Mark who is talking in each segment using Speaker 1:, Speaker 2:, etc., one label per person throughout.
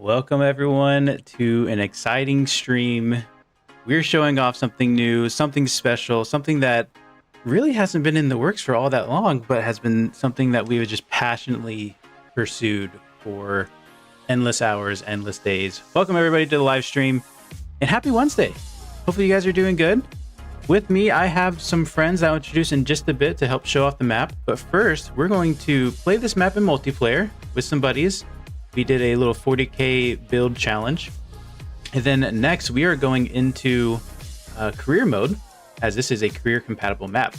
Speaker 1: Welcome everyone to an exciting stream. We're showing off something new, something special, something that really hasn't been in the works for all that long, but has been something that we've just passionately pursued for endless hours, endless days. Welcome everybody to the live stream and happy Wednesday. Hopefully you guys are doing good. With me, I have some friends I'll introduce in just a bit to help show off the map. But first, we're going to play this map in multiplayer with some buddies. We did a little 40k build challenge. And then next, we are going into career mode, as this is a career compatible map.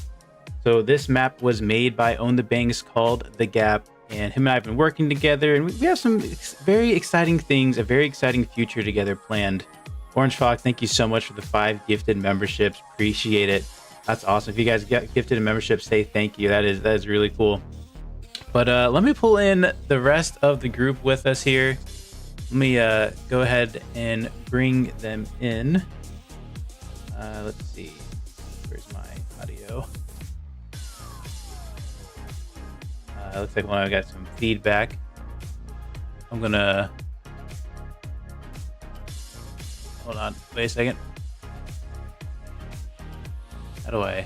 Speaker 1: So this map was made by Own the Bangs called The Gap, and him and I have been working together, and we have some very exciting things, a very exciting future together planned. Orange Fox, thank you so much for the 5 gifted memberships. Appreciate it. That's awesome. If you guys get gifted a membership, say thank you. That is really cool. But let me pull in the rest of the group with us here. Let me go ahead and bring them in. Let's see. Where's my audio? Looks like I got some feedback. I'm gonna hold on. Wait a second. How do I?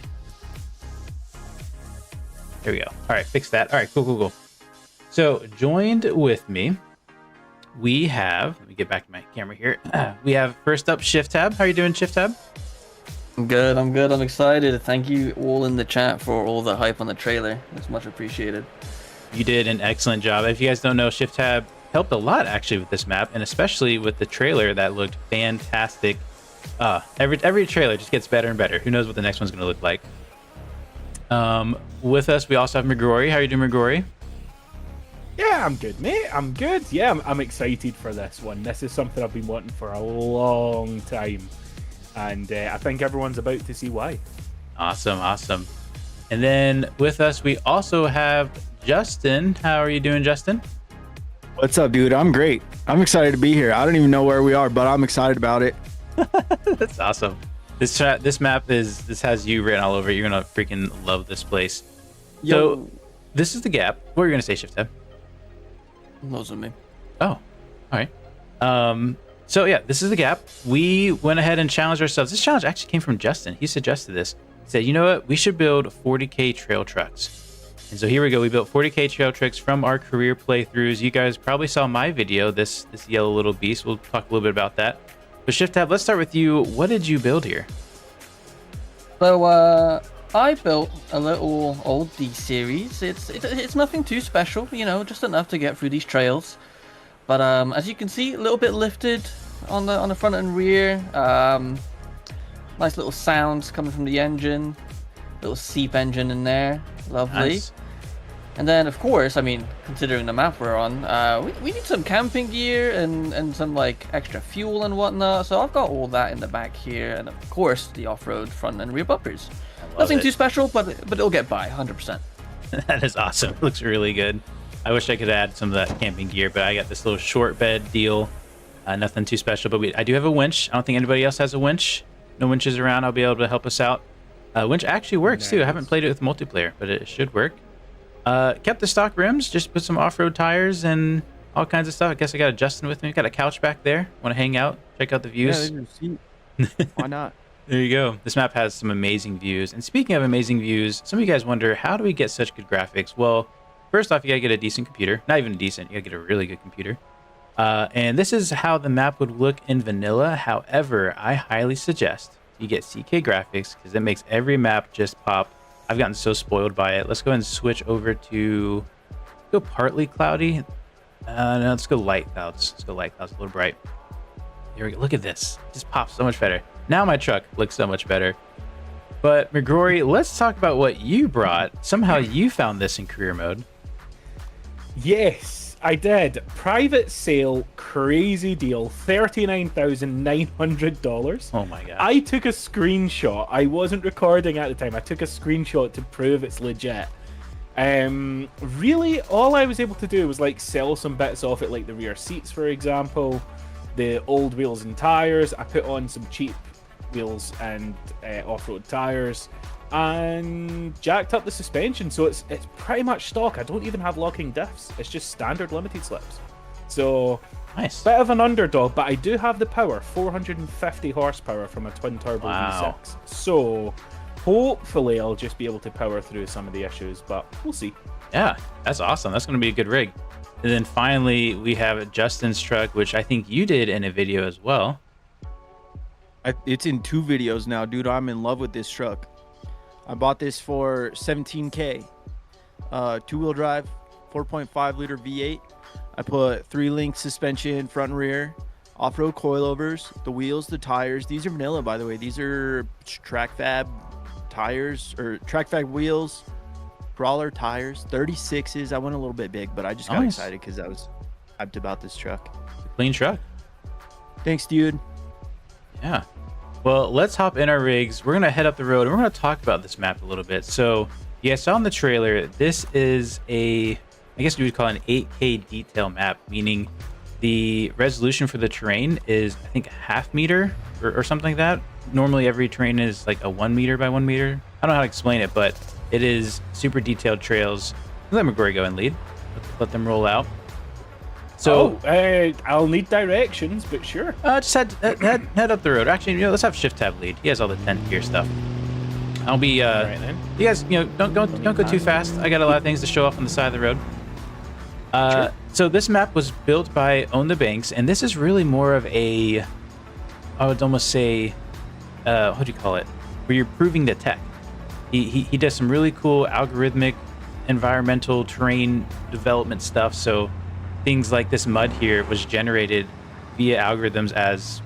Speaker 1: There we go. All right, fix that. All right, cool. So joined with me, we have. Let me get back to my camera here. We have first up Shift Tab. How are you doing, Shift Tab?
Speaker 2: I'm good. I'm excited. Thank you all in the chat for all the hype on the trailer. It's much appreciated. You
Speaker 1: did an excellent job. If you guys don't know, Shift Tab helped a lot actually with this map, and especially with the trailer that looked fantastic. Every trailer just gets better and better. Who knows what the next one's going to look like? With us, we also have McGrory. How are you doing, McGrory?
Speaker 3: Yeah, I'm good, mate. I'm good. Yeah, I'm excited for this one. This is something I've been wanting for a long time, and I think everyone's about to see why.
Speaker 1: Awesome. And then with us, we also have Justin. How are you doing, Justin?
Speaker 4: What's up, dude? I'm great. I'm excited to be here. I don't even know where we are, but I'm excited about it.
Speaker 1: That's awesome. This map has you written all over it. You're gonna freaking love this place.
Speaker 2: Yo.
Speaker 1: So this is the Gap. What are you gonna say, Shift Tab?
Speaker 2: Those are me.
Speaker 1: Oh, all right. So yeah, this is the Gap. We went ahead and challenged ourselves. This challenge actually came from Justin. He suggested this. He said, you know what? We should build 40k trail trucks. And so here we go. We built 40k trail trucks from our career playthroughs. You guys probably saw my video, this yellow little beast. We'll talk a little bit about that. But Shift Tab, let's start with you. What did you build here?
Speaker 2: So I built a little old D series. It's nothing too special, you know, just enough to get through these trails. But as you can see, a little bit lifted on the front and rear. Nice little sounds coming from the engine. Little Seep engine in there, lovely. Nice. And then, of course, I mean, considering the map we're on, we need some camping gear and some like extra fuel and whatnot. So I've got all that in the back here, and of course the off-road front and rear bumpers. Nothing too special, but it'll get by 100%.
Speaker 1: That is awesome. It looks really good. I wish I could add some of that camping gear, but I got this little short bed deal. Nothing too special, but I do have a winch. I don't think anybody else has a winch. No winches around. I'll be able to help us out. Winch actually works too. I haven't played it with multiplayer, but it should work. Kept the stock rims, just put some off-road tires and all kinds of stuff. I guess I got a Justin with me. Got a couch back there. Want to hang out, check out the views?
Speaker 4: Yeah, why not?
Speaker 1: There you go. This map has some amazing views. And speaking of amazing views, some of you guys wonder, how do we get such good graphics? Well, first off, you gotta get a decent computer. Not even decent, you gotta get a really good computer. And this is how the map would look in vanilla. However, I highly suggest you get CK graphics because it makes every map just pop. I've gotten so spoiled by it. Let's go ahead and switch over to go partly cloudy. No, let's go light clouds. Let's go light clouds, a little bright. Here we go. Look at this. It just pops so much better. Now my truck looks so much better. But McGrory, let's talk about what you brought. Somehow you found this in career mode.
Speaker 3: Yes, I did. Private sale, crazy deal, $39,900.
Speaker 1: Oh my god.
Speaker 3: I took a screenshot. I wasn't recording at the time. I took a screenshot to prove it's legit. Really, all I was able to do was like sell some bits off it, like the rear seats, for example, the old wheels and tires. I put on some cheap wheels and off-road tires, and jacked up the suspension, so it's pretty much stock. I don't even have locking diffs. It's just standard limited slips. So
Speaker 1: Nice.
Speaker 3: bit of an underdog, but I do have the power, 450 horsepower from a twin turbo
Speaker 1: Wow.
Speaker 3: V6. So hopefully I'll just be able to power through some of the issues, but we'll see.
Speaker 1: Yeah, that's awesome. That's going to be a good rig. And then finally, we have Justin's truck, which I think you did in a video as well.
Speaker 4: It's in 2 videos now, dude. I'm in love with this truck. I bought this for $17K. 2-wheel drive, 4.5 liter V8. I put 3-link suspension, front and rear, off-road coilovers, the wheels, the tires. These are vanilla, by the way. These are TrackFab tires, or TrackFab wheels, crawler tires, 36s. I went a little bit big, but I just got
Speaker 1: Nice.
Speaker 4: excited because I was hyped about this truck.
Speaker 1: Clean truck.
Speaker 4: Thanks, dude.
Speaker 1: Yeah. Well, let's hop in our rigs. We're going to head up the road and we're going to talk about this map a little bit. So, yeah, I saw in the trailer, this is I guess you would call it an 8K detail map, meaning the resolution for the terrain is, I think, 1/2 meter or something like that. Normally, every terrain is like a 1 meter by 1 meter. I don't know how to explain it, but it is super detailed trails. Let McGrory go and lead. Let them roll out. So,
Speaker 3: I'll need directions, but sure.
Speaker 1: just head up the road. Actually, let's have Shift Tab lead. He has all the 10th gear stuff. I'll be.
Speaker 3: All right then.
Speaker 1: You guys, don't go too fast. I got a lot of things to show off on the side of the road.
Speaker 3: Sure.
Speaker 1: So this map was built by Own the Banks, and this is really more of a, I would almost say, what do you call it? Where you're proving the tech. He does some really cool algorithmic, environmental terrain development stuff. So things like this mud here was generated via algorithms as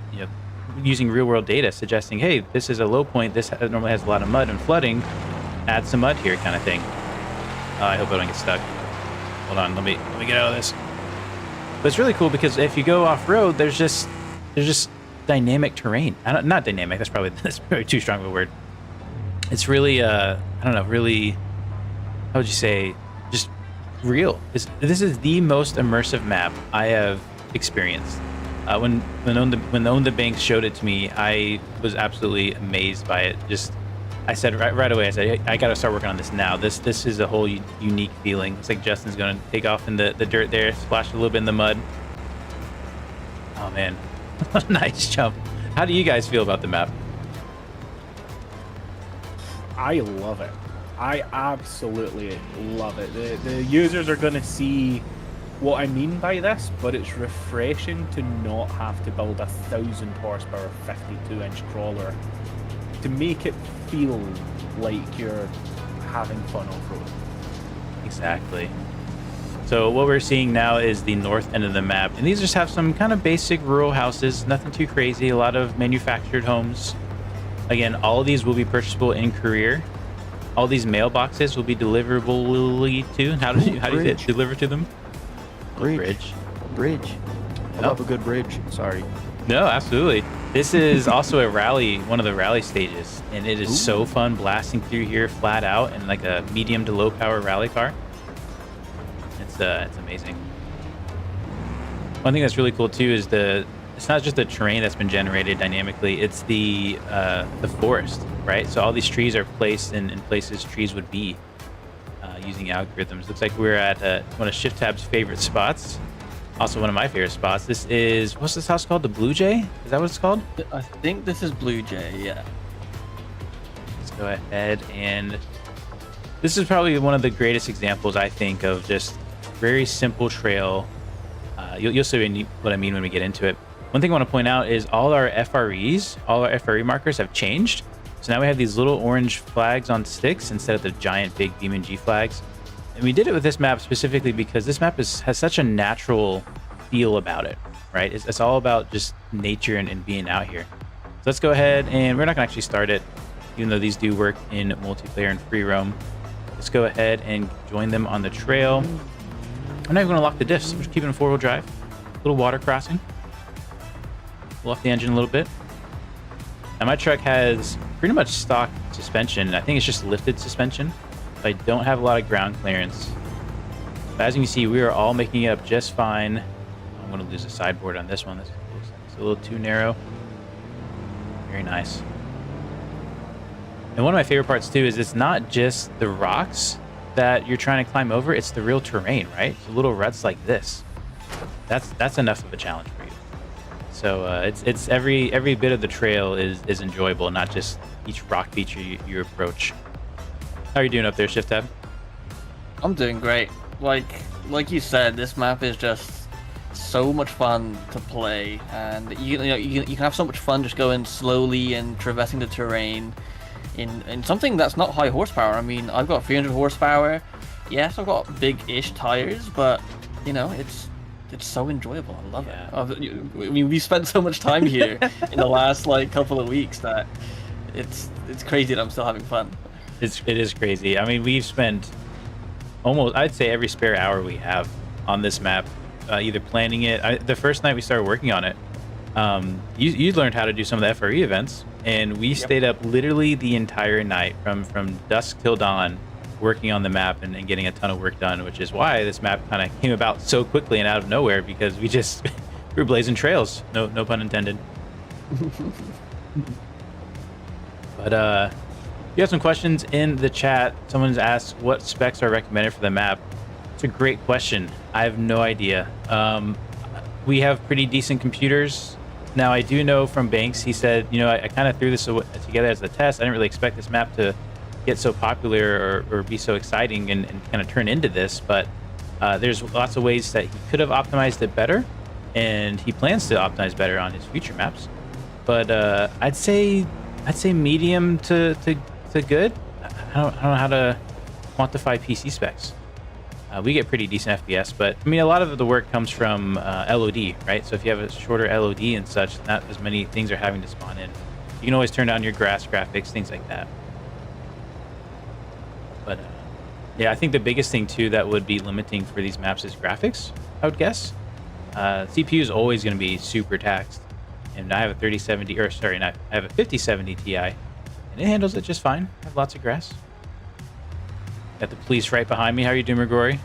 Speaker 1: using real world data, suggesting, hey, this is a low point. This normally has a lot of mud and flooding. Add some mud here, kind of thing. I hope I don't get stuck. Hold on, let me get out of this. But it's really cool because if you go off road, there's just dynamic terrain. Not dynamic. That's probably too strong of a word. It's really I don't know. Really, how would you say? Just real. This is the most immersive map I have experienced. When Own the Bank showed it to me, I was absolutely amazed by it. I said right away, I said, I got to start working on this now. This is a whole unique feeling. It's like Justin's going to take off in the dirt there, splash a little bit in the mud. Oh, man. Nice jump. How do you guys feel about the map?
Speaker 3: I love it. I absolutely love it. The users are going to see what I mean by this, but it's refreshing to not have to build 1,000 horsepower 52-inch crawler to make it feel like you're having fun off-road.
Speaker 1: Exactly. So what we're seeing now is the north end of the map, and these just have some kind of basic rural houses, nothing too crazy, a lot of manufactured homes. Again, all of these will be purchasable in Korea. All these mailboxes will be deliverable to. How do you say it? Deliver to them? Bridge.
Speaker 4: I love a good bridge. Sorry.
Speaker 1: No, absolutely. This is also a rally, one of the rally stages, and it is so fun blasting through here flat out in like a medium to low power rally car. It's amazing. One thing that's really cool too is it's not just the terrain that's been generated dynamically, it's the forest, right? So all these trees are placed in places trees would be using algorithms. Looks like we're at one of Shift Tab's favorite spots. Also one of my favorite spots. This is, what's this house called? The Blue Jay? Is that what it's called?
Speaker 2: I think this is Blue Jay, yeah.
Speaker 1: Let's go ahead, and this is probably one of the greatest examples, I think, of just very simple trail. You'll see what I mean when we get into it. One thing I want to point out is all our FRE markers have changed. So now we have these little orange flags on sticks instead of the giant big BeamNG flags. And we did it with this map specifically because this map has such a natural feel about it, right? It's all about just nature and being out here. So let's go ahead, and we're not gonna actually start it, even though these do work in multiplayer and free roam. Let's go ahead and join them on the trail. I'm not even gonna lock the diffs. I'm just keeping a 4-wheel drive. A little water crossing. Pull off the engine a little bit. Now my truck has pretty much stock suspension. I think it's just lifted suspension. I don't have a lot of ground clearance. But as you can see, we are all making it up just fine. I'm going to lose a sideboard on this one. This looks like it's a little too narrow. Very nice. And one of my favorite parts too is it's not just the rocks that you're trying to climb over, it's the real terrain, right? So little ruts like this. that's enough of a challenge for you. So it's every bit of the trail is enjoyable, not just each rock feature you approach. How are you doing up there, Shift Tab?
Speaker 2: I'm doing great. Like you said, this map is just so much fun to play, and you can have so much fun just going slowly and traversing the terrain in something that's not high horsepower. I mean, I've got 300 horsepower. Yes, I've got big-ish tires, but it's so enjoyable. I love it. I mean, we spent so much time here in the last couple of weeks that it's crazy that I'm still having fun.
Speaker 1: It is crazy. I mean, we've spent almost, I'd say, every spare hour we have on this map, either planning it. The first night we started working on it, you learned how to do some of the FRE events, and we stayed up literally the entire night from dusk till dawn working on the map and getting a ton of work done, which is why this map kind of came about so quickly and out of nowhere, because we were blazing trails. No pun intended. But you have some questions in the chat. Someone's asked what specs are recommended for the map. It's a great question. I have no idea. We have pretty decent computers. Now, I do know from Banks, he said, I kind of threw this together as a test. I didn't really expect this map to get so popular or be so exciting and kind of turn into this, but there's lots of ways that he could have optimized it better, and he plans to optimize better on his future maps. But I'd say medium to good. I don't know how to quantify PC specs. We get pretty decent FPS, but I mean, a lot of the work comes from LOD, right? So if you have a shorter LOD and such, not as many things are having to spawn in. You can always turn down your grass graphics, things like that. But yeah, I think the biggest thing too that would be limiting for these maps is graphics, I would guess. CPU is always going to be super taxed, and I have a 3070, or sorry, I have a 5070 Ti, and it handles it just fine. I have lots of grass. Got the police right behind me. How are you doing, Grigori?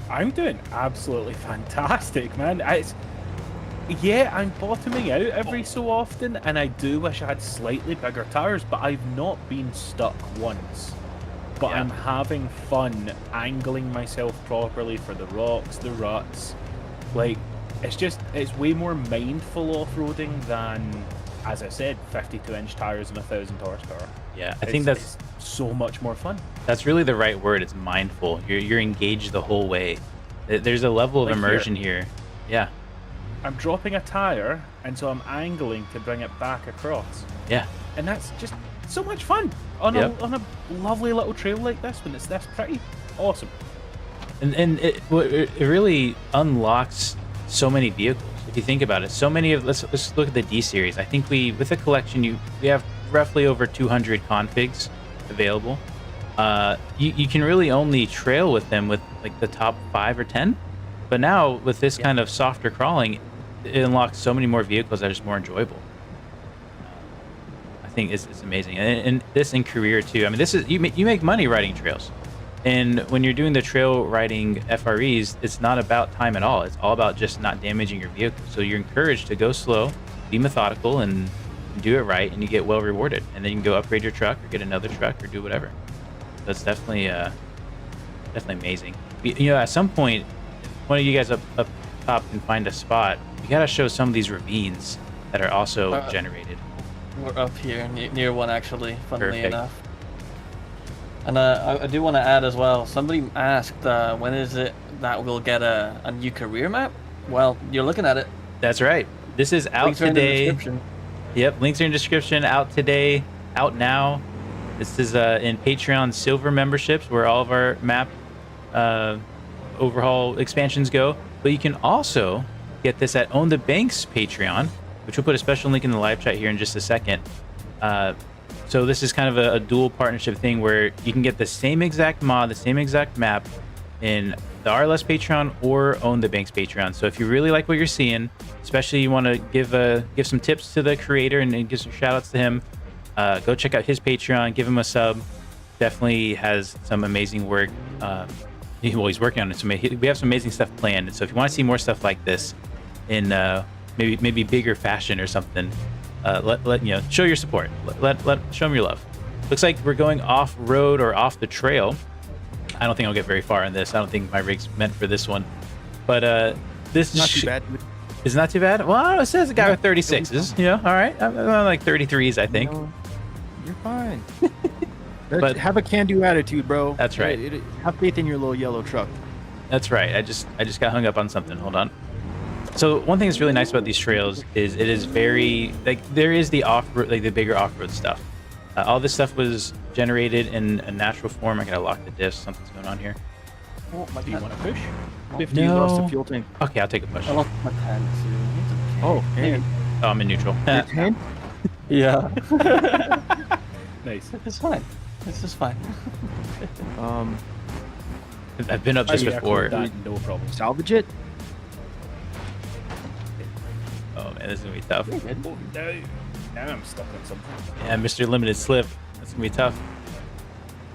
Speaker 3: I'm doing absolutely fantastic, man. I'm bottoming out every so often, and I do wish I had slightly bigger tires, but I've not been stuck once. But I'm having fun angling myself properly for the rocks, the ruts. It's way more mindful off-roading than, as I said, 52-inch tires and 1,000 horsepower.
Speaker 1: Yeah, I think that's
Speaker 3: so much more fun.
Speaker 1: That's really the right word. It's mindful. You're engaged the whole way. There's a level of immersion here. Yeah.
Speaker 3: I'm dropping a tire, and so I'm angling to bring it back across.
Speaker 1: Yeah.
Speaker 3: And that's just so much fun on a lovely little trail like this when it's this pretty. Awesome.
Speaker 1: And it really unlocks so many vehicles. If you think about it, so many of let's look at the D series. I think with the collection we have roughly over 200 configs available. You can really only trail with them with like the top 5 or 10. But now with this kind of softer crawling, it unlocks so many more vehicles that are just more enjoyable. I think it's amazing, and this in career too. I mean, this is you make money riding trails, and when you're doing the trail riding FREs, it's not about time at all. It's all about just not damaging your vehicle. So you're encouraged to go slow, be methodical, and do it right, and you get well rewarded. And then you can go upgrade your truck or get another truck or do whatever. That's definitely amazing. At some point, one of you guys up top can find a spot. You gotta show some of these ravines that are also generated.
Speaker 2: We're up here near one, actually, funnily enough. And I do want to add as well, somebody asked when is it that we'll get a new career map? Well, you're looking at it.
Speaker 1: That's right. This is out today. Yep, links are in the description. Out today, out now. This is in Patreon Silver memberships, where all of our map overhaul expansions go. But you can also get this at Own the Bank's Patreon, which we'll put a special link in the live chat here in just a second. So this is kind of a dual partnership thing where you can get the same exact mod, the same exact map in the RLS Patreon or Own the Bank's Patreon. So if you really like what you're seeing, especially you want to give some tips to the creator and give some shout outs to him, go check out his Patreon, give him a sub. Definitely has some amazing work. He's working on it. So we have some amazing stuff planned. And so if you want to see more stuff like this in maybe bigger fashion or something, show your support. Show them your love. Looks like we're going off road or off the trail. I don't think I'll get very far in this. I don't think my rig's meant for this one. But This
Speaker 4: Not too bad.
Speaker 1: It's not too bad. Well, I don't know, it says a guy with 36s. You know, all right. I'm like 33s, I think.
Speaker 4: No, you're fine.
Speaker 1: But-
Speaker 4: have a can-do attitude, bro.
Speaker 1: That's right.
Speaker 4: Have faith in your little yellow truck.
Speaker 1: That's right. I just got hung up on something. Hold on. So one thing that's really nice about these trails is it is very like there is the off-road, like the bigger off-road stuff. All this stuff was generated in a natural form. I gotta lock the diff. Something's going on here.
Speaker 2: Oh, my
Speaker 3: Do you
Speaker 2: pen.
Speaker 3: want to push?
Speaker 4: 50
Speaker 1: No.
Speaker 4: lost the fuel tank.
Speaker 1: Okay, I'll take a push.
Speaker 2: I lost my pen too.
Speaker 4: Oh, man.
Speaker 1: Oh, I'm in neutral.
Speaker 4: Your 10?
Speaker 2: Yeah.
Speaker 3: Nice.
Speaker 2: It's fine. It's just fine.
Speaker 1: I've been up this
Speaker 3: Oh, yeah,
Speaker 1: before.
Speaker 3: that, no problem.
Speaker 4: Salvage it?
Speaker 1: Oh man, this is gonna be tough.
Speaker 3: Oh, no. Now I'm stuck on something.
Speaker 1: Yeah, Mr. Limited Slip. That's gonna be tough.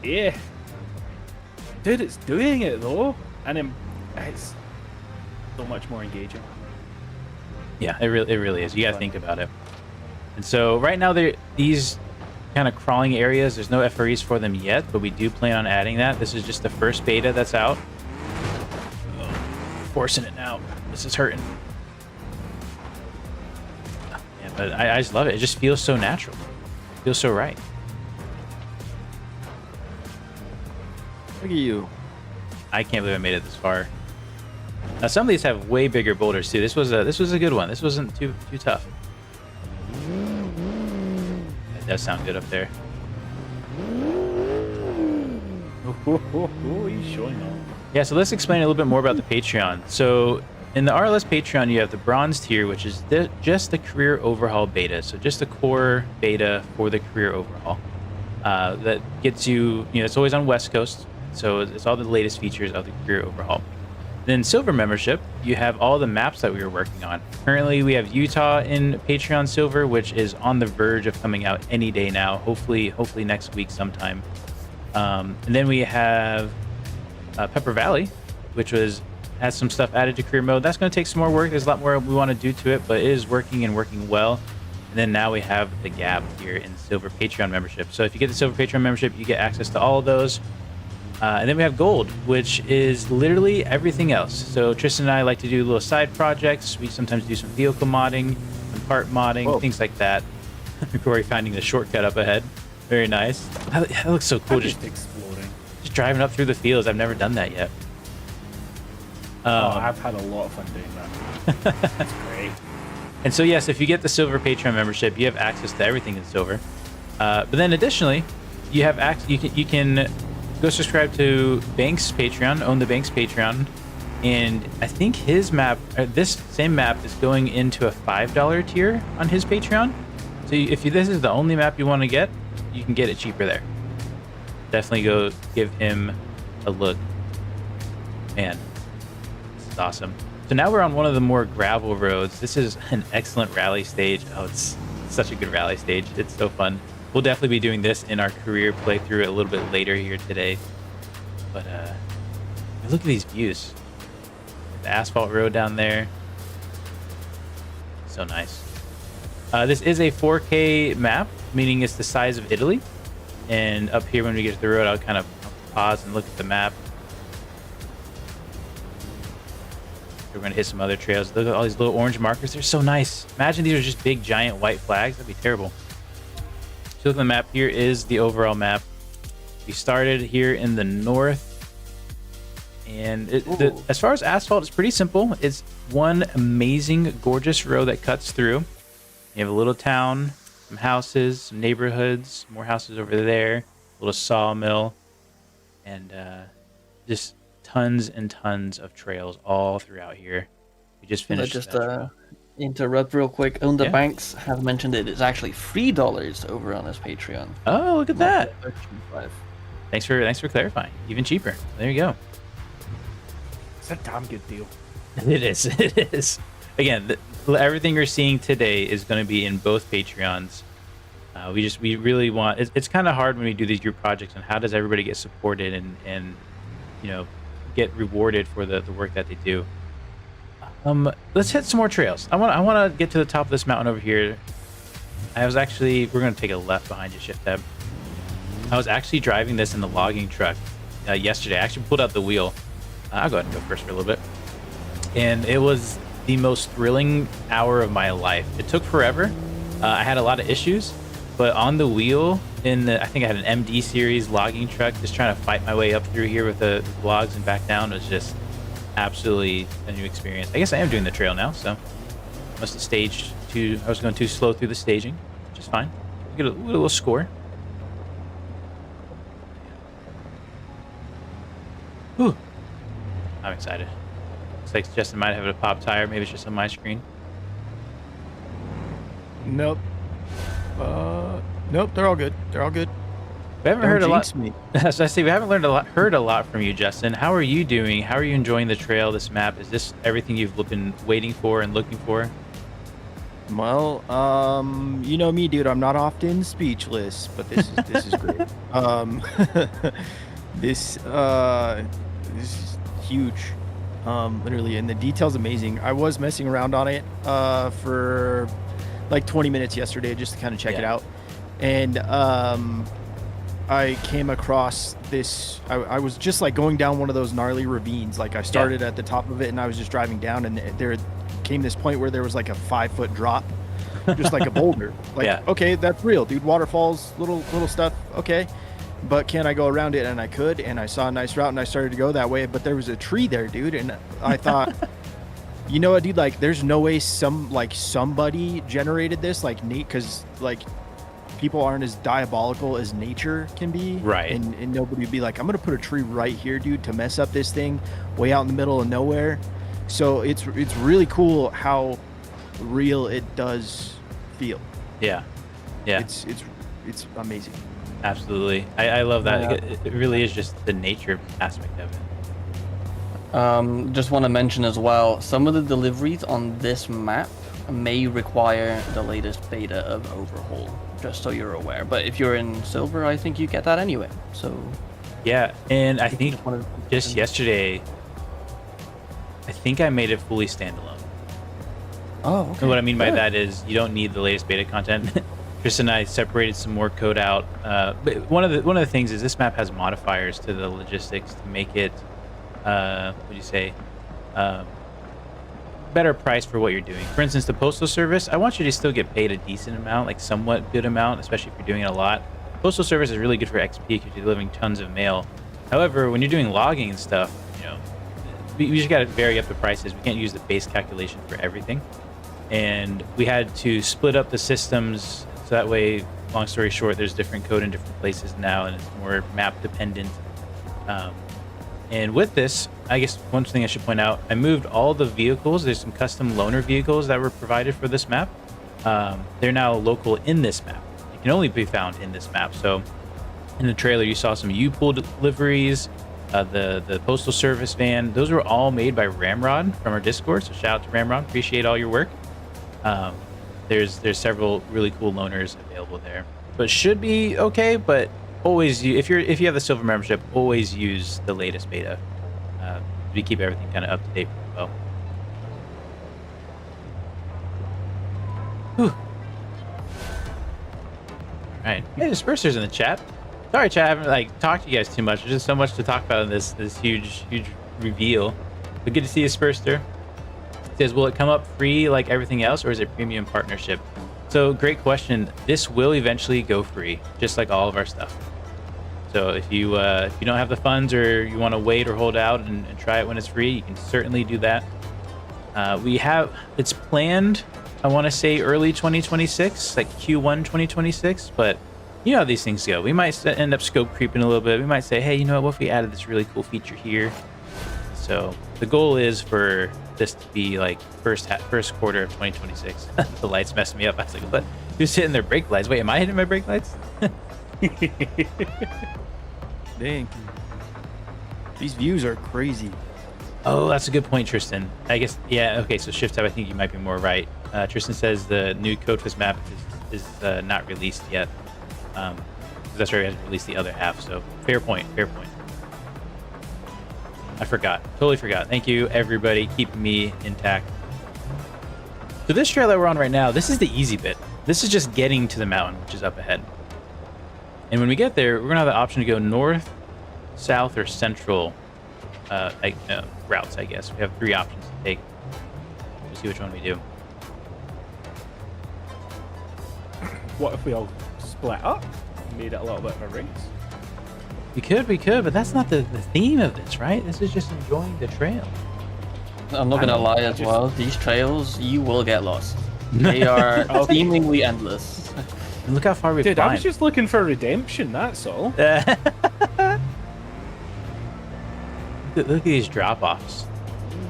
Speaker 3: Yeah. Dude, it's doing it though. And it's so much more engaging.
Speaker 1: Yeah, it really is. You gotta think about it. And so right now, these kind of crawling areas, there's no FREs for them yet, but we do plan on adding that. This is just the first beta that's out. Forcing it now. This is hurting. Yeah, but I just love it. It just feels so natural. It feels so right.
Speaker 4: Look at you.
Speaker 1: I can't believe I made it this far. Now some of these have way bigger boulders too. This was a good one. This wasn't too tough. That does sound good up there.
Speaker 3: Oh, he's showing off.
Speaker 1: Yeah, so let's explain a little bit more about the Patreon. So in the RLS Patreon, you have the bronze tier, which is just the career overhaul beta. So just the core beta for the career overhaul. That gets you, it's always on West Coast. So it's all the latest features of the career overhaul. Then silver membership, you have all the maps that we were working on. Currently, we have Utah in Patreon silver, which is on the verge of coming out any day now. Hopefully next week sometime. And then we have Pepper Valley, which has some stuff added to career mode. That's going to take some more work. There's a lot more we want to do to it, but it is working and working well. And then now we have the gap here in silver Patreon membership. So if you get the silver Patreon membership, you get access to all of those. And then we have gold, which is literally everything else. So Tristan and I like to do little side projects. We sometimes do some vehicle modding, some part modding,
Speaker 4: Whoa.
Speaker 1: things like that. Corey finding the shortcut up ahead. Very nice. That looks so cool.
Speaker 3: I'm just exploding.
Speaker 1: Just driving up through the fields. I've never done that yet.
Speaker 3: I've had a lot of fun doing that. That's great.
Speaker 1: And so, yes, if you get the silver Patreon membership, you have access to everything in silver. But then additionally, you have you can go subscribe to Bank's Patreon, own the Bank's Patreon. And I think his map, this same map is going into a $5 tier on his Patreon. So if this is the only map you want to get, you can get it cheaper there. Definitely go give him a look. Man, this is awesome. So now we're on one of the more gravel roads. This is an excellent rally stage. Oh, it's such a good rally stage. It's so fun. We'll definitely be doing this in our career playthrough a little bit later here today. But look at these views. The asphalt road down there. So nice. This is a 4K map, meaning it's the size of Italy. And up here when we get to the road, I'll kind of pause and look at the map. We're going to hit some other trails. Look at all these little orange markers. They're so nice. Imagine these are just big, giant white flags. That'd be terrible. So look at the map. Here is the overall map. We started here in the north. And as far as asphalt, it's pretty simple. It's one amazing, gorgeous road that cuts through. You have a little town, some houses, some neighborhoods, more houses over there, a little sawmill, and just tons and tons of trails all throughout here. We just finished.
Speaker 2: Interrupt real quick. Own the
Speaker 1: Yeah.
Speaker 2: Banks have mentioned it is actually $3 over on his Patreon.
Speaker 1: Oh, look at that!
Speaker 2: $13.5.
Speaker 1: Thanks for clarifying. Even cheaper. There you go.
Speaker 3: It's a damn good deal.
Speaker 1: It is. It is. Again, everything you're seeing today is going to be in both Patreons. We really want. It's kind of hard when we do these group projects, and how does everybody get supported and get rewarded for the work that they do. Let's hit some more trails. I want to get to the top of this mountain over here. We're going to take a left behind you, Shift Tab. I was actually driving this in the logging truck yesterday. I actually pulled out the wheel. I'll go ahead and go first for a little bit. and it was the most thrilling hour of my life. It took forever. I had a lot of issues, but on the wheel I think I had an MD series logging truck, just trying to fight my way up through here with the logs and back down was just absolutely a new experience. I guess I am doing the trail now, so must have staged too. I was going too slow through the staging, which is fine. Get a little score. Whew. I'm excited. Looks like Justin might have a pop tire. Maybe it's just on my screen.
Speaker 4: Nope. Nope. They're all good. They're all good.
Speaker 1: We haven't
Speaker 4: Don't
Speaker 1: heard a lot.
Speaker 4: jinx me.
Speaker 1: So I see we haven't heard a lot from you, Justin. How are you doing? How are you enjoying the trail? This map, is this everything you've been waiting for and looking for?
Speaker 4: Well, you know me, dude. I'm not often speechless, but this is great. This is huge. Literally, and the detail's amazing. I was messing around on it for like 20 minutes yesterday just to kind of check it out, and I came across this. I was just like going down one of those gnarly ravines. Like I started at the top of it, and I was just driving down, and there came this point where there was like a 5-foot drop, just like a boulder. Like, okay, that's real, dude. Waterfalls, little stuff. Okay, but can I go around it? And I could, and I saw a nice route, and I started to go that way. But there was a tree there, dude, and I thought, you know what, dude? Like, there's no way somebody generated this, like because like people aren't as diabolical as nature can be,
Speaker 1: right?
Speaker 4: And nobody would be like, I'm gonna put a tree right here, dude, to mess up this thing way out in the middle of nowhere. So it's really cool how real it does feel. Yeah. It's amazing.
Speaker 1: Absolutely. I love that. It really is just the nature aspect of it.
Speaker 2: Just want to mention as well, some of the deliveries on this map may require the latest beta of Overhaul, just so you're aware. But if you're in silver, I think you get that anyway. So
Speaker 1: yeah, and I think just yesterday, I think I made it fully standalone.
Speaker 2: Oh, okay.
Speaker 1: And what I mean by that is you don't need the latest beta content. Tristan and I separated some more code out. But one of the things is this map has modifiers to the logistics to make it, what do you say, better price for what you're doing. For instance, the postal service, I want you to still get paid a decent amount, like somewhat good amount, especially if you're doing it a lot. Postal service is really good for XP because you're delivering tons of mail. However, when you're doing logging and stuff, you know, we just got to vary up the prices. We can't use the base calculation for everything. And we had to split up the systems so that way, long story short, there's different code in different places now and it's more map dependent. And with this, I guess one thing I should point out, I moved all the vehicles. There's some custom loaner vehicles that were provided for this map. They're now local in this map. They can only be found in this map. So in the trailer, you saw some U-Pool deliveries, the postal service van. Those were all made by Ramrod from our Discord. So shout out to Ramrod. Appreciate all your work. There's several really cool loaners available there. So it should be okay, but always if you have the silver membership, always use the latest beta. We keep everything kind of up to date pretty well. Whew. All right, hey, dispersers in the chat. Sorry, chat, I haven't talked to you guys too much. There's just so much to talk about in this huge reveal. But good to see you, Spurster. Says, will it come up free like everything else, or is it premium partnership? So great question. This will eventually go free, just like all of our stuff. So if you don't have the funds, or you want to wait or hold out and try it when it's free, you can certainly do that. It's planned, I want to say early 2026, like Q1 2026, but you know how these things go. We might end up scope creeping a little bit. We might say, hey, you know what if we added this really cool feature here? So the goal is for this to be like first quarter of 2026. The lights messed me up. I was like, what? Who's hitting their brake lights? Wait, am I hitting my brake lights?
Speaker 4: Dang. These views are crazy.
Speaker 1: Oh, that's a good point, Tristan. I guess, yeah, okay, so Shift Tab, I think you might be more right. Tristan says the new code for this map is not released yet. That's why he hasn't released the other half, so fair point. I forgot. Totally forgot. Thank you, everybody, keeping me intact. So this trail that we're on right now, this is the easy bit. This is just getting to the mountain, which is up ahead. And when we get there, we're going to have the option to go north, south, or central. routes, I guess. We have 3 options to take. We'll see which one we do.
Speaker 3: What if we all split up and made it a little bit of a race?
Speaker 1: We could, but that's not the theme of this, right? This is just enjoying the trail.
Speaker 2: I'm not gonna lie as well. These trails, you will get lost. They are seemingly endless.
Speaker 1: And look how far we've
Speaker 3: Dude,
Speaker 1: climbed.
Speaker 3: I was just looking for redemption, that's all.
Speaker 1: Look at these drop-offs.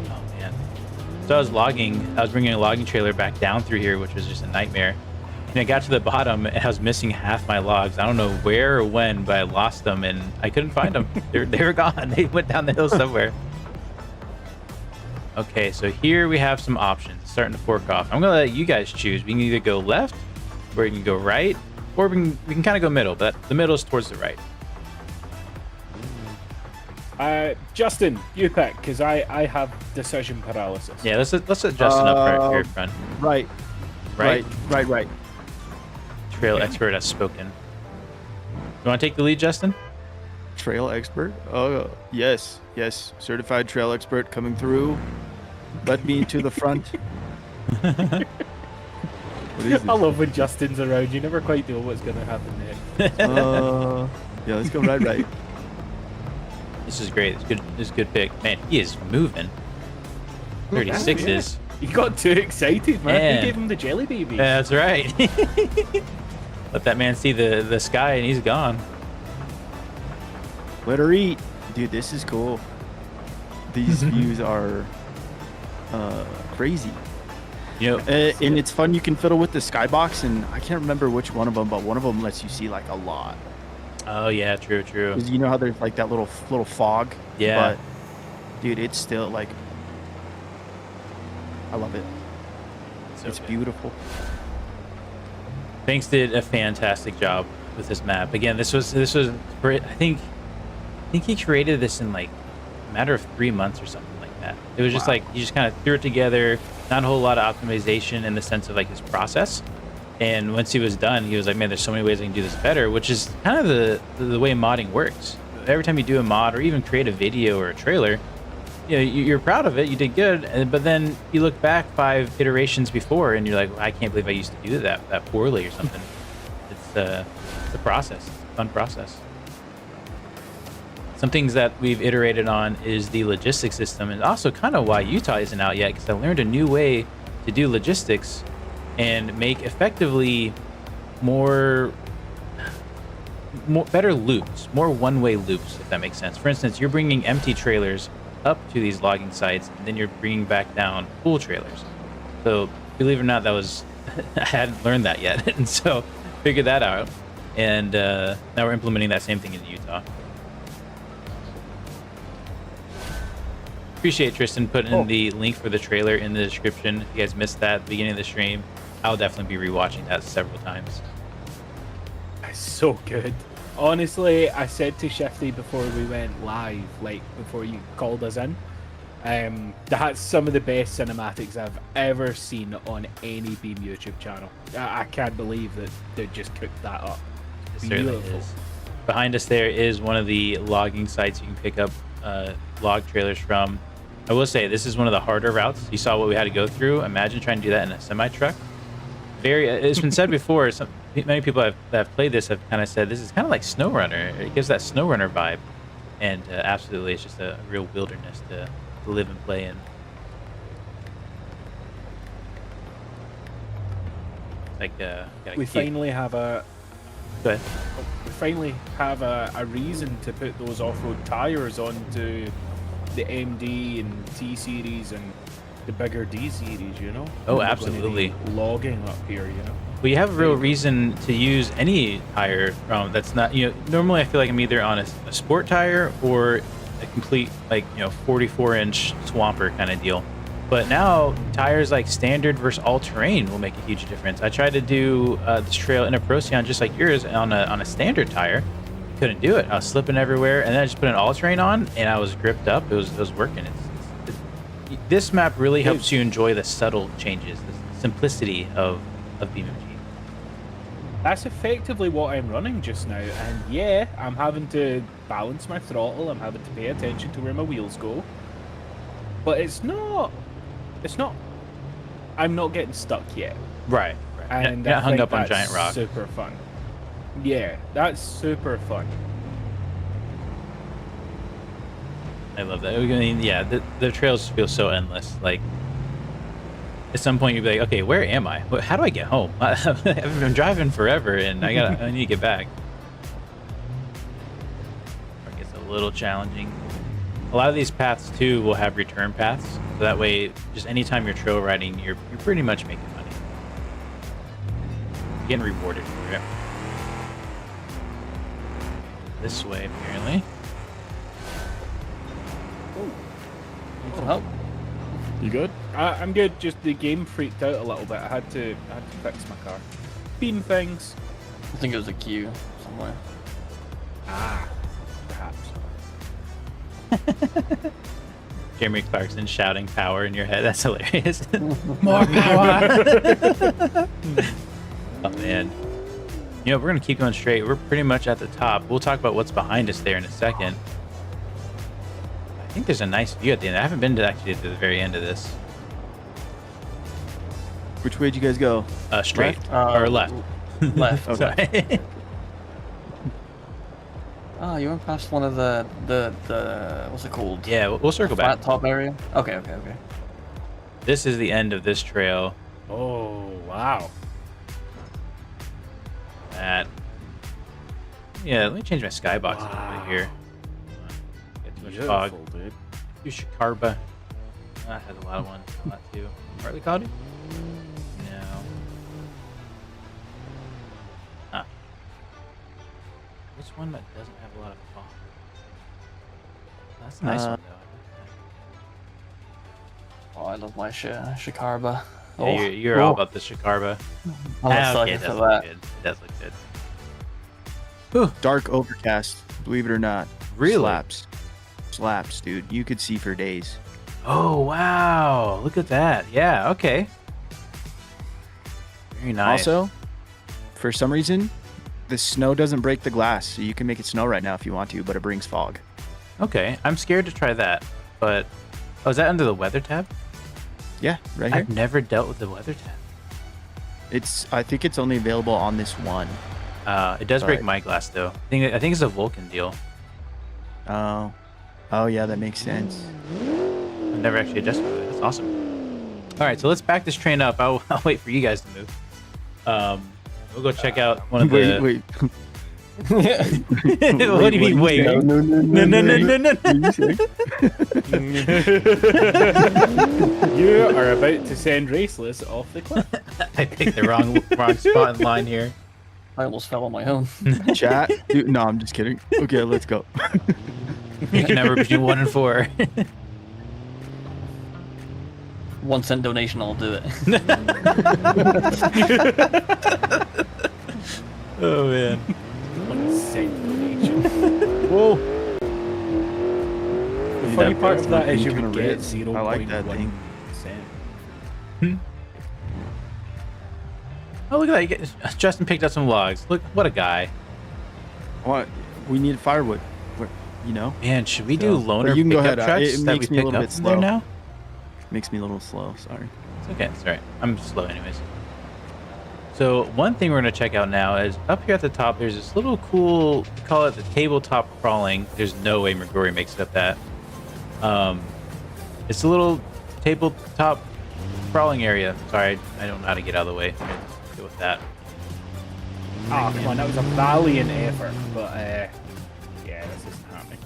Speaker 1: Oh, man. So I was bringing a logging trailer back down through here, which was just a nightmare. And I got to the bottom, and I was missing half my logs. I don't know where or when, but I lost them, and I couldn't find them. They were gone. They went down the hill somewhere. Okay, so here we have some options, starting to fork off. I'm going to let you guys choose. We can either go left, or we can go right, or we can kind of go middle, but the middle is towards the right.
Speaker 3: Justin, you pick, because I have decision paralysis.
Speaker 1: Yeah, let's let Justin up here front.
Speaker 4: Right.
Speaker 1: Trail expert has spoken. You want to take the lead, Justin?
Speaker 4: Trail expert? Oh, yes. Certified trail expert coming through. Let me to the front. What is this?
Speaker 3: I love when Justin's around. You never quite know what's going to happen there.
Speaker 4: Yeah, let's go right.
Speaker 1: This is great. This is a good pick. Man, he is moving. 36s.
Speaker 3: You got too excited, man.
Speaker 1: Man.
Speaker 3: You gave him the jelly baby.
Speaker 1: That's right. Let that man see the sky and he's gone.
Speaker 4: Let her eat. Dude, this is cool. These views are crazy.
Speaker 1: You know,
Speaker 4: And it's fun. You can fiddle with the skybox, and I can't remember which one of them, but one of them lets you see like a lot.
Speaker 1: oh yeah, true.
Speaker 4: Because you know how there's like that little fog.
Speaker 1: Yeah.
Speaker 4: But dude, it's still like, I love it.
Speaker 1: So
Speaker 4: It's
Speaker 1: good.
Speaker 4: beautiful.
Speaker 1: Banks did a fantastic job with this map. Again, this was for, I think he created this in like a matter of 3 months or something like that. It was just
Speaker 4: Wow.
Speaker 1: like he just kind of threw it together, not a whole lot of optimization in the sense of like his process. And once he was done, he was like, man, there's so many ways I can do this better, which is kind of the way modding works. Every time you do a mod or even create a video or a trailer, you know, you're proud of it, you did good, but then you look back 5 iterations before and you're like, well, I can't believe I used to do that poorly or something. It's a process, it's a fun process. Some things that we've iterated on is the logistics system, and also kind of why Utah isn't out yet, because I learned a new way to do logistics and make effectively better loops, more one-way loops, if that makes sense. For instance, you're bringing empty trailers up to these logging sites, and then you're bringing back down full trailers. So believe it or not, that was I hadn't learned that yet, and so figured that out, and now we're implementing that same thing in Utah. Appreciate Tristan putting in the link for the trailer in the description. If you guys missed that at the beginning of the stream, I'll definitely be rewatching that several times.
Speaker 3: It's so good. Honestly, I said to Shifty before we went live, like before you called us in, that's some of the best cinematics I've ever seen on any Beam YouTube channel. I can't believe that they just cooked that up.
Speaker 1: It certainly
Speaker 3: Beautiful.
Speaker 1: is. Behind us there is one of the logging sites you can pick up log trailers from. I will say this is one of the harder routes. You saw what we had to go through. Imagine trying to do that in a semi truck. It's been said before. Many people that have played this have kind of said this is kind of like SnowRunner. It gives that SnowRunner vibe, and absolutely, it's just a real wilderness to live and play in. Like
Speaker 3: We finally have a
Speaker 1: Go ahead.
Speaker 3: we finally have a reason to put those off-road tires onto the MD and T series and the bigger D series, you know.
Speaker 1: Oh,
Speaker 3: We're gonna
Speaker 1: absolutely.
Speaker 3: be logging up here, you know.
Speaker 1: Well, you have a real reason to use any tire that's not, normally I feel like I'm either on a sport tire or a complete, 44-inch swamper kind of deal. But now tires like standard versus all-terrain will make a huge difference. I tried to do this trail in a Procyon just like yours on a standard tire. Couldn't do it. I was slipping everywhere, and then I just put an all-terrain on, and I was gripped up. It was working. This map really helps you enjoy the subtle changes, the simplicity of BeamNG.
Speaker 3: That's effectively what I'm running just now, and yeah, I'm having to balance my throttle, I'm having to pay attention to where my wheels go, but it's not, I'm not getting stuck yet.
Speaker 1: Right.
Speaker 3: And
Speaker 1: Not
Speaker 3: I
Speaker 1: hung
Speaker 3: think
Speaker 1: up on
Speaker 3: that's
Speaker 1: giant rock.
Speaker 3: super fun. Yeah, that's super fun.
Speaker 1: I love that. I mean, yeah, the trails feel so endless. Like, at some point you'd be like, okay, where am I? How do I get home? I've been driving forever, and I need to get back. It gets a little challenging. A lot of these paths too will have return paths, so that way, just anytime you're trail riding, you're pretty much making money. You're getting rewarded for it. This way, apparently.
Speaker 2: Oh,
Speaker 3: You good? I'm good. Just the game freaked out a little bit. I had to fix my car. Beam things.
Speaker 2: I think it was a queue somewhere.
Speaker 3: Ah, perhaps.
Speaker 1: Jeremy Clarkson shouting power in your head. That's hilarious. More power. Oh, man. You know, we're going to keep going straight. We're pretty much at the top. We'll talk about what's behind us there in a second. I think there's a nice view at the end. I haven't been to actually to the very end of this.
Speaker 4: Which way did you guys go?
Speaker 1: Straight.
Speaker 2: Left?
Speaker 1: Or left.
Speaker 2: Left.
Speaker 4: Okay.
Speaker 1: Sorry.
Speaker 2: Oh, you went past one of the what's it called?
Speaker 1: Yeah, we'll circle back.
Speaker 2: Flat top area. Okay.
Speaker 1: This is the end of this trail.
Speaker 3: Oh, wow.
Speaker 1: Yeah, let me change my skybox a little bit here. Get too much fog.
Speaker 3: Beautiful, dude.
Speaker 1: Do Shikarba. That has a lot of ones. A lot too. Partly cloudy? No. Ah. Which one that doesn't have a lot of fog? That's a nice one though.
Speaker 2: Oh, I love my Shikarba.
Speaker 1: Yeah, you're all about the Shikarba.
Speaker 2: I'm
Speaker 1: Okay,
Speaker 2: excited
Speaker 1: it
Speaker 2: for
Speaker 1: does
Speaker 2: that.
Speaker 1: look good. It does look good. Whew.
Speaker 4: Dark overcast, believe it or not.
Speaker 1: Really?
Speaker 4: Slaps, dude. You could see for days.
Speaker 1: Oh, wow. Look at that. Yeah, okay. Very nice.
Speaker 4: Also, for some reason, the snow doesn't break the glass, so you can make it snow right now if you want to, but it brings fog.
Speaker 1: Okay, I'm scared to try that, but... Oh, is that under the weather tab?
Speaker 4: Yeah, right here.
Speaker 1: I've never dealt with the weather tab.
Speaker 4: I think it's only available on this one.
Speaker 1: It does break
Speaker 4: Alright.
Speaker 1: my glass, though. I think it's a Vulcan deal.
Speaker 4: Oh, yeah, that makes sense.
Speaker 1: I've never actually adjusted with it. That's awesome. All right, so let's back this train up. I'll wait for you guys to move. We'll go check out one of the...
Speaker 4: Wait.
Speaker 1: What do you mean, wait?
Speaker 4: No.
Speaker 1: No.
Speaker 3: You are about to send Raceless off the cliff.
Speaker 1: I picked the wrong spot in line here.
Speaker 2: I almost fell on my own.
Speaker 4: Chat? Dude, no, I'm just kidding. Okay, let's go.
Speaker 1: You can never between 1 and 4.
Speaker 2: 1 cent donation, I'll do it.
Speaker 1: Oh, man.
Speaker 3: 1 cent donation.
Speaker 4: Whoa.
Speaker 3: The funny part of that is you
Speaker 4: Kinda
Speaker 3: would get
Speaker 4: red.
Speaker 3: 0.1
Speaker 4: I like that thing.
Speaker 3: cent.
Speaker 1: Oh, look at that. Justin picked up some logs. Look, what a guy.
Speaker 4: What? We need firewood. You know?
Speaker 1: Man, should we do
Speaker 4: So-
Speaker 1: loaner
Speaker 4: but you can go
Speaker 1: pickup
Speaker 4: ahead.
Speaker 1: trucks
Speaker 4: It
Speaker 1: that
Speaker 4: makes
Speaker 1: we
Speaker 4: me a
Speaker 1: pick
Speaker 4: little
Speaker 1: up
Speaker 4: bit
Speaker 1: from there
Speaker 4: slow.
Speaker 1: now?
Speaker 4: Makes me a little slow, sorry.
Speaker 1: It's okay. It's all right. I'm slow anyways. So one thing we're going to check out now is up here at the top, there's this little cool, we call it the tabletop crawling. There's no way McGrory makes it up that. It's a little tabletop crawling area. Sorry, I don't know how to get out of the way. Let's deal with that.
Speaker 3: Oh, come on, that was a valiant effort, but yeah, this isn't happening.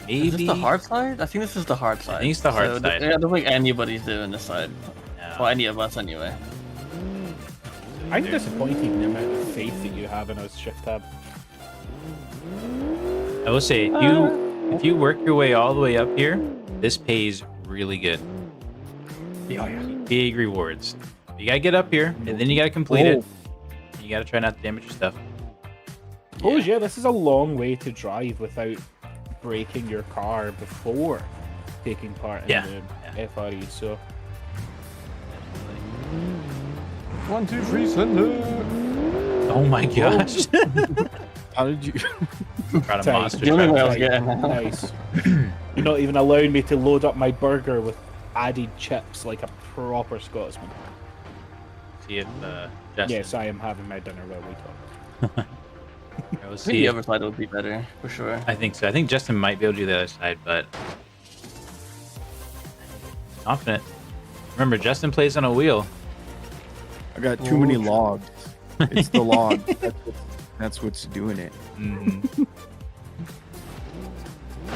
Speaker 1: Maybe.
Speaker 2: Is this the hard side? I think this is the hard side.
Speaker 1: I think it's the hard side.
Speaker 2: I don't think anybody's doing this side.
Speaker 1: No.
Speaker 2: Well, any of us anyway.
Speaker 3: I'm disappointed in the amount of faith that you have in us, Shift Tab.
Speaker 1: I will say, if you work your way all the way up here, this pays really good.
Speaker 3: Yeah.
Speaker 1: Big rewards. You gotta get up here, and then you gotta complete it. You gotta try not to damage your stuff.
Speaker 3: Oh yeah, this is a long way to drive without breaking your car before taking part in the FRE. So
Speaker 2: 1, 2, 3, send it.
Speaker 1: Oh my gosh.
Speaker 4: How did you?
Speaker 1: Brought a
Speaker 3: Tight.
Speaker 1: monster
Speaker 2: The only
Speaker 1: truck.
Speaker 2: way I was getting that.
Speaker 3: Nice. You're not even allowing me to load up my burger with added chips like a proper Scotsman.
Speaker 1: See if Justin.
Speaker 3: Yes, I am having my dinner while we talk.
Speaker 1: We'll
Speaker 2: I think
Speaker 1: see.
Speaker 2: the
Speaker 1: if-
Speaker 2: other side would be better, for sure.
Speaker 1: I think so. I think Justin might be able to do the other side, but confident. Remember, Justin plays on a wheel.
Speaker 4: I got too many logs. It's the log. That's what's doing it.
Speaker 1: Mhm.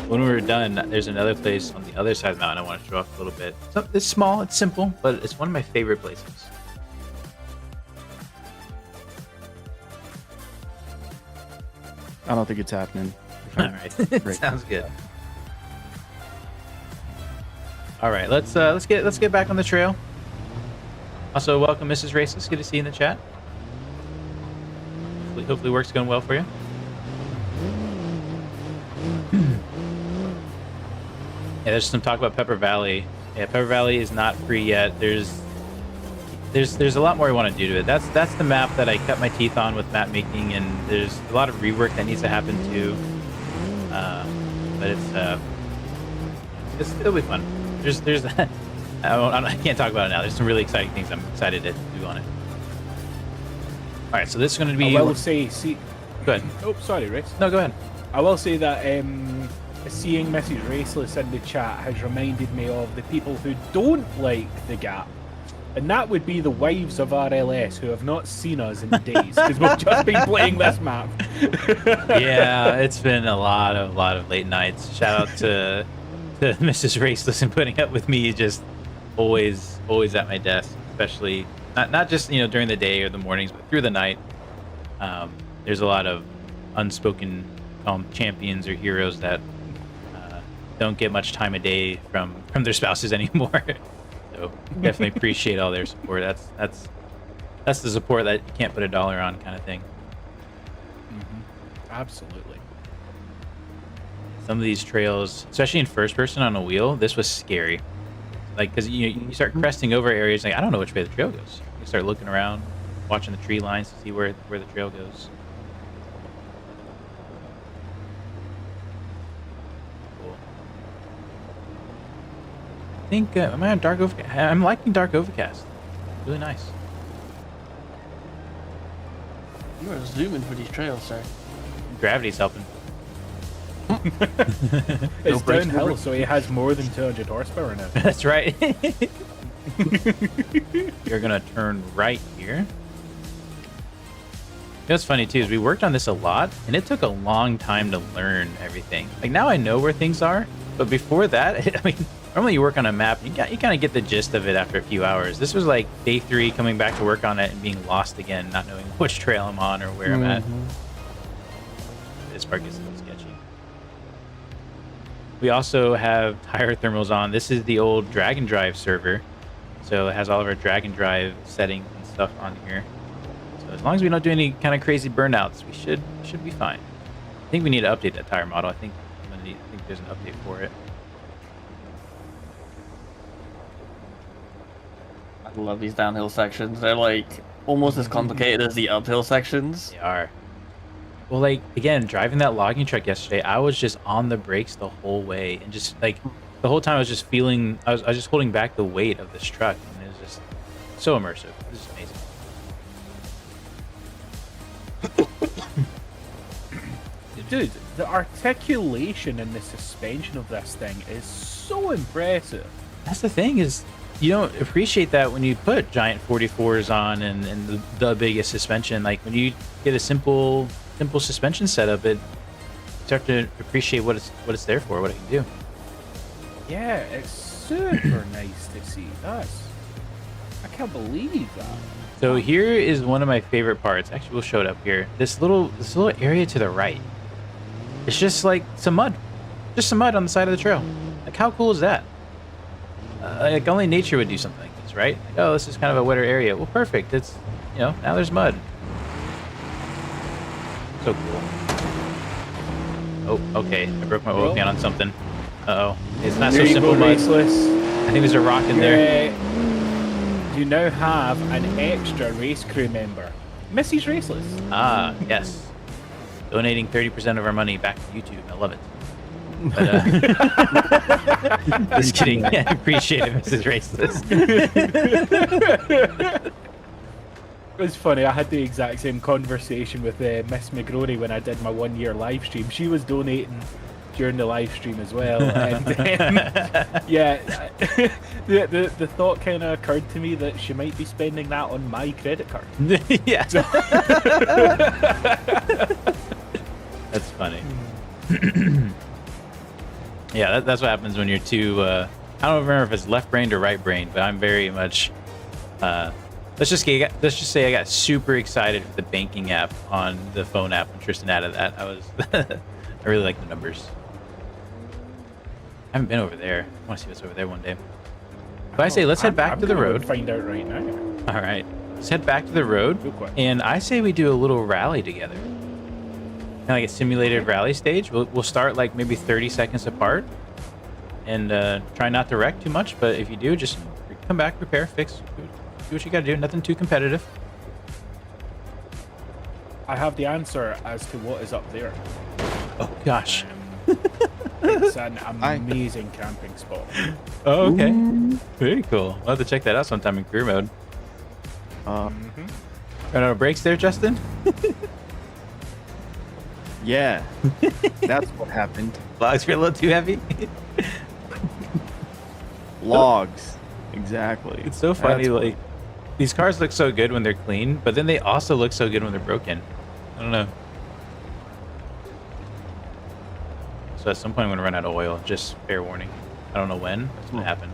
Speaker 1: When we're done, there's another place on the other side of the mountain I want to show off a little bit. So it's small, it's simple, but it's one of my favorite places.
Speaker 4: I don't think it's happening.
Speaker 1: All right, sounds good. All right, let's get back on the trail. Also, welcome, Mrs. Raceless. Good to see you in the chat. Hopefully work's going well for you. Yeah, there's some talk about Pepper Valley. Yeah, Pepper Valley is not free yet. There's a lot more I want to do to it. That's the map that I cut my teeth on with map making, and there's a lot of rework that needs to happen too. But it'll be fun. There's I can't talk about it now. There's some really exciting things I'm excited to do on it. All right, so this is going to be.
Speaker 3: I will say, see.
Speaker 1: Go ahead.
Speaker 3: Oh, sorry, Race.
Speaker 1: No, go ahead.
Speaker 3: I will say that seeing Mrs. Raceless in the chat has reminded me of the people who don't like the Gap. And that would be the wives of RLS who have not seen us in days because we've just been playing this map.
Speaker 1: Yeah, it's been a lot of late nights. Shout out to Mrs. Raceless and putting up with me just always at my desk, especially not just during the day or the mornings, but through the night. There's a lot of unspoken champions or heroes that don't get much time of day from their spouses anymore. So definitely appreciate all their support. That's the support that you can't put a dollar on, kind of thing.
Speaker 3: Absolutely.
Speaker 1: Some of these trails, especially in first person on a wheel, this was scary. Like, because you start cresting over areas, like I don't know which way the trail goes. You start looking around, watching the tree lines to see where the trail goes. Cool. I think am I on dark overcast? I'm liking dark overcast. Really nice.
Speaker 2: You are zooming for these trails, sir.
Speaker 1: Gravity's helping.
Speaker 3: It's downhill, so he has more than 200 horsepower now.
Speaker 1: That's right. You're gonna turn right here. You know what's funny too is we worked on this a lot, and it took a long time to learn everything. Like now I know where things are, but before that, I mean, normally you work on a map, you kind of get the gist of it after a few hours. This was like day 3, coming back to work on it and being lost again, not knowing which trail I'm on or where I'm at. This part gets a little sketchy. We also have tire thermals on. This is the old drag and drive server, so it has all of our drag and drive settings and stuff on here. So as long as we don't do any kind of crazy burnouts, we should be fine. I think we need to update that tire model. I think there's an update for it.
Speaker 2: I love these downhill sections. They're like almost as complicated as the uphill sections.
Speaker 1: They are. Well, like, again, driving that logging truck yesterday, I was just on the brakes the whole way, and just like the whole time I was just feeling, I was just holding back the weight of this truck, and it was just so immersive. It was amazing.
Speaker 3: Dude, the articulation and the suspension of this thing is so impressive.
Speaker 1: That's the thing, is you don't appreciate that when you put giant 44s on and the biggest suspension. Like when you get a simple suspension setup, it start to appreciate what it's there for, what it can do.
Speaker 3: Yeah, it's super nice to see. I can't believe that.
Speaker 1: So here is one of my favorite parts. Actually, we'll show it up here. This little area to the right. It's just like some mud, just some mud on the side of the trail. Like how cool is that? Like only nature would do something like this, right? Like, oh, this is kind of a wetter area. Well, perfect. It's now there's mud. So cool. Oh, okay. I broke my oil can on something. Uh-oh. It's not so simple, mud.
Speaker 3: Raceless.
Speaker 1: I think there's a rock in there.
Speaker 3: You now have an extra race crew member. Mrs. Raceless.
Speaker 1: Ah, yes. Donating 30% of our money back to YouTube. I love it. But, just kidding. I appreciate it, Mrs. Raceless.
Speaker 3: It was funny. I had the exact same conversation with Miss McGrory when I did my 1 year live stream. She was donating during the live stream as well, and yeah, the thought kind of occurred to me that she might be spending that on my credit card.
Speaker 1: Yeah. That's funny. Yeah, that's what happens when you're too. I don't remember if it's left-brained or right-brained, but I'm very much. Let's just say I got super excited for the banking app on the phone app when Tristan added that. I really like the numbers. I haven't been over there. I want to see what's over there one day. But I say let's head back to the road.
Speaker 3: Find out right now.
Speaker 1: All right, let's head back to the road, and I say we do a little rally together. Kind of like a simulated rally stage. We'll start like maybe 30 seconds apart, and try not to wreck too much. But if you do, just come back, repair, fix, do what you gotta do. Nothing too competitive.
Speaker 3: I have the answer as to what is up there.
Speaker 1: Oh gosh.
Speaker 3: It's an amazing camping spot.
Speaker 1: Oh, okay. Very cool. We'll have to check that out sometime in career mode. Run out of brakes there, Justin?
Speaker 4: Yeah, that's what happened.
Speaker 1: Logs were a little too heavy.
Speaker 4: Logs, exactly.
Speaker 1: It's so funny.
Speaker 4: That's
Speaker 1: Like these cars look so good when they're clean, but then they also look so good when they're broken. I don't know. So at some point I'm gonna run out of oil. Just fair warning. I don't know when. It's gonna happen.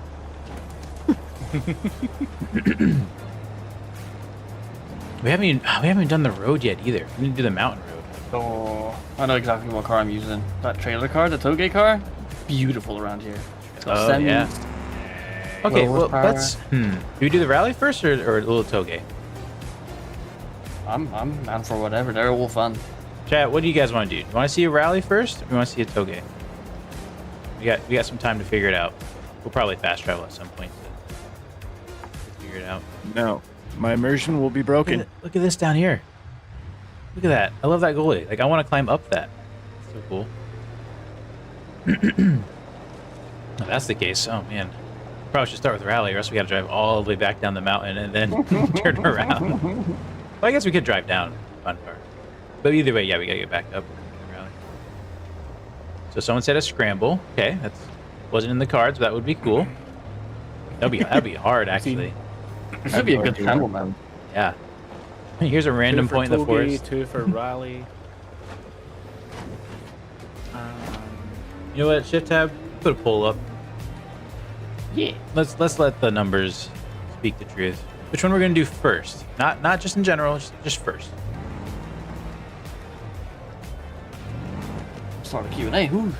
Speaker 1: We haven't done the road yet either. We need to do the mountain road.
Speaker 2: Oh, I know exactly what car I'm using. That trailer car, the toge car, beautiful around here. So
Speaker 1: Oh,
Speaker 2: semi,
Speaker 1: yeah. Okay,
Speaker 2: low
Speaker 1: well
Speaker 2: horsepower.
Speaker 1: let's. Do we do the rally first or a little toge?
Speaker 2: I'm down for whatever. They're all fun.
Speaker 1: Chat, what do you guys want to do? Do you want to see a rally first, or do you want to see a toge? We got some time to figure it out. We'll probably fast travel at some point to figure it out.
Speaker 4: No, my immersion will be broken.
Speaker 1: Look at this down here. Look at that. I love that goalie. Like I want to climb up that. So cool. If that's the case, oh man. Probably should start with rally, or else we got to drive all the way back down the mountain and then turn around. Well, I guess we could drive down. Fun part. But either way, yeah, we gotta get back up. Rally. So someone said a scramble. Okay, that's wasn't in the cards, but that would be cool. That'd be hard actually.
Speaker 2: That'd be a good handle, man.
Speaker 1: Yeah. Here's a random point in the forest.
Speaker 3: 2 for rally.
Speaker 1: You know what? Shift tab. Put a poll up.
Speaker 2: Yeah.
Speaker 1: Let's let the numbers speak the truth. Which one we're gonna do first? Not just in general, just first.
Speaker 2: Start a Q&A. Whew.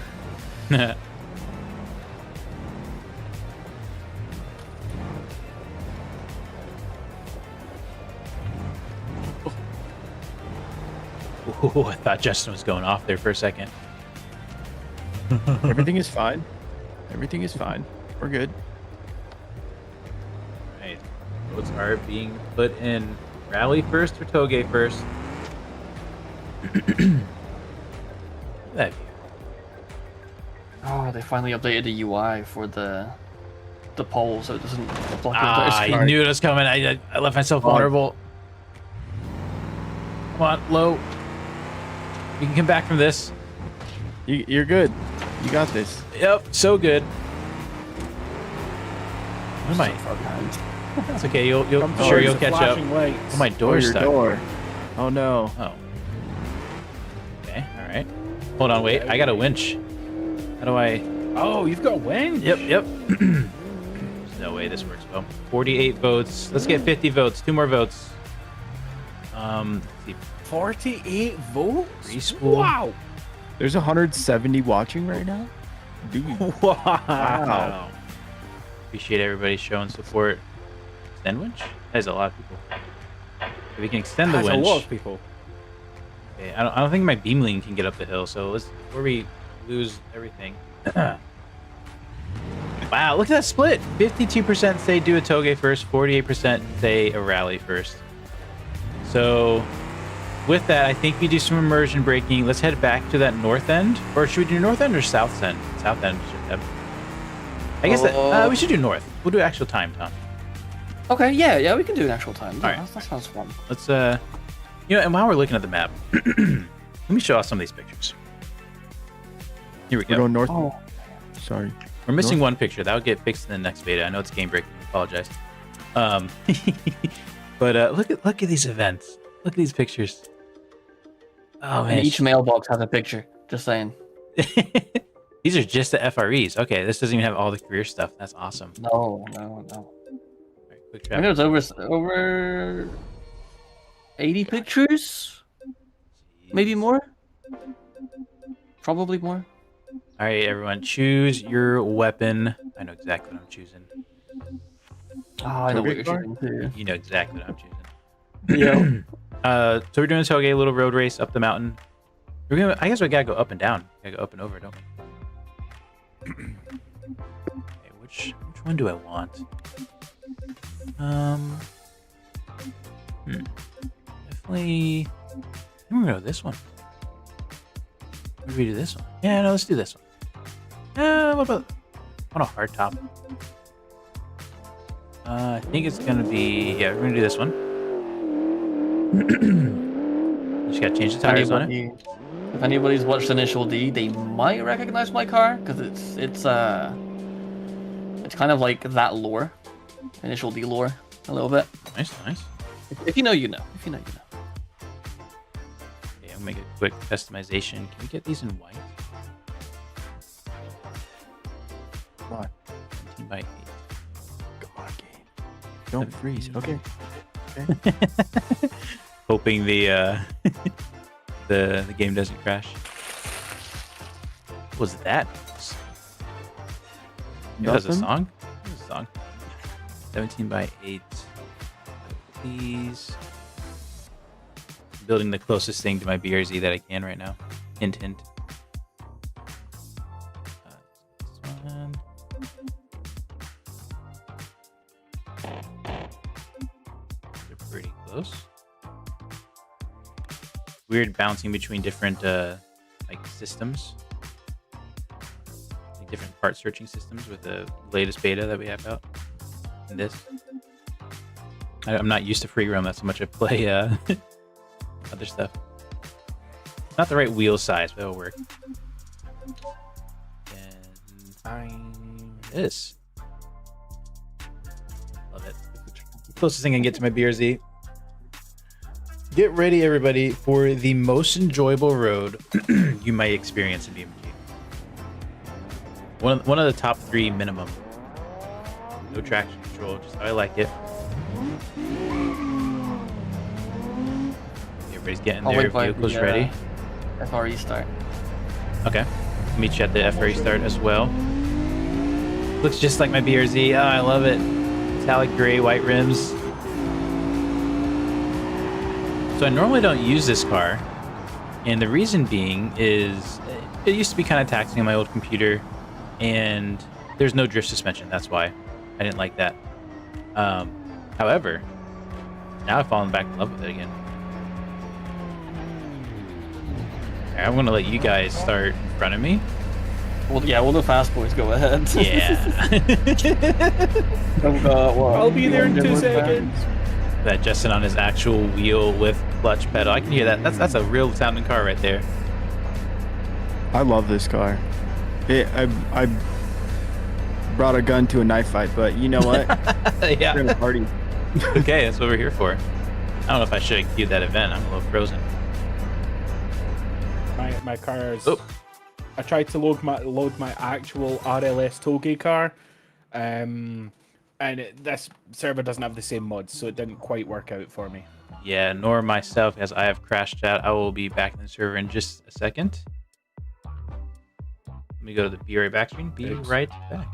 Speaker 1: Ooh, I thought Justin was going off there for a second.
Speaker 4: Everything is fine. Everything is fine. We're good.
Speaker 1: Right. Votes are being put in. Rally first or toge first? That view.
Speaker 2: Oh, they finally updated the UI for the pole, so it doesn't block your entire
Speaker 1: I
Speaker 2: screen.
Speaker 1: knew it was coming. I left myself vulnerable. Come on, low. You can come back from this.
Speaker 4: You're good. You got this.
Speaker 1: Yep, so good. What am I? It's okay. You'll sure you'll catch up. Oh, my
Speaker 4: Oh,
Speaker 1: door's
Speaker 4: your
Speaker 1: stuck.
Speaker 4: door. Oh no.
Speaker 1: Oh. Okay. All right. Hold on. Wait. I got a winch. How do I?
Speaker 3: Oh, you've got a win.
Speaker 1: Yep. There's no way this works. Well, 48 votes. Let's get 50 votes. 2 more votes. Let's see.
Speaker 3: 48 votes.
Speaker 1: Respool.
Speaker 3: Wow.
Speaker 4: There's 170 watching right now. Dude.
Speaker 3: Wow.
Speaker 1: Appreciate everybody showing support. Extend winch? That's a lot of people. If we can extend the
Speaker 3: That's
Speaker 1: winch.
Speaker 3: a lot of people.
Speaker 1: Okay, I don't think my beamling can get up the hill, so let's before we lose everything. Wow, look at that split. 52% say do a toge first, 48% say a rally first. So with that, I think we do some immersion braking. Let's head back to that north end. Or should we do north end or south end? South end should have. I guess that we should do north. We'll do actual time, Tom.
Speaker 2: Okay, yeah, we can do an actual time. Yeah,
Speaker 1: All right.
Speaker 2: that sounds fun.
Speaker 1: Let's you know, and while we're looking at the map, let me show off some of these pictures. Here we
Speaker 4: We're
Speaker 1: go.
Speaker 4: going north.
Speaker 2: Oh,
Speaker 4: Sorry.
Speaker 1: We're missing one picture. That'll get fixed in the next beta. I know it's game breaking. I apologize. But look at these events. Look at these pictures. Oh man.
Speaker 2: and each mailbox has a picture. Just saying.
Speaker 1: These are just the FREs. Okay, this doesn't even have all the career stuff. That's awesome.
Speaker 2: No.
Speaker 1: All right, quick
Speaker 2: I think
Speaker 1: trap.
Speaker 2: there's over 80 pictures, maybe more. Probably more.
Speaker 1: All right, everyone, choose your weapon. I know exactly what I'm choosing.
Speaker 2: Oh, I know what
Speaker 4: Toge
Speaker 2: you're
Speaker 4: car?
Speaker 2: shooting too.
Speaker 1: You know exactly what I'm choosing.
Speaker 2: Yeah.
Speaker 1: So we're doing a tailgate, a little road race up the mountain. We're gonna. I guess we gotta go up and down. Gotta go up and over, don't we? Okay, which one do I want? Definitely. I'm gonna go this one. Maybe we do this one. Yeah, no, let's do this one. What about on a hard top? I think it's gonna be. Yeah, we're gonna do this one. Just gotta change the tires on it.
Speaker 2: If anybody's watched Initial D, they might recognize my car because it's kind of like that lore, Initial D lore, a little bit.
Speaker 1: Nice, nice.
Speaker 2: If you know, you know. If you know, you know.
Speaker 1: Okay, I'll make a quick customization. Can we get these in white?
Speaker 4: Come on.
Speaker 1: 17 by 8.
Speaker 4: Come on, game. Don't freeze. Okay.
Speaker 1: Hoping the the game doesn't crash. What was that? That was a
Speaker 4: Nothing?
Speaker 1: song? That was a song. 17 by 8. Please. Building the closest thing to my BRZ that I can right now. Hint, hint. This one. They're pretty close. Weird bouncing between different like systems, like different part searching systems with the latest beta that we have out. In this, I'm not used to free roam. That's how much I play other stuff. Not the right wheel size, but it'll work. And this, love it. Closest thing I can get to my BRZ. Get ready, everybody, for the most enjoyable road you might experience in BeamNG. One of the top 3 minimum. No traction control, just how I like it. Everybody's getting
Speaker 2: I'll
Speaker 1: their
Speaker 2: wait for
Speaker 1: vehicles
Speaker 2: the,
Speaker 1: ready.
Speaker 2: FRE start.
Speaker 1: Okay. Meet you at the FRE start as well. Looks just like my BRZ. Oh, I love it. Metallic gray, white rims. So I normally don't use this car, and the reason being is it used to be kind of taxing on my old computer, and there's no drift suspension. That's why I didn't like that. However, now I've fallen back in love with it again. I'm going to let you guys start in front of me.
Speaker 2: Well, yeah, we'll do fast boys. Go ahead.
Speaker 1: Yeah.
Speaker 3: I'll be there in 2 seconds.
Speaker 1: That Justin on his actual wheel with clutch pedal. I can hear that. That's a real sounding car right there.
Speaker 4: I love this car. I brought a gun to a knife fight, but you know what? We're
Speaker 1: Yeah.
Speaker 4: gonna party.
Speaker 1: Okay, that's what we're here for. I don't know if I should have queued that event. I'm a little frozen.
Speaker 3: My car is.
Speaker 1: Oh.
Speaker 3: I tried to load my actual RLS Toge car, and this server doesn't have the same mods, so it didn't quite work out for me.
Speaker 1: Yeah, nor myself, as I have crashed out. I will be back in the server in just a second. Let me go to the Be Right Back screen. Be
Speaker 3: Thanks.
Speaker 1: right back.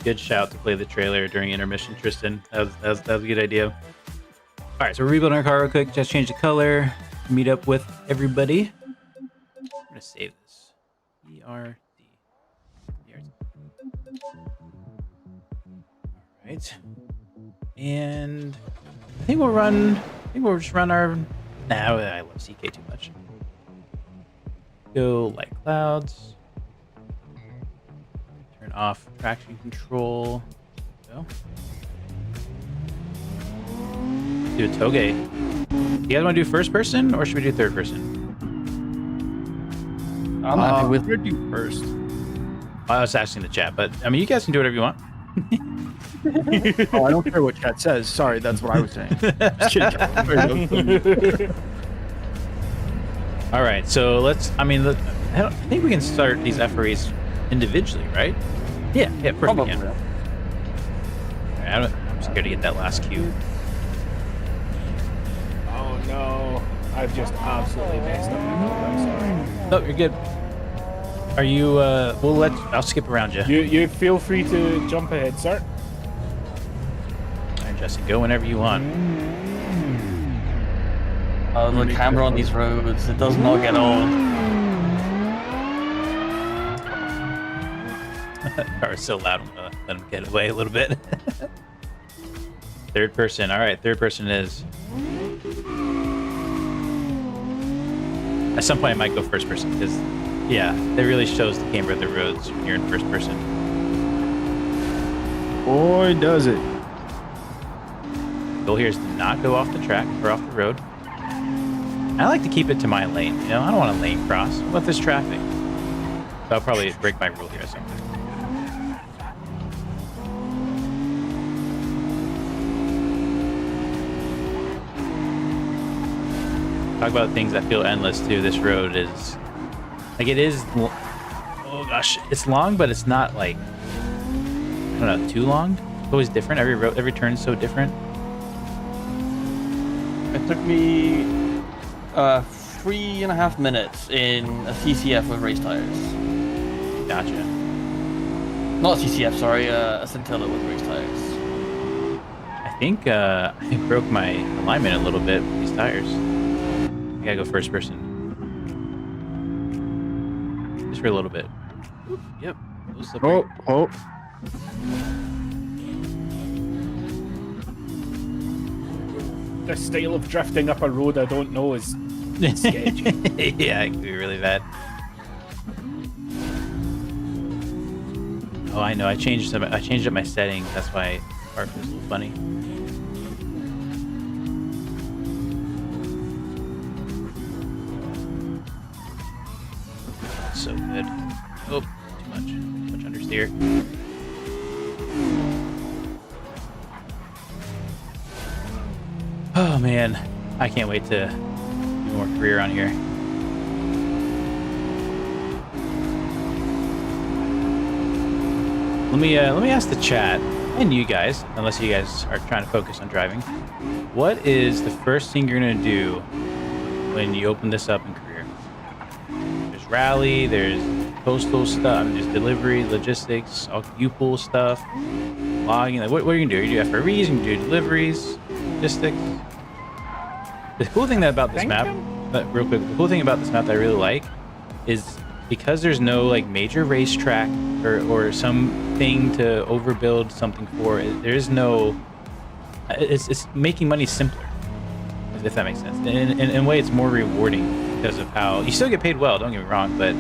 Speaker 1: good shout to play the trailer during intermission, Tristan. That was a good idea. All right, so we're rebuilding our car real quick. Just change the color. Meet up with everybody. I'm gonna save this. ERD. All right. And I think we'll just run our. Nah, I love CK too much. Go light clouds. Turn off traction control. Go. Do a toge. You guys want to do first person or should we do third person?
Speaker 2: I'm happy with
Speaker 4: We'll do first.
Speaker 1: I was asking the chat, but I mean, you guys can do whatever you want.
Speaker 4: Oh, I don't care what chat says. Sorry, that's what I was saying. Just kidding.
Speaker 1: All right, so let's. I mean, I think we can start these FREs individually, right? Yeah, of course we
Speaker 2: probably.
Speaker 1: can. All right, I'm scared to get that last cue.
Speaker 3: Oh no, I've just absolutely messed up. I'm sorry.
Speaker 1: No, you're good. Are you? I'll skip around you.
Speaker 3: You feel free to jump ahead, sir.
Speaker 1: All right, Jesse, go whenever you want.
Speaker 2: Oh, the camera on these roads, it does not get old.
Speaker 1: Car is so loud. I'm gonna let him get away a little bit. Third person. All right, third person is. At some point, I might go first person because, yeah, it really shows the camera of the roads when you're in first person.
Speaker 4: Boy, does it.
Speaker 1: Goal here is to not go off the track or off the road. I like to keep it to my lane. You know, I don't want to lane cross. What about this traffic? So I'll probably break my rule here or something. Talk about things that feel endless too. This road is like it is. Oh gosh, it's long, but it's not like I don't know, too long. It's always different. Every turn is so different.
Speaker 2: It took me 3.5 minutes in a CCF with race tires.
Speaker 1: Gotcha.
Speaker 2: Not a CCF, sorry, a Scintilla with race tires.
Speaker 1: I think I broke my alignment a little bit with these tires. I gotta go first person. Just for a little bit. Oop, yep.
Speaker 4: Oh.
Speaker 3: The style of drifting up a road I don't know is sketchy.
Speaker 1: Yeah, it could be really bad. Oh, I know. I changed up my settings. That's why art was a little funny. So good. Oh, too much understeer. Oh man, I can't wait to do more career on here. Let me ask the chat and you guys, unless you guys are trying to focus on driving. What is the first thing you're gonna do when you open this up in career? There's rally, there's postal stuff, there's delivery, logistics, all U-Pool stuff, logging. Like, what are you gonna do? You do FREs, you can do deliveries, logistics. The cool thing about this map, real quick, the cool thing about this map that I really like is because there's no like major racetrack or something to overbuild something for. There's no. It's making money simpler, if that makes sense. In a way, it's more rewarding because of how you still get paid well. Don't get me wrong, but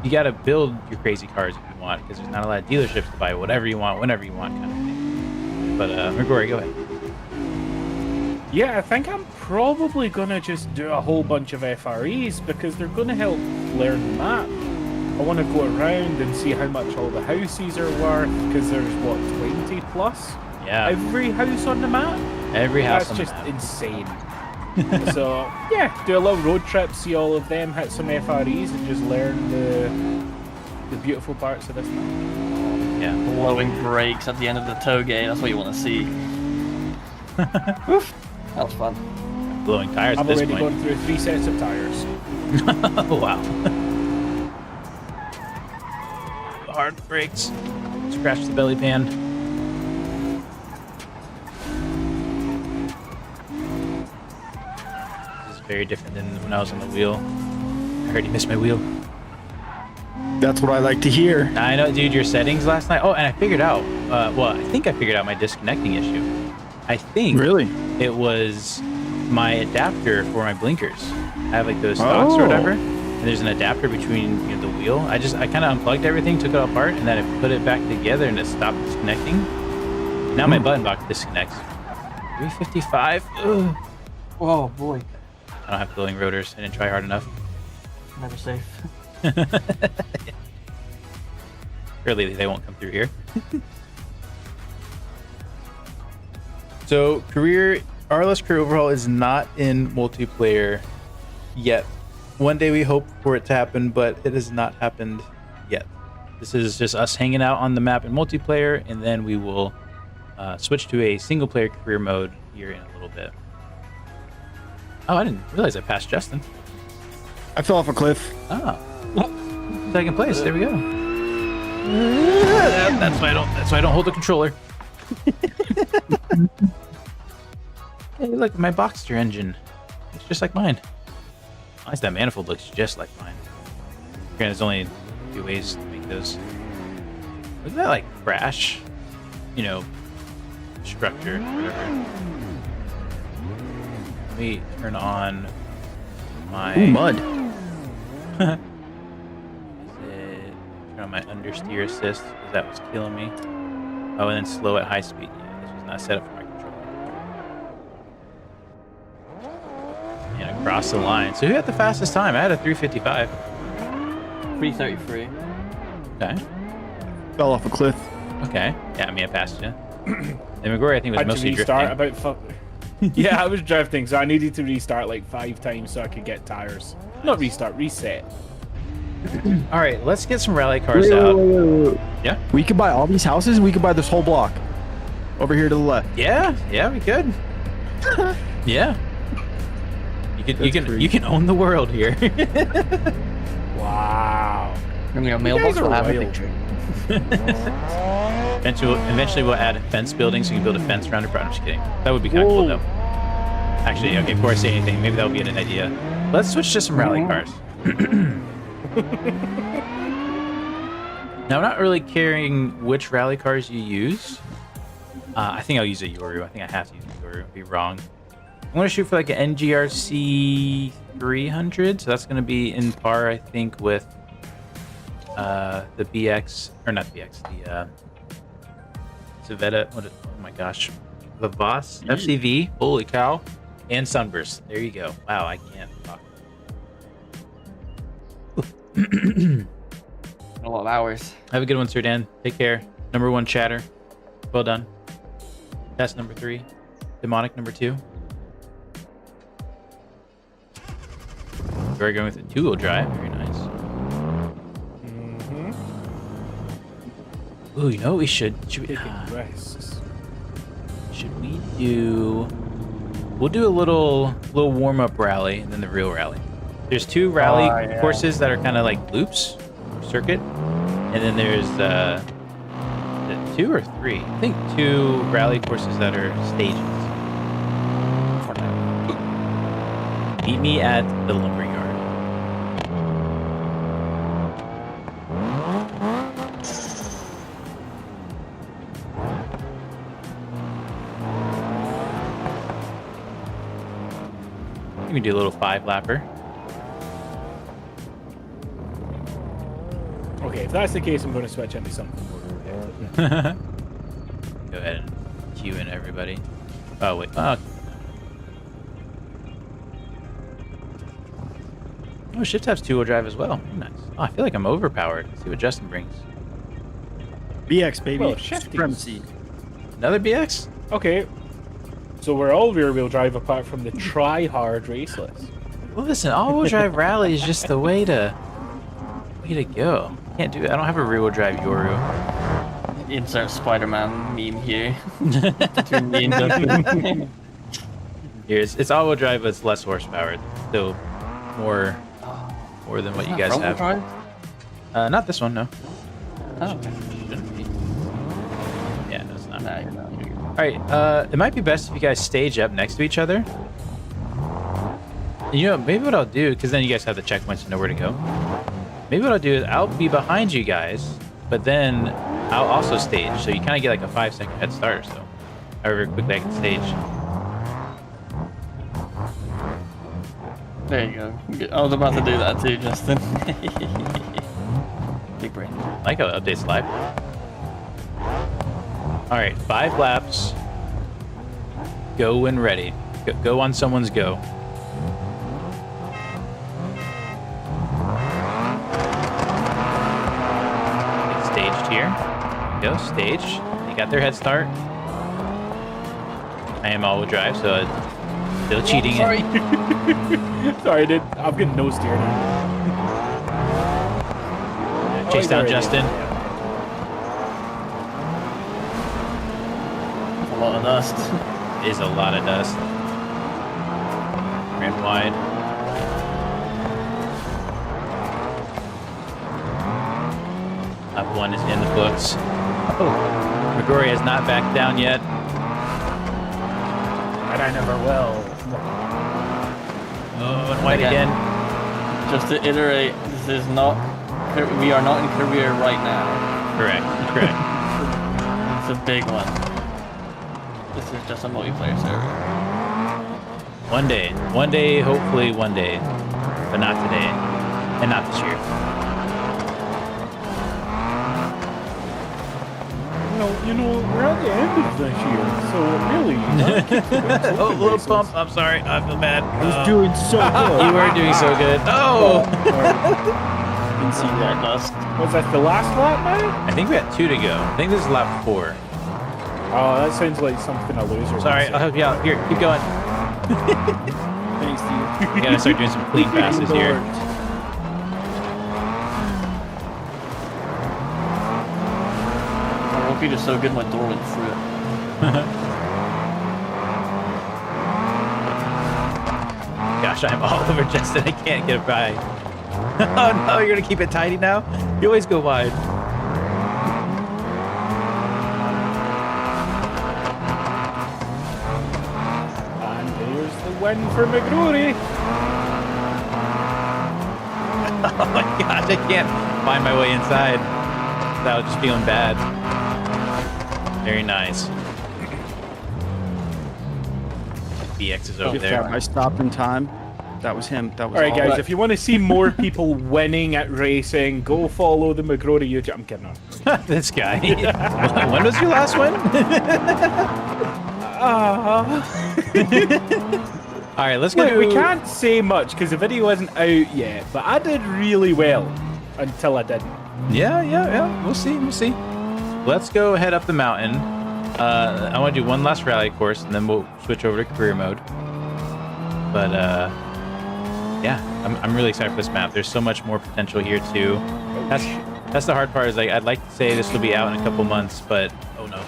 Speaker 1: you got to build your crazy cars if you want because there's not a lot of dealerships to buy whatever you want, whenever you want, kind of thing. But Grigori, go ahead.
Speaker 3: Yeah, I think I'm probably gonna just do a whole bunch of FREs because they're gonna help learn the map. I want to go around and see how much all the houses are worth because there's what 20 plus.
Speaker 1: Yeah.
Speaker 3: Every house on the map.
Speaker 1: Every house.
Speaker 3: That's
Speaker 1: on
Speaker 3: just
Speaker 1: the map.
Speaker 3: insane. So yeah, do a little road trip, see all of them, hit some FREs, and just learn the beautiful parts of this map.
Speaker 1: Yeah.
Speaker 2: Blowing brakes at the end of the tow gate, that's what you want to see. Oof, that was fun.
Speaker 1: Blowing tires
Speaker 3: I've
Speaker 1: at this
Speaker 3: already
Speaker 1: point.
Speaker 3: gone through 3 sets of tires.
Speaker 1: Oh, wow. Hard brakes. Crash the belly pan. This is very different than when I was on the wheel. I heard you missed my wheel.
Speaker 4: That's what I like to hear.
Speaker 1: I know, dude, your settings last night. Oh, and I figured out, well, I think I figured out my disconnecting issue. I think
Speaker 4: Really?
Speaker 1: it was my adapter for my blinkers. I have like those stocks or whatever, and there's an adapter between the wheel. I kind of unplugged everything, took it all apart, and then I put it back together and it stopped disconnecting. Now my button box disconnects. 355. Ugh.
Speaker 2: Oh boy,
Speaker 1: I don't have glowing rotors. I didn't try hard enough.
Speaker 2: never safe.
Speaker 1: Surely they won't come through here. So, career RLS Career Overhaul is not in multiplayer yet. One day we hope for it to happen, but it has not happened yet. This is just us hanging out on the map in multiplayer, and then we will switch to a single player career mode here in a little bit. Oh, I didn't realize I passed Justin.
Speaker 4: I fell off a cliff.
Speaker 1: Oh, second place. There we go. That's why I don't hold the controller. Hey, look, my Boxster engine. It's just like mine. At least that manifold looks just like mine. Granted, there's only a few ways to make those. Look at that, like, crash, structure, whatever. Let me turn on my...
Speaker 4: Ooh, mud.
Speaker 1: Turn on my understeer assist, because that was killing me. Oh, and then slow at high speed. Yeah, this was not set up for my controller. And across the line. So who had the fastest time? I had a 355.
Speaker 2: 333.
Speaker 1: Okay.
Speaker 4: Fell off a cliff.
Speaker 1: Okay. Yeah, I mean, I passed you. And McGrory, I think, was
Speaker 3: Had to
Speaker 1: mostly
Speaker 3: restart
Speaker 1: drifting.
Speaker 3: Yeah, I was drifting, so I needed to restart like 5 times so I could get tires. Not restart, reset.
Speaker 1: All right, let's get some rally cars out. Yeah?
Speaker 4: We could buy all these houses. We could buy this whole block. Over here to the left.
Speaker 1: Yeah, we could. Yeah. You can own the world here.
Speaker 3: Wow.
Speaker 2: And your mailbox will have a picture.
Speaker 1: Eventually we'll add fence buildings so you can build a fence around it. I'm just kidding. That would be kind of cool, though. Actually, okay, before I say anything, maybe that would be an idea. Let's switch to some rally cars. Now, I'm not really caring which rally cars you use. I think I'll use a Yoru. I think I have to use a Yoru. I'd be wrong. I'm going to shoot for like an NGRC 300. So that's going to be in par, I think, with the BX, or not BX, the Civetta. Oh my gosh. The Voss FCV. Holy cow. And Sunburst. There you go. Wow, I can't talk.
Speaker 2: A lot of hours.
Speaker 1: Have a good one, Sir Dan. Take care. Number 1 chatter. Well done. Test number 3. Demonic number 2. We're going with a 2-wheel drive. Very nice. Ooh, you know what we should? Should we do? We'll do a little warm-up rally and then the real rally. There's 2 rally courses that are kind of like loops, circuit, and then there's the 2 or 3. I think 2 rally courses that are stages. Meet me at the lumberyard. We can do a little 5-lapper.
Speaker 3: Okay, if that's the case, I'm going to switch into something more.
Speaker 1: Go ahead and cue in everybody. Oh, wait. Oh, Shift Tab's 2-wheel drive as well. Very nice. Oh, I feel like I'm overpowered. Let's see what Justin brings.
Speaker 4: BX, baby.
Speaker 3: Well, shifty.
Speaker 4: Supremacy.
Speaker 1: Another BX?
Speaker 3: Okay, so we're all rear-wheel drive apart from the try-hard Raceless.
Speaker 1: Well, listen, all-wheel drive rally is just the way to go. Can't do it. I don't have a rear-wheel drive Yoru.
Speaker 2: Insert Spider-Man meme here. Between me and Justin.
Speaker 1: Here, it's all-wheel drive, but it's less horsepower. Still more than what you guys have.
Speaker 2: Drive?
Speaker 1: Not this one, no.
Speaker 2: Oh, okay.
Speaker 1: Shouldn't be.
Speaker 2: Nah, you're not.
Speaker 1: All right, it might be best if you guys stage up next to each other. You know, maybe what I'll do, because then you guys have the checkpoints and know where to go. Maybe what I'll do is I'll be behind you guys, but then I'll also stage, so you kind of get like a 5-second head start or so. However quickly I can stage.
Speaker 2: There you go. I was about to do that too, Justin. Big brain.
Speaker 1: I like how it updates live. All right, 5 laps. Go when ready. Go on someone's go. Get staged here. Go, stage. They got their head start. I am all-wheel drive, so it's still cheating.
Speaker 2: Sorry.
Speaker 3: Sorry, dude. I'm getting no steer now.
Speaker 1: Chase down Justin.
Speaker 2: A lot of dust.
Speaker 1: It is a lot of dust. Ran wide. Lap 1 is in the books. Oh, McGrory has not backed down yet.
Speaker 3: And I never will.
Speaker 1: Oh, and white again.
Speaker 2: Just to iterate, this is not. We are not in career right now.
Speaker 1: Correct.
Speaker 2: It's a big one. This is just a multiplayer server.
Speaker 1: One day, hopefully one day, but not today, and not this year.
Speaker 3: You know, we're at the end of this year, so really.
Speaker 1: Oh, little bump. I'm sorry. I feel bad.
Speaker 4: I was doing so good.
Speaker 1: You were doing so good. Oh!
Speaker 4: You can see that dust.
Speaker 3: Was that the last lap, man?
Speaker 1: I think we got 2 to go. I think this is lap 4.
Speaker 3: Oh, that sounds like something a loser.
Speaker 1: Sorry, I'll help you out. Here, keep going.
Speaker 4: Thanks, Steve.
Speaker 1: We gotta start doing some clean passes here.
Speaker 2: My repeat is so good, my door went through it.
Speaker 1: Gosh, I'm all over Justin. I can't get by. Oh no, you're gonna keep it tidy now? You always go wide.
Speaker 3: And here's the win for McGrory.
Speaker 1: Oh my gosh, I can't find my way inside without just feeling bad. Very nice. BX is over there.
Speaker 4: I stopped in time. That was him. That was
Speaker 3: All right, guys,
Speaker 4: right.
Speaker 3: if you want to see more people winning at racing, go follow the McGrory YouTube. I'm kidding.
Speaker 1: This guy. When was your last one? All right, let's go.
Speaker 3: Look, we can't say much because the video isn't out yet, but I did really well until I didn't.
Speaker 1: Yeah. We'll see. Let's go head up the mountain. I want to do one last rally course, and then we'll switch over to career mode. But yeah, I'm really excited for this map. There's so much more potential here too. That's the hard part. Is like I'd like to say this will be out in a couple months, but oh no,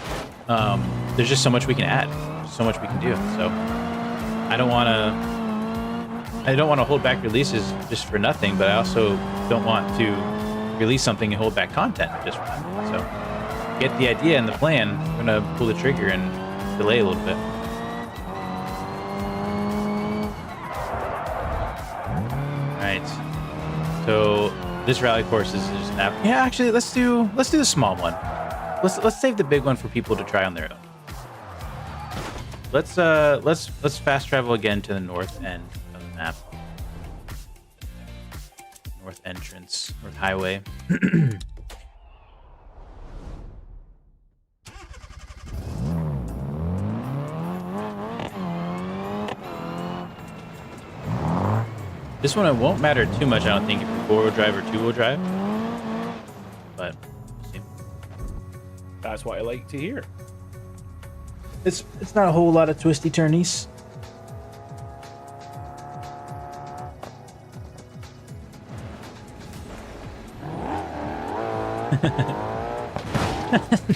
Speaker 1: there's just so much we can add, so much we can do. So I don't want to hold back releases just for nothing, but I also don't want to release something and hold back content just for nothing. So get the idea and the plan. I'm gonna pull the trigger and delay a little bit. Right. So this rally course is just an app. Yeah, actually, let's do the small one. Let's save the big one for people to try on their own. Let's fast travel again to the north end of the map. North entrance, north highway. This one, it won't matter too much, I don't think, if you're 4-wheel drive or 2-wheel drive. But, we'll see.
Speaker 3: That's what I like to hear.
Speaker 1: It's not a whole lot of twisty turnies.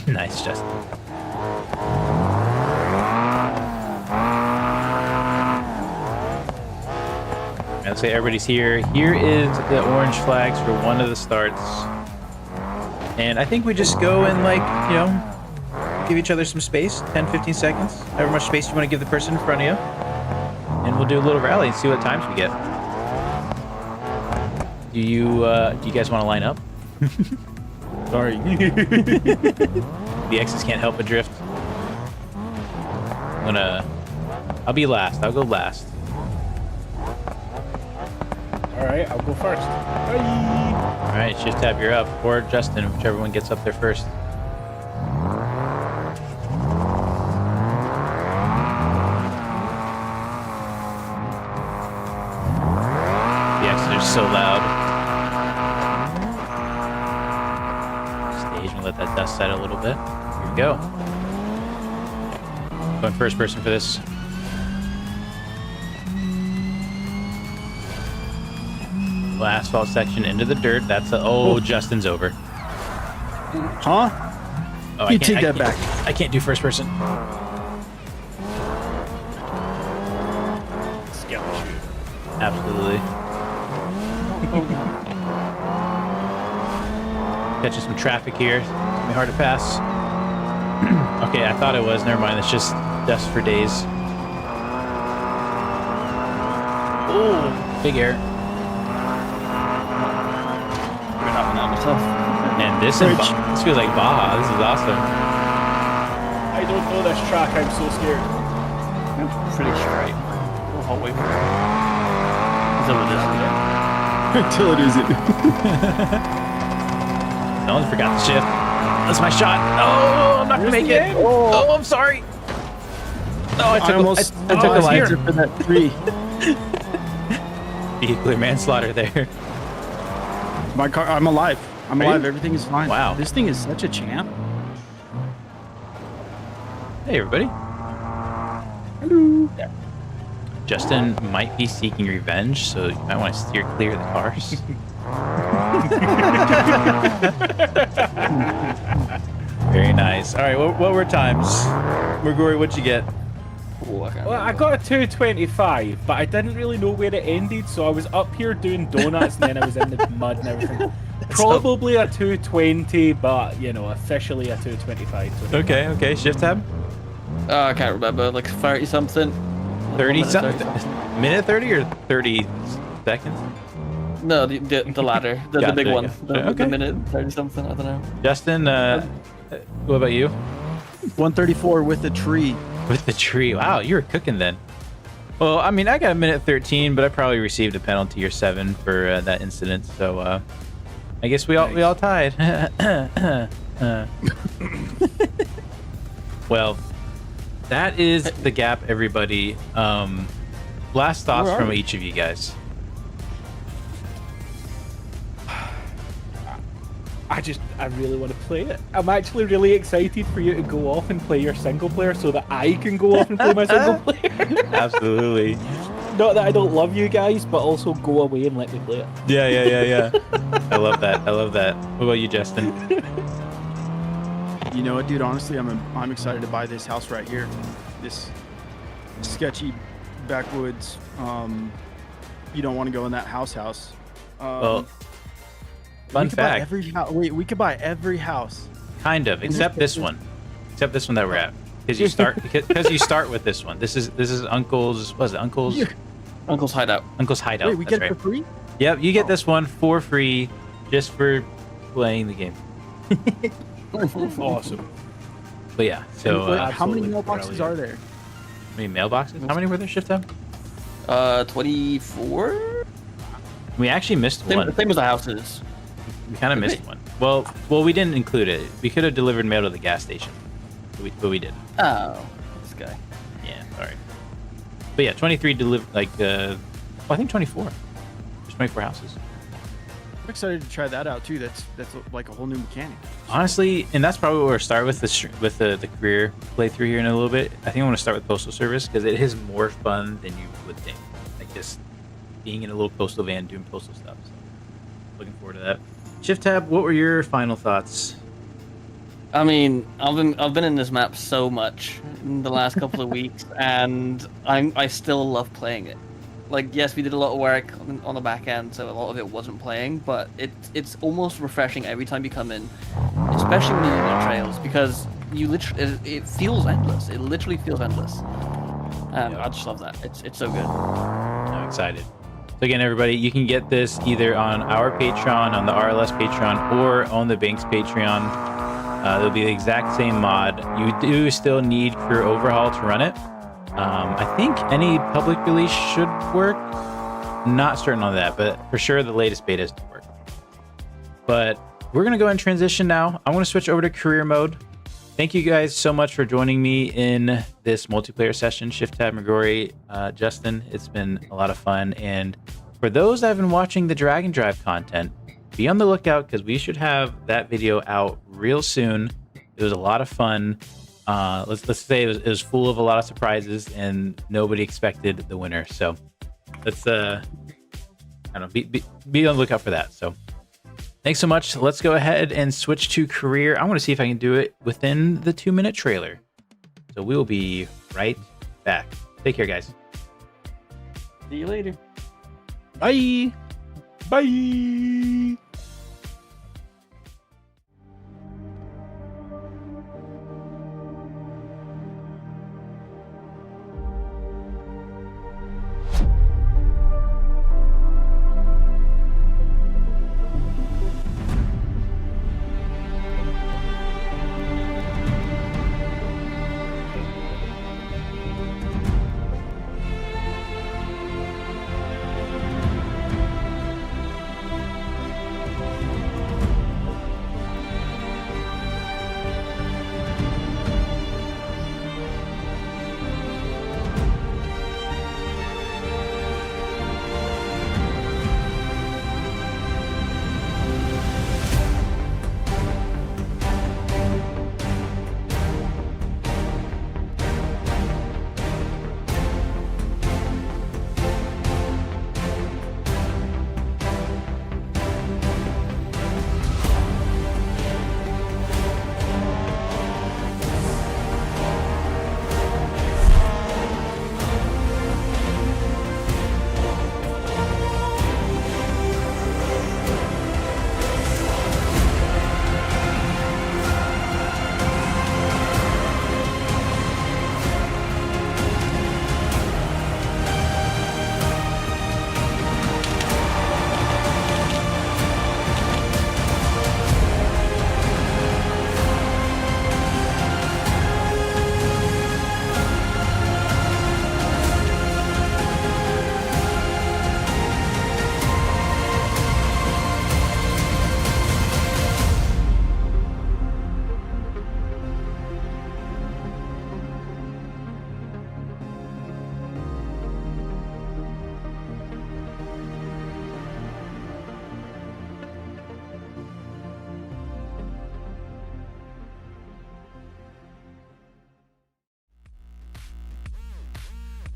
Speaker 1: Nice, Justin. Let's say everybody's here. Here is the orange flags for one of the starts. And I think we just go and, like, you know, give each other some space, 10, 15 seconds, however much space you want to give the person in front of you. And we'll do a little rally and see what times we get. Do you guys want to line up?
Speaker 4: Sorry.
Speaker 1: The X's can't help but drift. I'll be last. I'll go last.
Speaker 3: All right, I'll go first. Bye.
Speaker 1: All right, Shift Tab, you're up. Or Justin, whichever one gets up there first. The X's are so loud. Stage and let that dust settle a little bit. Here we go. Going first person for this. Asphalt section into the dirt. That's Justin's over.
Speaker 4: Huh?
Speaker 1: Oh,
Speaker 4: You take that back.
Speaker 1: I can't do first person.
Speaker 3: Skill shoot.
Speaker 1: Absolutely. Catching some traffic here. It's gonna be hard to pass. Okay, I thought it was. Never mind. It's just dust for days. Oh, big air. And this feels like Baja. This is awesome.
Speaker 3: I don't know this track. I'm so scared.
Speaker 2: Pretty straight. The whole way. Until it isn't.
Speaker 4: Until it isn't.
Speaker 1: No one forgot the shift. That's my shot. Oh, I'm not gonna make it. Oh, I'm sorry. No, I took a lighter
Speaker 4: for that 3.
Speaker 1: Vehicular manslaughter there.
Speaker 4: My car. I'm alive. I'm
Speaker 1: Are
Speaker 4: alive.
Speaker 1: you?
Speaker 4: Everything is fine.
Speaker 1: Wow.
Speaker 4: This thing is such a champ.
Speaker 1: Hey, everybody.
Speaker 4: Hello.
Speaker 1: Justin might be seeking revenge, so you might want to steer clear of the cars. Very nice. All right, what were times? Mergori, what'd you get?
Speaker 3: Well, I got a 225, but I didn't really know where it ended, so I was up here doing donuts, and then I was in the mud and everything. Probably a 220, but, you know, officially a 225.
Speaker 1: Okay. Shift tab.
Speaker 2: I can't remember, like 30 something.
Speaker 1: 30 something. Minute 30 or 30 seconds?
Speaker 2: No, the latter, the big
Speaker 1: there you
Speaker 2: one.
Speaker 1: go.
Speaker 2: The
Speaker 1: Okay.
Speaker 2: minute 30 something. I don't know.
Speaker 1: Justin, what about you?
Speaker 4: 134 with a tree.
Speaker 1: With the tree. Wow, you were cooking then. Well, I mean, I got a minute 13, but I probably received a penalty or 7 for that incident. So I guess we all tied. Well, that is the gap, everybody. Last thoughts from each of you guys.
Speaker 3: I really want to play it. I'm actually really excited for you to go off and play your single player so that I can go off and play my single player.
Speaker 1: Absolutely.
Speaker 3: Not that I don't love you guys, but also go away and let me play it.
Speaker 1: Yeah. I love that. What about you, Justin?
Speaker 4: You know what, dude? Honestly, I'm excited to buy this house right here. This sketchy backwoods. You don't want to go in that house.
Speaker 1: Well, fun fact.
Speaker 4: We could buy every house.
Speaker 1: Kind of, except this one. Except this one that we're at. Because you start with this one. This is Uncle's. What is it? Uncle's
Speaker 2: Hideout.
Speaker 1: Uncle's Hideout.
Speaker 4: Wait, we
Speaker 1: That's
Speaker 4: get it
Speaker 1: right.
Speaker 4: for free?
Speaker 1: Yep, you get this one for free, just for playing the game.
Speaker 3: Awesome.
Speaker 1: But yeah, so
Speaker 4: How many
Speaker 3: Absolutely
Speaker 4: mailboxes
Speaker 3: brilliant.
Speaker 4: are there?
Speaker 1: how many mailboxes? How many were there, Shift Tab?
Speaker 2: 24.
Speaker 1: We actually missed one.
Speaker 2: Same as the houses.
Speaker 1: We kind of missed one. Well, we didn't include it. We could have delivered mail to the gas station, but we didn't.
Speaker 2: Oh, this guy.
Speaker 1: Yeah, sorry. But yeah, 23 I think 24. There's 24 houses.
Speaker 4: I'm excited to try that out too. That's like a whole new mechanic.
Speaker 1: Honestly, and that's probably what we'll start with the career playthrough here in a little bit. I think I want to start with Postal Service because it is more fun than you would think. Like just being in a little postal van doing postal stuff. So looking forward to that. Shift Tab, what were your final thoughts?
Speaker 2: I mean, I've been in this map so much in the last couple of weeks, and I still love playing it. Like, yes, we did a lot of work on the back end, so a lot of it wasn't playing, but it's almost refreshing every time you come in, especially when you're doing trails, because you literally, it feels endless. It literally feels endless. And I just love that. It's so good.
Speaker 1: I'm excited. So again, everybody, you can get this either on our Patreon, on the RLS Patreon, or on the Bank's Patreon. It'll be the exact same mod. You do still need Career Overhaul to run it. I think any public release should work. Not certain on that, but for sure the latest betas do work. But we're going to go and transition now. I want to switch over to career mode. Thank you guys so much for joining me in this multiplayer session, Shift Tab, Grigori, Justin. It's been a lot of fun. And for those that have been watching the Drag and Drive content, be on the lookout because we should have that video out real soon. It was a lot of fun. Let's say it was full of a lot of surprises and nobody expected the winner. So let's I don't know, be on the lookout for that. So thanks so much. Let's go ahead and switch to career. I want to see if I can do it within the 2-minute trailer. So we will be right back. Take care, guys.
Speaker 2: See you later.
Speaker 4: Bye. Bye.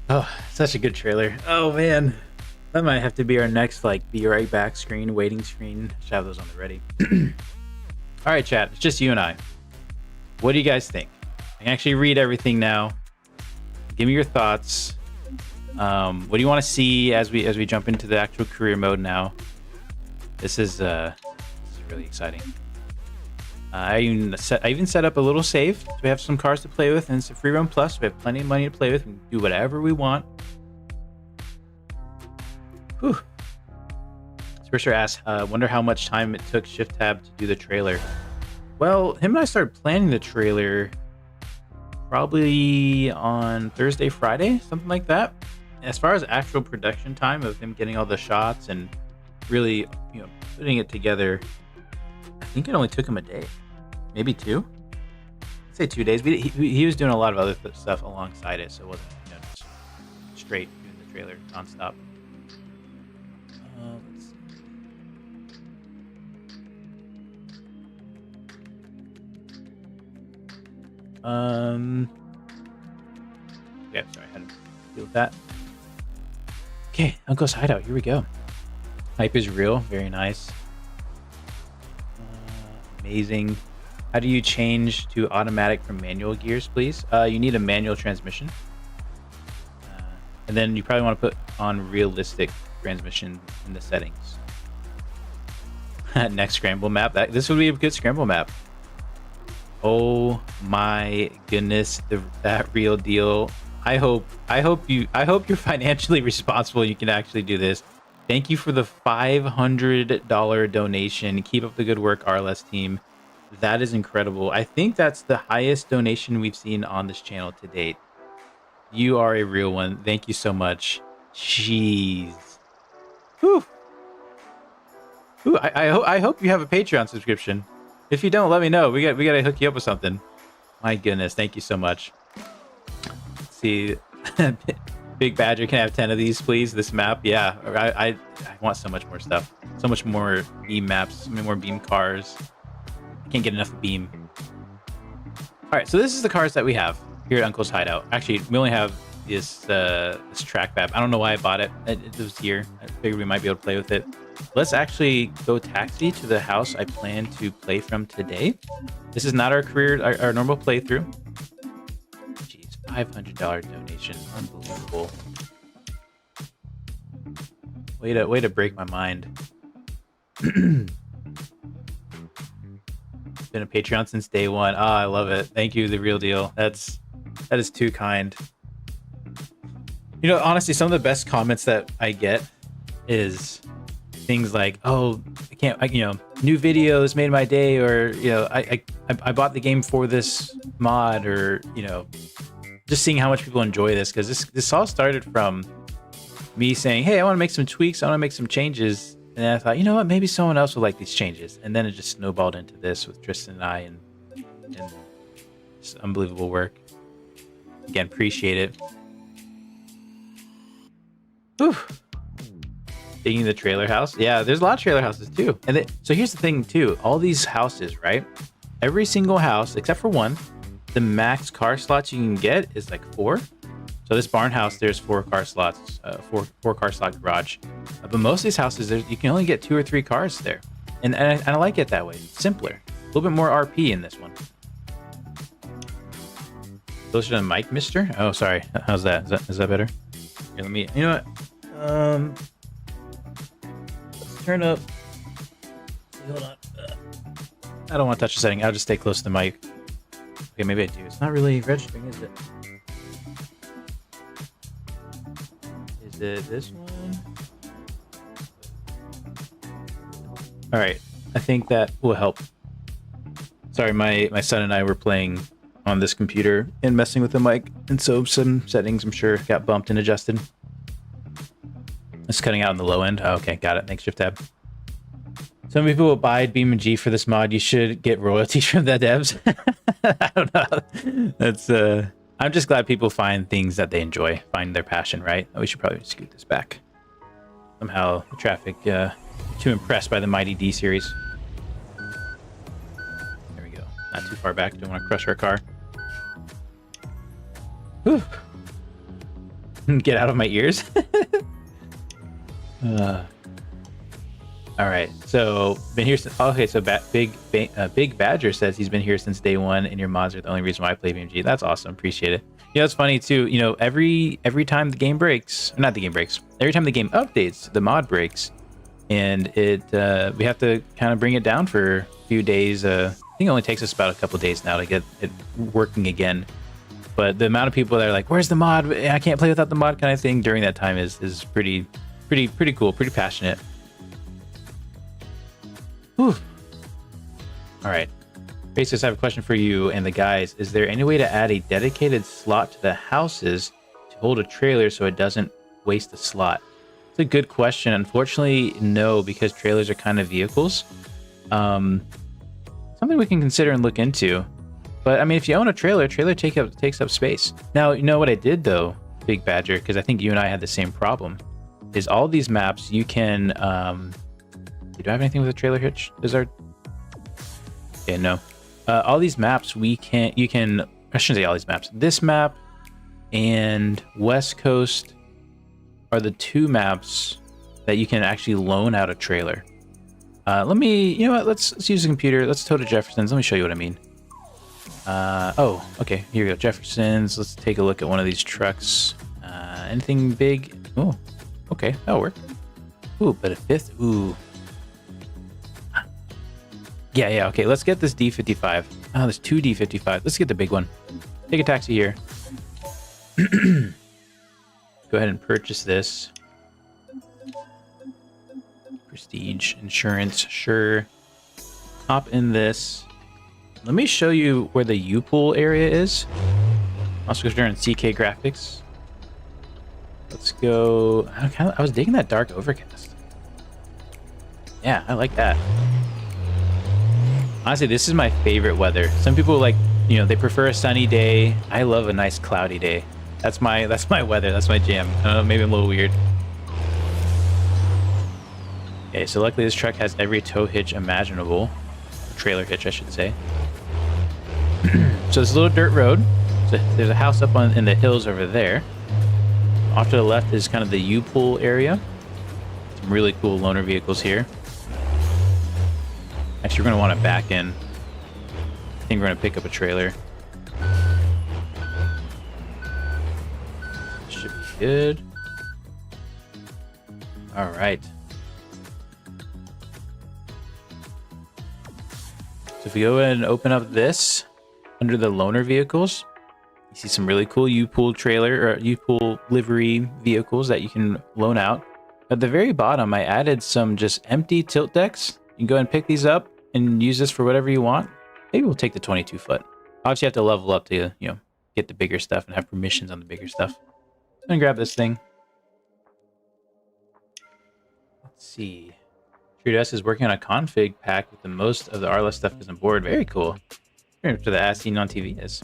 Speaker 1: Oh, such a good trailer. Oh man, that might have to be our next like be right back screen, waiting screen. Should have those on the ready. All right, chat. It's just you and I. What do you guys think? I can actually read everything now. Give me your thoughts. What do you want to see as we jump into the actual career mode now? This is really exciting. I even set up a little save. So we have some cars to play with, and it's a free run plus. We have plenty of money to play with and do whatever we want. Whew. Swisher asks, wonder how much time it took Shift Tab to do the trailer. Well, him and I started planning the trailer probably on Thursday, Friday, something like that. As far as actual production time of him getting all the shots and really, putting it together, I think it only took him a day, maybe 2. I'd say 2 days. He was doing a lot of other stuff alongside it, so it wasn't just straight doing the trailer nonstop. Let's see. Yeah, sorry, I had to deal with that. Okay, Uncle's Hideout. Here we go. Hype is real. Very nice. Amazing. How do you change to automatic from manual gears, please? You need a manual transmission. And then you probably want to put on realistic transmission in the settings. Next scramble map. This would be a good scramble map. Oh my goodness, that real deal. I hope you're financially responsible. You can actually do this. Thank you for the $500 donation. Keep up the good work, RLS team. That is incredible. I think that's the highest donation we've seen on this channel to date. You are a real one. Thank you so much. Jeez. Whew. Ooh, I hope you have a Patreon subscription. If you don't, let me know. We gotta hook you up with something. My goodness, thank you so much. Let's see, Big Badger, can I have 10 of these, please? This map, yeah. I want so much more stuff. So much more Beam maps. So many more Beam cars. I can't get enough of Beam. All right, so this is the cars that we have here at Uncle's Hideout. Actually, we only have this track map. I don't know why I bought it. It was here. I figured we might be able to play with it. Let's actually go taxi to the house I plan to play from today. This is not our normal playthrough. Jeez, $500 donation, unbelievable. Way to break my mind. Been a Patreon since day one. Ah, I love it. Thank you, the real deal. That is too kind. You know, honestly, some of the best comments that I get is things like, "Oh, new videos made my day," or I bought the game for this mod," or just seeing how much people enjoy this, because this all started from me saying, "Hey, I want to make some tweaks. I want to make some changes," and then I thought, you know what, maybe someone else will like these changes, and then it just snowballed into this with Tristan and I, and just unbelievable work. Again, appreciate it. Whew. Digging the trailer house. Yeah, there's a lot of trailer houses too. And so here's the thing too. All these houses, right? Every single house, except for one, the max car slots you can get is like 4. So this barn house, there's 4 car slots, four car slot garage. But most of these houses, you can only get 2 or 3 cars there. And I like it that way. It's simpler. A little bit more RP in this one. Closer to the mic, mister? Oh, sorry. How's that? Is that better? Here, let me, you know what? Let's turn up. Hold on. I don't want to touch the setting. I'll just stay close to the mic. Okay, maybe I do. It's not really registering, is it? Is it this one? All right. I think that will help. Sorry, my son and I were playing on this computer and messing with the mic, and so some settings, I'm sure, got bumped and adjusted. It's cutting out on the low end. Oh, okay, got it. Thanks, Shift Tab. Some people will buy BeamNG for this mod. You should get royalties from the devs. I don't know. That's I'm just glad people find things that they enjoy, find their passion, right? Oh, we should probably scoot this back. Somehow the traffic too impressed by the Mighty D series. There we go. Not too far back. Don't want to crush our car. Whew. Get out of my ears. All right, so been here since. Okay, so Big Badger says he's been here since day one, and your mods are the only reason why I play BeamNG. That's awesome, appreciate it. You know, it's funny too. You know, every time the game breaks, not the game breaks, every time the game updates, the mod breaks, and we have to kind of bring it down for a few days. I think it only takes us about a couple days now to get it working again. But the amount of people that are like, "Where's the mod? I can't play without the mod," kind of thing during that time is pretty cool, pretty passionate. Whew. All right, Basis, I have a question for you and the guys. Is there any way to add a dedicated slot to the houses to hold a trailer so it doesn't waste the slot? It's a good question. Unfortunately, no, because trailers are kind of vehicles. Something we can consider and look into. But I mean, if you own a trailer takes up space. Now, you know what I did though, Big Badger, because I think you and I had the same problem, is all these maps you can. Do I have anything with a trailer hitch? Okay, no. All these maps you can. I shouldn't say all these maps. This map and West Coast are the 2 maps that you can actually loan out a trailer. Let me. You know what? Let's use the computer. Let's tow to Jefferson's. Let me show you what I mean. Oh, okay, here we go, Jefferson's. Let's take a look at one of these trucks. Anything big? Oh, okay, that'll work. Ooh, but a 5th, ooh. Yeah, okay, let's get this D55. Oh, there's 2 D55. Let's get the big one. Take a taxi here. Go ahead and purchase this. Prestige insurance, sure. Hop in this. Let me show you where the U-Pool area is. Also go during CK graphics. Let's go. I was digging that dark overcast. Yeah, I like that. Honestly, this is my favorite weather. Some people like, you know, they prefer a sunny day. I love a nice cloudy day. That's my weather. That's my jam. I don't know, maybe I'm a little weird. Okay, so luckily this truck has every tow hitch imaginable. Trailer hitch, I should say. So this little dirt road. So there's a house up in the hills over there. Off to the left is kind of the U-Pool area. Some really cool loaner vehicles here. Actually, we're going to want to back in. I think we're going to pick up a trailer. Should be good. All right. So if we go ahead and open up this, under the loaner vehicles, you see some really cool U-Pool trailer or U-Pool livery vehicles that you can loan out. At the very bottom, I added some just empty tilt decks. You can go ahead and pick these up and use this for whatever you want. Maybe we'll take the 22 foot. Obviously, you have to level up to, you know, get the bigger stuff and have permissions on the bigger stuff. I'm gonna grab this thing. Let's see. TrueDS is working on a config pack with the most of the RLS stuff is on board. Very cool. Very much to the as seen on TV is.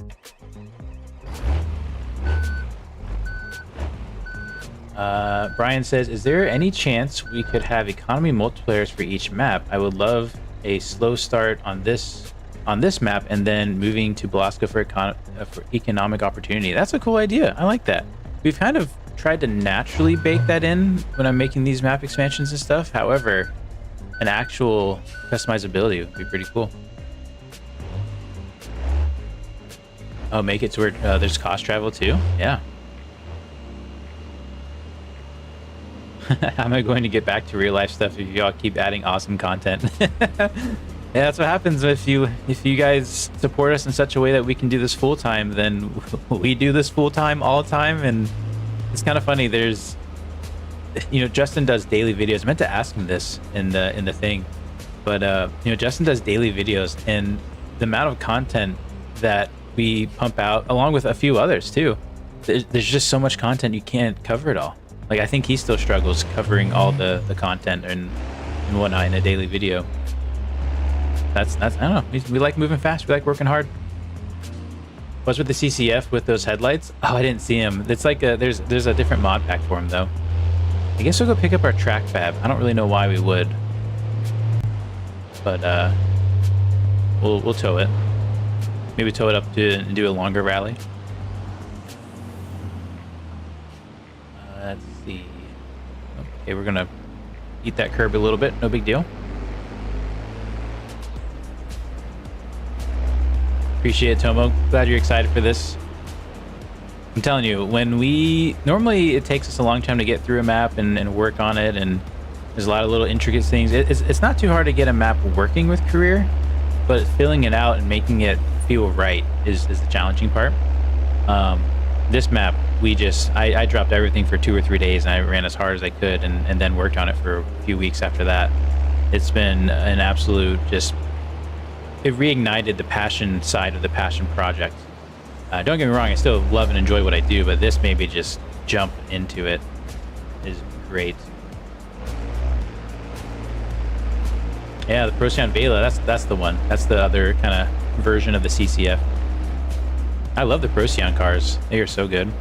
Speaker 1: Brian says, is there any chance we could have economy multiplayers for each map? I would love a slow start on this map and then moving to Belasco for economic opportunity. That's a cool idea. I like that. We've kind of tried to naturally bake that in when I'm making these map expansions and stuff. However, an actual customizability would be pretty cool. Oh, make it to where there's cost travel too? Yeah. How am I going to get back to real life stuff if y'all keep adding awesome content? Yeah, that's what happens if you guys support us in such a way that we can do this full time. Then we do this full time all the time, and it's kind of funny. There's, you know, Justin does daily videos. I meant to ask him this in the thing, but you know, Justin does daily videos, and the amount of content that we pump out, along with a few others too. There's just so much content you can't cover it all. Like, I think he still struggles covering all the content and whatnot in a daily video. That's I don't know. We like moving fast. We like working hard. What's with the CCF with those headlights? Oh, I didn't see him. It's like there's a different mod pack for him though. I guess we'll go pick up our track fab. I don't really know why we would, but we'll tow it. Maybe tow it up to do a longer rally. Let's see. Okay, we're gonna eat that curb a little bit. No big deal. Appreciate it, Tomo. Glad you're excited for this. I'm telling you, normally it takes us a long time to get through a map and work on it, and there's a lot of little intricate things. It's not too hard to get a map working with career, but filling it out and making it feel right is the challenging part. This map, I dropped everything for 2 or 3 days, and I ran as hard as I could, and then worked on it for a few weeks after that. It's been an absolute it reignited the passion side of the passion project. Don't get me wrong, I still love and enjoy what I do, but this maybe just jump into it is great. Yeah, the Procyon Vela, that's the one. That's the other kind of version of the CCF. I love the Procyon cars. They are so good.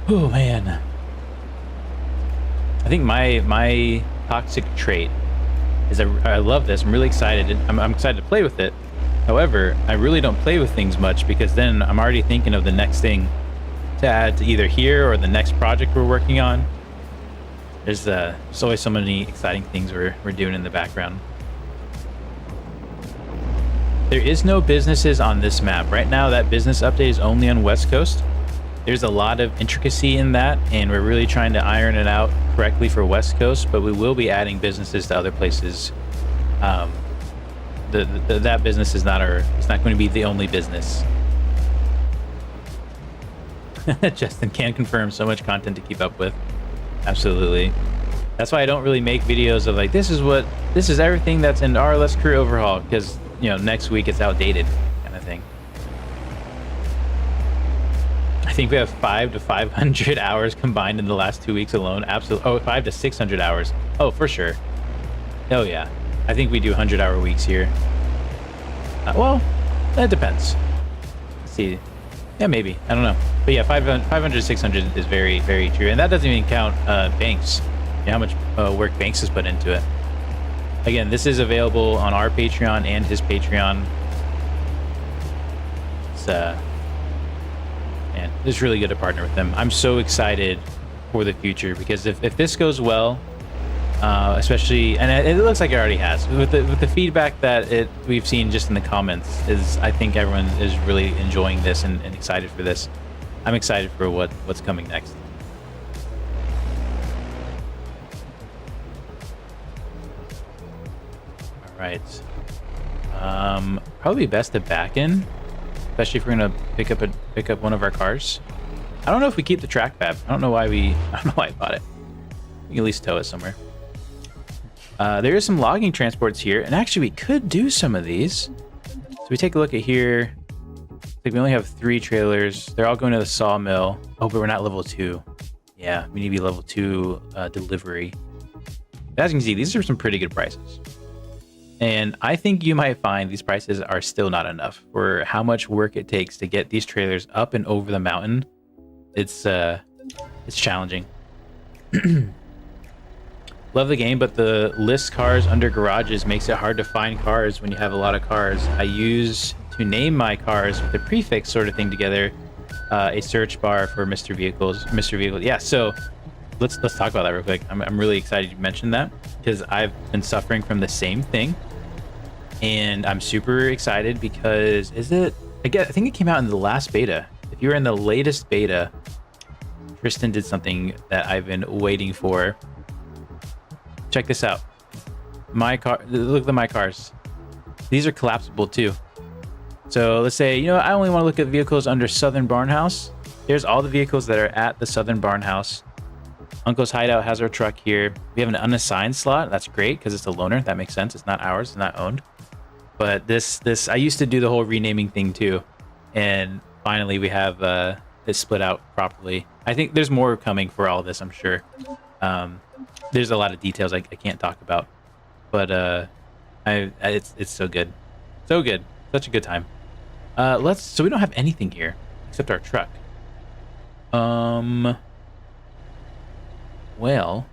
Speaker 1: Oh man. I think my toxic trait is I love this. I'm really excited. I'm excited to play with it. However, I really don't play with things much because then I'm already thinking of the next thing to add to either here or the next project we're working on. There's always so many exciting things we're doing in the background. There is no businesses on this map. Right now, that business update is only on West Coast. There's a lot of intricacy in that, and we're really trying to iron it out correctly for West Coast, but we will be adding businesses to other places that business is not it's not going to be the only business. Justin can confirm, so much content to keep up with. Absolutely. That's why I don't really make videos of like, this is everything that's in RLS Crew Overhaul, because, you know, next week it's outdated kind of thing. I think we have 500 to 500 hours combined in the last 2 weeks alone. Absolutely. Oh, 500 to 600 hours. Oh, for sure. Oh yeah. I think we do 100-hour weeks here. Well, that depends. Let's see. Yeah, maybe. I don't know. But yeah, 500 to 600 is very, very true. And that doesn't even count Banks. You know, how much work Banks has put into it. Again, this is available on our Patreon and his Patreon. It's, man, it's really good to partner with them. I'm so excited for the future, because if this goes well, especially, and it looks like it already has, with the feedback that we've seen just in the comments, is I think everyone is really enjoying this and excited for this. I'm excited for what's coming next. All right, probably best to back in, especially if we're gonna pick up one of our cars. I don't know if we keep the track fab. I don't know why I bought it. We can at least tow it somewhere. There is some logging transports here, and actually we could do some of these. So we take a look at here. Like we only have 3 trailers. They're all going to the sawmill. Oh, but we're not level 2. Yeah, we need to be level 2 delivery. As you can see, these are some pretty good prices. And I think you might find these prices are still not enough for how much work it takes to get these trailers up and over the mountain. It's challenging. Love the game, but the list cars under garages makes it hard to find cars when you have a lot of cars. I use to name my cars with a prefix sort of thing together, a search bar for Mr. Vehicles. Yeah, so let's talk about that real quick. I'm really excited you mentioned that, because I've been suffering from the same thing, and I'm super excited because I think it came out in the last beta. If you were in the latest beta, Tristan did something that I've been waiting for. Check this out. My car, look at my cars. These are collapsible too. So let's say, you know, I only want to look at vehicles under Southern Barnhouse. Here's all the vehicles that are at the Southern Barnhouse. Uncle's Hideout has our truck here. We have an unassigned slot. That's great because it's a loaner. That makes sense. It's not ours. It's not owned. But this, I used to do the whole renaming thing too. And finally we have it split out properly. I think there's more coming for all of this, I'm sure. There's a lot of details I can't talk about, but it's so good, so good, such a good time. So we don't have anything here except our truck. Well,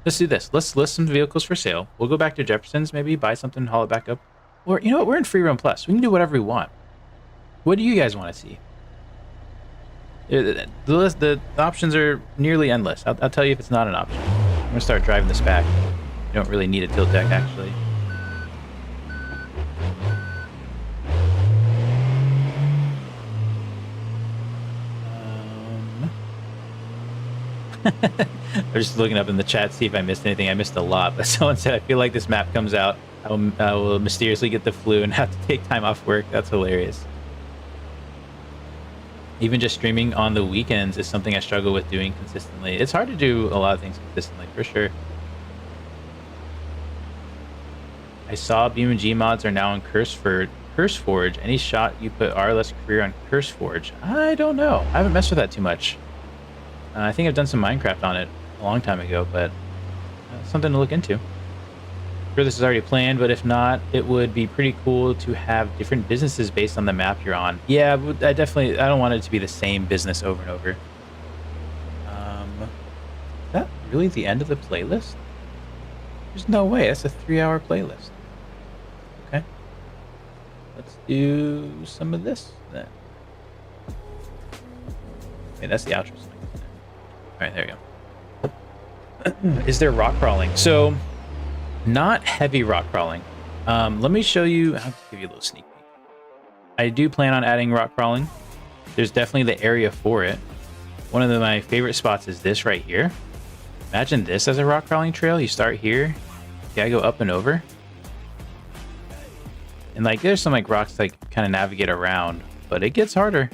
Speaker 1: let's do this. Let's list some vehicles for sale. We'll go back to Jefferson's, maybe buy something, haul it back up. Or you know what? We're in Free Roam Plus. We can do whatever we want. What do you guys want to see? The options are nearly endless. I'll tell you if it's not an option. I'm gonna start driving this back. You don't really need a tilt deck, actually. I'm just looking up in the chat, see if I missed anything. I missed a lot, but someone said, I feel like this map comes out, I will mysteriously get the flu and have to take time off work. That's hilarious. Even just streaming on the weekends is something I struggle with doing consistently. It's hard to do a lot of things consistently, for sure. I saw BeamNG mods are now on CurseForge. Any shot you put RLS career on CurseForge? I don't know. I haven't messed with that too much. I think I've done some Minecraft on it a long time ago, but something to look into. I'm sure this is already planned, but if not, it would be pretty cool to have different businesses based on the map you're on. Yeah, I don't want it to be the same business over and over. Is that really the end of the playlist? There's no way. That's a 3-hour playlist. Okay. Let's do some of this then. Okay, that's the outro song. All right, there you go. Is there rock crawling? So, not heavy rock crawling. Let me show you. I'll give you a little sneak peek. I do plan on adding rock crawling. There's definitely the area for it. One of my favorite spots is this right here. Imagine this as a rock crawling trail. You start here, you gotta go up and over. And like there's some like rocks to like kind of navigate around, but it gets harder.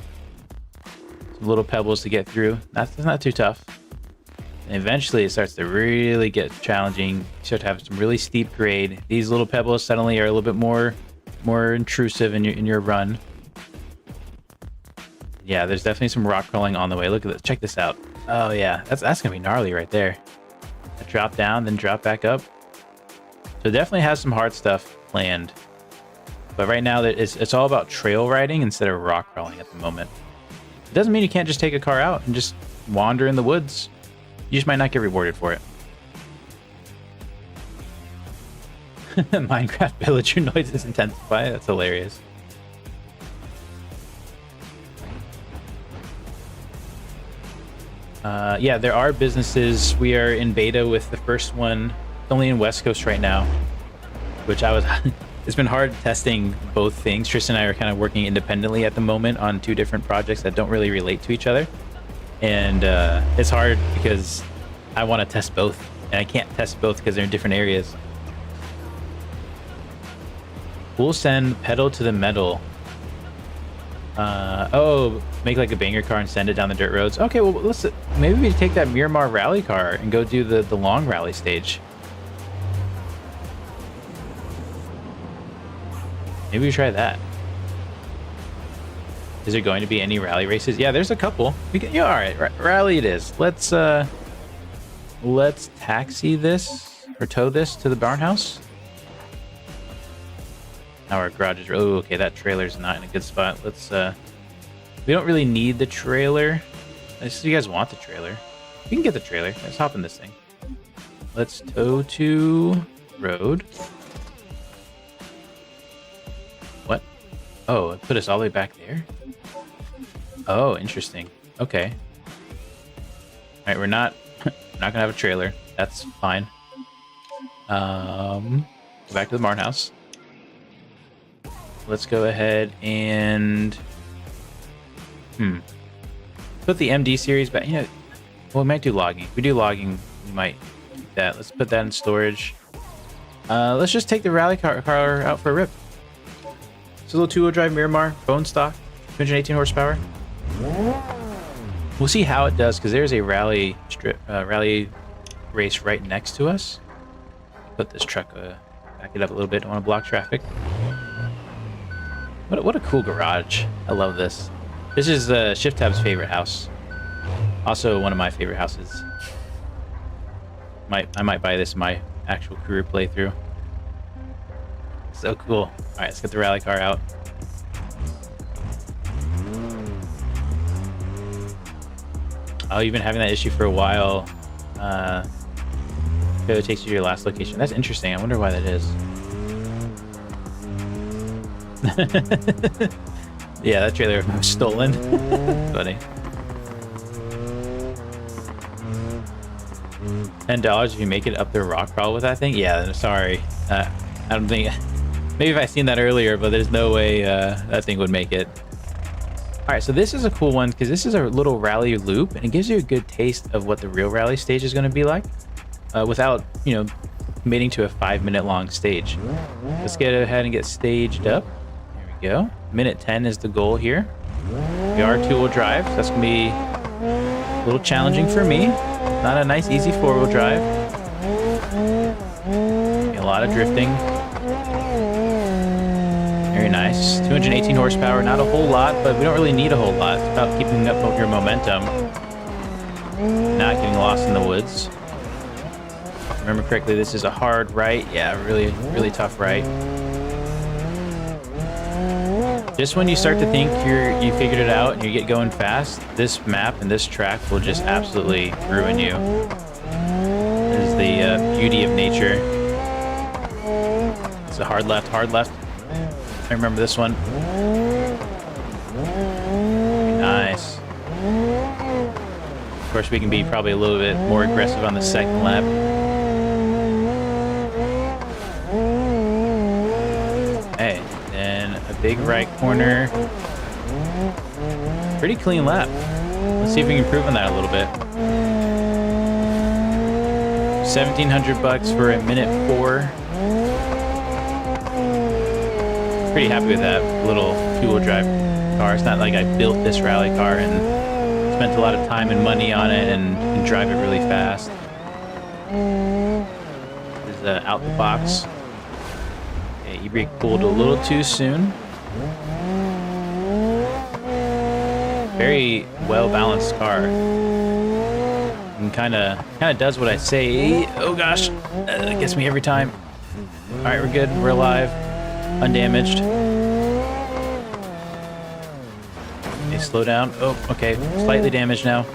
Speaker 1: Some little pebbles to get through. That's not too tough. And eventually it starts to really get challenging. You start to have some really steep grade. These little pebbles suddenly are a little bit more intrusive in your run. Yeah, there's definitely some rock crawling on the way. Look at this. Check this out. Oh yeah, that's gonna be gnarly right there. Drop down, then drop back up. So it definitely has some hard stuff planned. But right now it's all about trail riding instead of rock crawling at the moment. It doesn't mean you can't just take a car out and just wander in the woods. You just might not get rewarded for it. Minecraft villager noises intensify. That's hilarious. Yeah, there are businesses. We are in beta with the first one. It's only in West Coast right now, which it's been hard testing both things. Tristan and I are kind of working independently at the moment on 2 different projects that don't really relate to each other. And it's hard because I want to test both, and I can't test both because they're in different areas. We'll send pedal to the metal. Oh, make like a banger car and send it down the dirt roads. Okay, well, listen, maybe we take that Miramar rally car and go do the long rally stage. Maybe we try that. Is there going to be any rally races? Yeah, there's a couple. We can, yeah, all right, rally it is. Let's taxi this or tow this to the barn house. Now our garage is, oh, okay, that trailer's not in a good spot. Let's, we don't really need the trailer. Unless you guys want the trailer. We can get the trailer. Let's hop in this thing. Let's tow to road. What? Oh, it put us all the way back there? Oh, interesting. Okay. All right, we're not gonna have a trailer. That's fine. Go back to the barn house. Let's go ahead and put the MD series back. You know, well, we might do logging. If we do logging, we might keep that. Let's put that in storage. Let's just take the rally car out for a rip. It's a little 2-wheel drive Miramar, bone stock, 218 horsepower. We'll see how it does because there's a rally race right next to us. Put this truck, back it up a little bit. Don't want to block traffic. What a cool garage. I love this. This is Shift Tab's favorite house. Also one of my favorite houses. I might buy this in my actual career playthrough. So cool. All right, let's get the rally car out. Oh, you've been having that issue for a while. It takes you to your last location. That's interesting. I wonder why that is. Yeah, that trailer was stolen. Funny. $10 if you make it up the rock crawl with that thing? Yeah, sorry. I don't think... Maybe if I seen that earlier, but there's no way that thing would make it. Alright, so this is a cool one because this is a little rally loop and it gives you a good taste of what the real rally stage is going to be like without, you know, committing to a 5-minute long stage. Let's get ahead and get staged up. Go. Minute 10 is the goal here. We are 2-wheel drive, so that's gonna be a little challenging for me. Not a nice, easy 4-wheel drive. A lot of drifting. Very nice. 218 horsepower, not a whole lot, but we don't really need a whole lot. It's about keeping up your momentum. Not getting lost in the woods. If I remember correctly, this is a hard right. Yeah, really, really tough right. Just when you start to think you figured it out and you get going fast, this map and this track will just absolutely ruin you. This is the beauty of nature. It's a hard left, hard left. I remember this one. Nice. Of course, we can be probably a little bit more aggressive on the second lap. Hey, then a big right corner. Pretty clean lap. Let's see if we can improve on that a little bit. $1,700 for a minute 4. pretty happy with that little two-wheel drive car. It's not like I built this rally car and spent a lot of time and money on it and can drive it really fast. This is out the box. Okay, e-brake pulled a little too soon. Very well-balanced car. And kind of does what I say. Oh gosh, it gets me every time. All right, we're good. We're alive, undamaged. Okay, slow down. Oh, okay, slightly damaged now.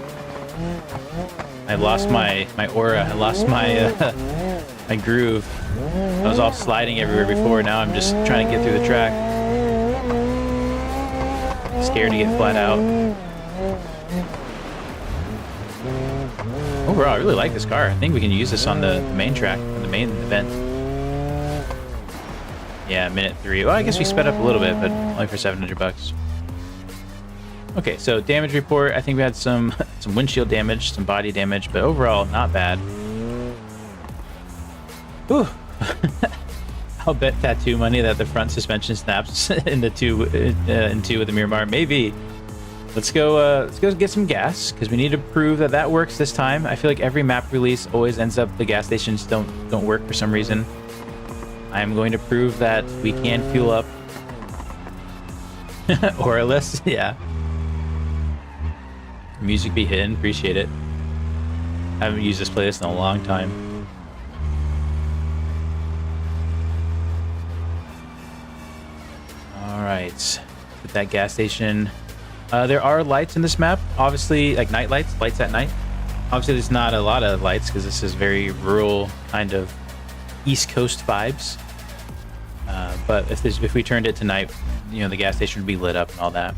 Speaker 1: I lost my aura. I lost my my groove. I was all sliding everywhere before. Now I'm just trying to get through the track. Scared to get flat out. Overall, I really like this car. I think we can use this on the main track, on the main event. Yeah, minute 3. Well, I guess we sped up a little bit, but only for $700. Okay, so damage report. I think we had some windshield damage, some body damage, but overall, not bad. Whew. I'll bet tattoo money that the front suspension snaps in two with the Miramar. Maybe. Let's go get some gas because we need to prove that that works this time. I feel like every map release always ends up the gas stations don't work for some reason. I'm going to prove that we can fuel up. RLS, yeah. Music be hitting, appreciate it. I haven't used this playlist in a long time. All right, put that gas station. There are lights in this map, obviously, like night lights, lights at night. Obviously, there's not a lot of lights because this is very rural, kind of East Coast vibes. But if we turned it to night, you know, the gas station would be lit up and all that.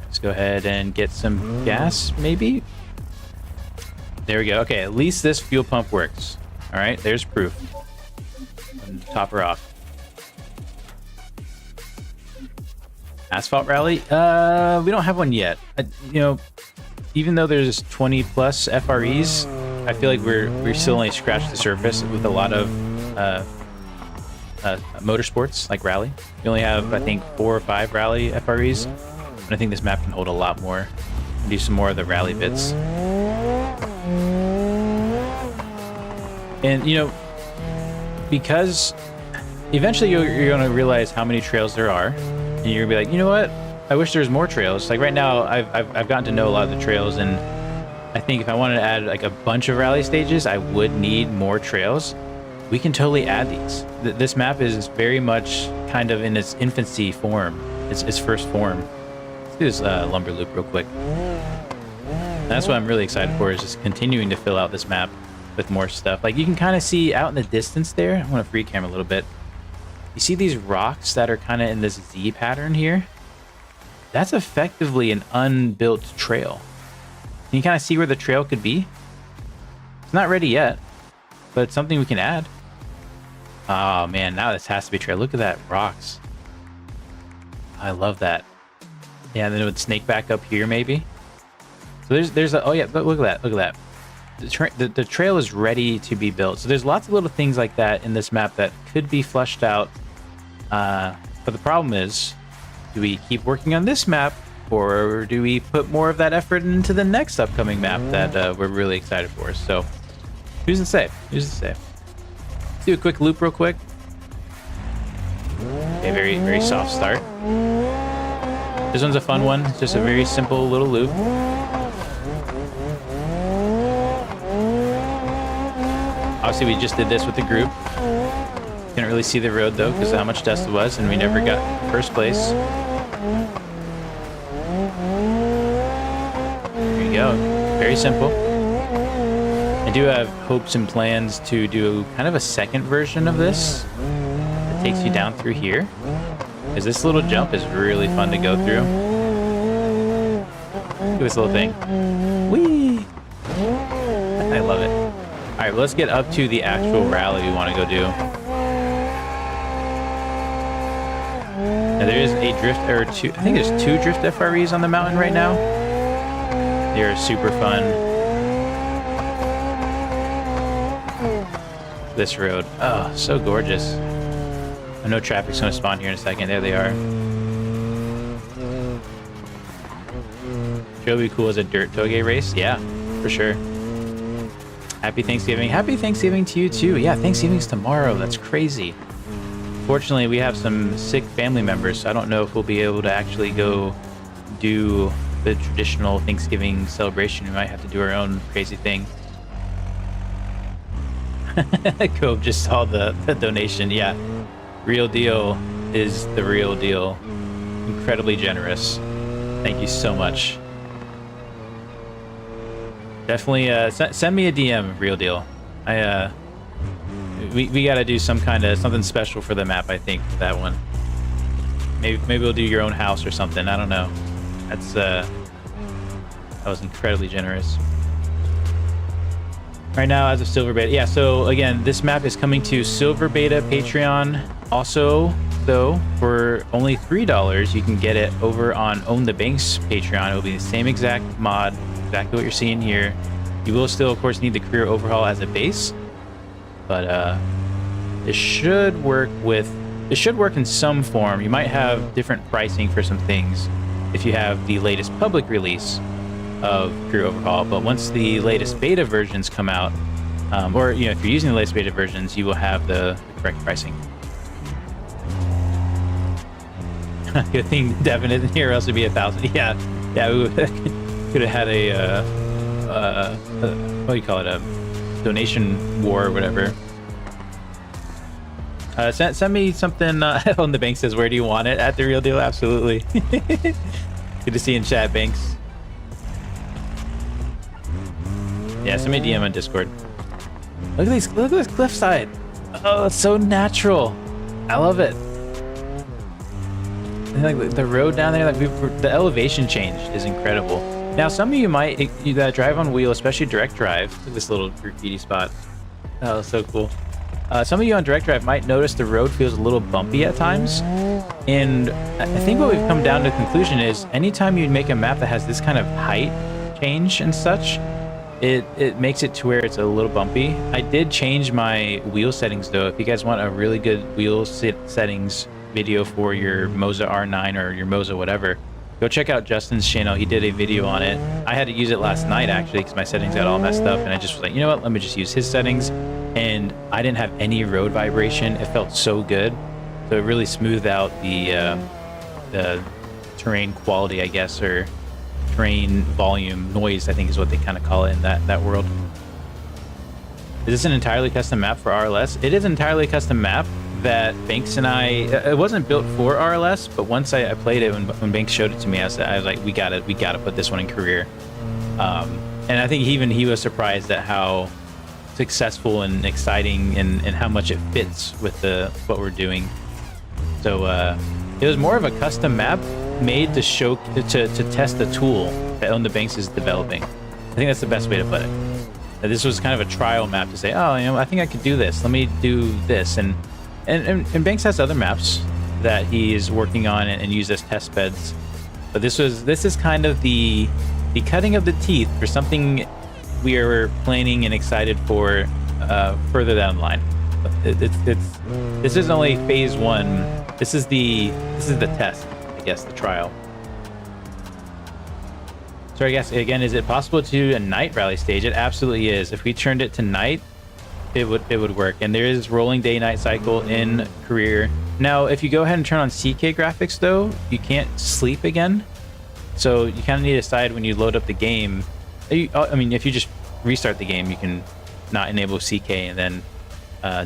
Speaker 1: Let's go ahead and get some gas, maybe. There we go. Okay, at least this fuel pump works. All right, there's proof. And top her off. Asphalt rally? We don't have one yet. You know, even though there's 20 plus FREs, I feel like we're still only scratched the surface with a lot of motorsports like rally. We only have, I think, 4 or 5 rally FREs, and I think this map can hold a lot more. Do some more of the rally bits. And you know, because eventually you're going to realize how many trails there are. And you're gonna be like, you know what? I wish there's more trails. Like right now, I've gotten to know a lot of the trails, and I think if I wanted to add like a bunch of rally stages, I would need more trails. We can totally add these. This map is very much kind of in its infancy form, its first form. Let's do this lumber loop real quick. And that's what I'm really excited for, is just continuing to fill out this map with more stuff. Like you can kind of see out in the distance there. I want to free cam a little bit. You see these rocks that are kind of in this Z pattern here? That's effectively an unbuilt trail. Can you kind of see where the trail could be? It's not ready yet, but it's something we can add. Oh man, now this has to be trail. Look at that, rocks. I love that. Yeah, and then it would snake back up here maybe. So there's a, oh yeah, look at that. The trail is ready to be built. So there's lots of little things like that in this map that could be flushed out. But the problem is, do we keep working on this map, or do we put more of that effort into the next upcoming map that we're really excited for? So who's to say? Who's to say? Let's do a quick loop real quick. Okay, very, very soft start. This one's a fun one. It's just a very simple little loop. Obviously, we just did this with the group. Couldn't really see the road though because of how much dust it was, and we never got first place. There you go. Very simple. I do have hopes and plans to do kind of a second version of this that takes you down through here, because this little jump is really fun to go through. Look at this little thing. Whee! I love it. All right, let's get up to the actual rally we want to go do. Now there is a drift, or two, I think there's 2 drift FREs on the mountain right now. They are super fun. This road, oh, so gorgeous. I know traffic's going to spawn here in a second. There they are. Sure would be cool as a dirt toge race. Yeah, for sure. Happy Thanksgiving. Happy Thanksgiving to you too. Yeah, Thanksgiving's tomorrow. That's crazy. Fortunately, we have some sick family members, so I don't know if we'll be able to actually go do the traditional Thanksgiving celebration. We might have to do our own crazy thing. Cove just saw the donation. Yeah, real deal is the real deal. Incredibly generous. Thank you so much. Definitely send me a DM, real deal. We gotta do something special for the map, I think, for that one. Maybe we'll do your own house or something. I don't know. That was incredibly generous. Right now, as of Silver Beta, yeah. So again, this map is coming to Silver Beta Patreon. Also, though, for only $3, you can get it over on Own the Banks Patreon. It will be the same exact mod, exactly what you're seeing here. You will still, of course, need the career overhaul as a base, but it should work in some form. You might have different pricing for some things if you have the latest public release of career overhaul, but once the latest beta versions come out, or if you're using the latest beta versions, you will have the correct pricing. Good thing Devin isn't here, else it'd be 1,000. Yeah, we could have had a what do you call it, a donation war or whatever. Send me something. On the Bank says, where do you want it? At the Real Deal, absolutely. Good to see you in chat, Banks. Yeah, send me a DM on Discord. Look at this cliffside. Oh, it's so natural. I love it. And like the road down there, the elevation change is incredible. Now, some of you might that drive on wheel, especially direct drive. Look at this little graffiti spot. Oh, so cool. Some of you on direct drive might notice the road feels a little bumpy at times. And I think what we've come down to the conclusion is anytime you make a map that has this kind of height change and such, it makes it to where it's a little bumpy. I did change my wheel settings though. If you guys want a really good wheel settings video for your Moza R9 or your Moza whatever, go check out Justin's channel. He did a video on it. I had to use it last night actually because my settings got all messed up, and I just was like, you know what, let me just use his settings. And I didn't have any road vibration. It felt so good. So it really smoothed out the terrain quality, I guess, or terrain volume noise, I think is what they kind of call it in that world. Is this an entirely custom map for RLS? It is an entirely custom map that Banks and it wasn't built for RLS, but once I played it, when Banks showed it to me, I was like, we gotta put this one in career. And I think even he was surprised at how successful and exciting and how much it fits with what we're doing. So it was more of a custom map made to test the tool that Own the Banks is developing. I think that's the best way to put it. This was kind of a trial map to say, oh, I think I could do this. Let me do this. And Banks has other maps that he is working on and use as test beds. But this is kind of the cutting of the teeth for something we are planning and excited for further down the line. This is only phase one. This is the test, I guess, the trial. So I guess again, is it possible to do a night rally stage? It absolutely is. If we turned it to night, it would work. And there is rolling day night cycle in career. Now, if you go ahead and turn on CK graphics though, you can't sleep again. So you kind of need to decide when you load up the game. I mean, if you just restart the game, you can not enable CK and then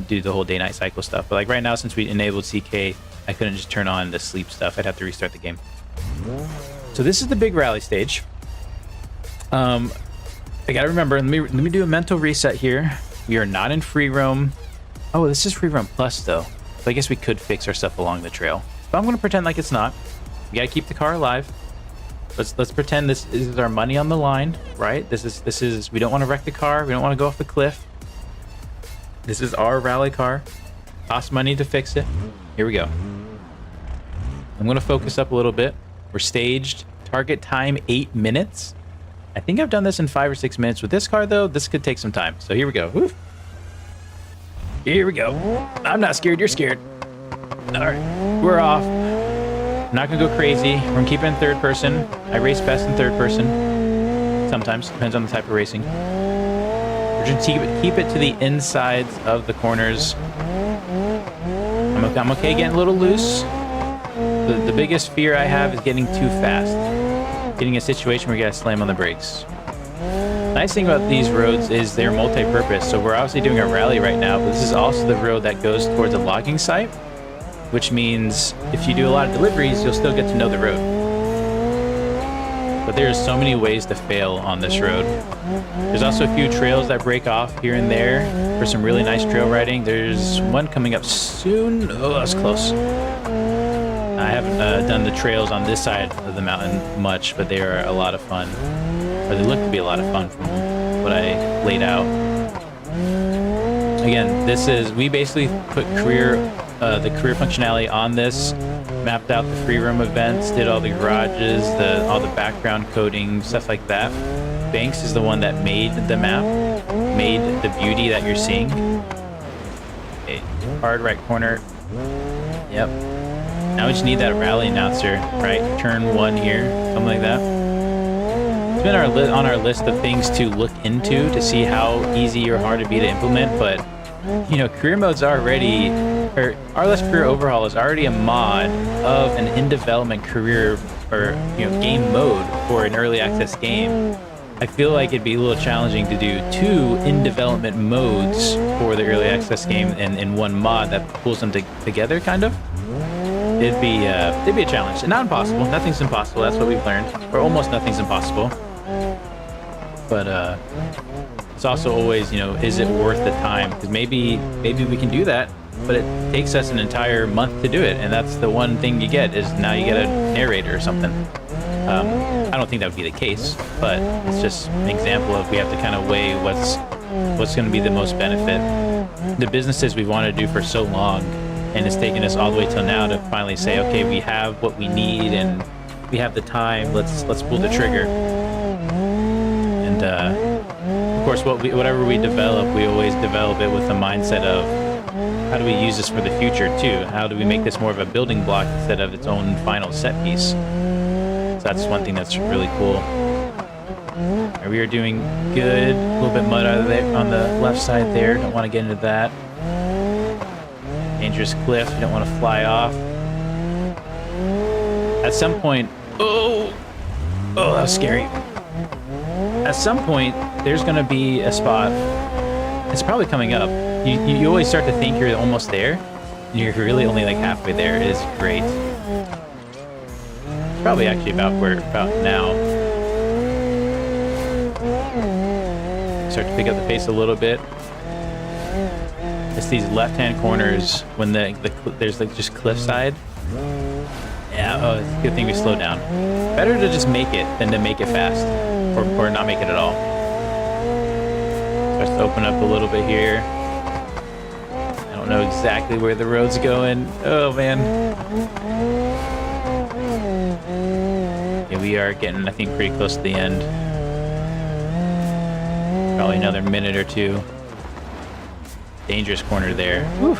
Speaker 1: do the whole day-night cycle stuff. But like right now, since we enabled CK, I couldn't just turn on the sleep stuff. I'd have to restart the game. So this is the big rally stage. I gotta remember. Let me do a mental reset here. We are not in free roam. Oh, this is free roam plus though. So I guess we could fix our stuff along the trail. But I'm gonna pretend like it's not. We gotta keep the car alive. Let's pretend this is our money on the line, right? This is we don't want to wreck the car. We don't want to go off the cliff. This is our rally car. Costs money to fix it. Here we go. I'm going to focus up a little bit. We're staged. Target time 8 minutes. I think I've done this in 5 or 6 minutes. With this car though, this could take some time. So here we go. Woo. Here we go. I'm not scared. You're scared. All right, we're off. I'm not gonna go crazy. We're gonna keep it in third person. I race best in third person. Sometimes, depends on the type of racing. We're just keep it to the insides of the corners. I'm okay getting a little loose. The biggest fear I have is getting too fast. Getting a situation where you gotta slam on the brakes. Nice thing about these roads is they're multi-purpose. So we're obviously doing a rally right now, but this is also the road that goes towards a logging site, which means if you do a lot of deliveries, you'll still get to know the road. But there's so many ways to fail on this road. There's also a few trails that break off here and there for some really nice trail riding. There's one coming up soon. Oh, that's close. I haven't done the trails on this side of the mountain much, but they are a lot of fun. Or they look to be a lot of fun from what I laid out. Again, we basically put the career functionality on this, mapped out the free roam events, did all the garages, all the background coding, stuff like that. Banks is the one that made the map, made the beauty that you're seeing. Okay, hard right corner. Yep. Now we just need that rally announcer, right? Turn 1 here, something like that. It's been on our list of things to look into to see how easy or hard it'd be to implement, but you know, career mode's already, or RLS Career Overhaul is already a mod of an in-development career or game mode for an early access game. I feel like it'd be a little challenging to do 2 in-development modes for the early access game in one mod that pulls them together, kind of. It'd be a challenge. Not impossible. Nothing's impossible. That's what we've learned. Or almost nothing's impossible. But it's also always, is it worth the time? Because maybe we can do that, but it takes us an entire month to do it, and that's the one thing you get is now you get a narrator or something. I don't think that would be the case, but it's just an example of we have to kind of weigh what's going to be the most benefit. The businesses we want to do for so long, and it's taken us all the way till now to finally say, okay, we have what we need and we have the time. Let's pull the trigger. And of course, whatever we develop, we always develop it with the mindset of how do we use this for the future too? How do we make this more of a building block instead of its own final set piece? So that's one thing that's really cool. We are doing good. A little bit mud out of there on the left side there. Don't want to get into that. Dangerous cliff. You don't want to fly off. At some point, oh, that was scary. At some point, there's going to be a spot. It's probably coming up. You always start to think you're almost there, and you're really only like halfway there. It is great. It's probably actually about now. Start to pick up the pace a little bit. It's these left-hand corners when there's like just cliffside. Yeah, it's a good thing we slowed down. Better to just make it than to make it fast, or not make it at all. Starts to open up a little bit here. I don't know exactly where the road's going. Oh man. Yeah, we are getting, I think, pretty close to the end. Probably another minute or two. Dangerous corner there. Whew.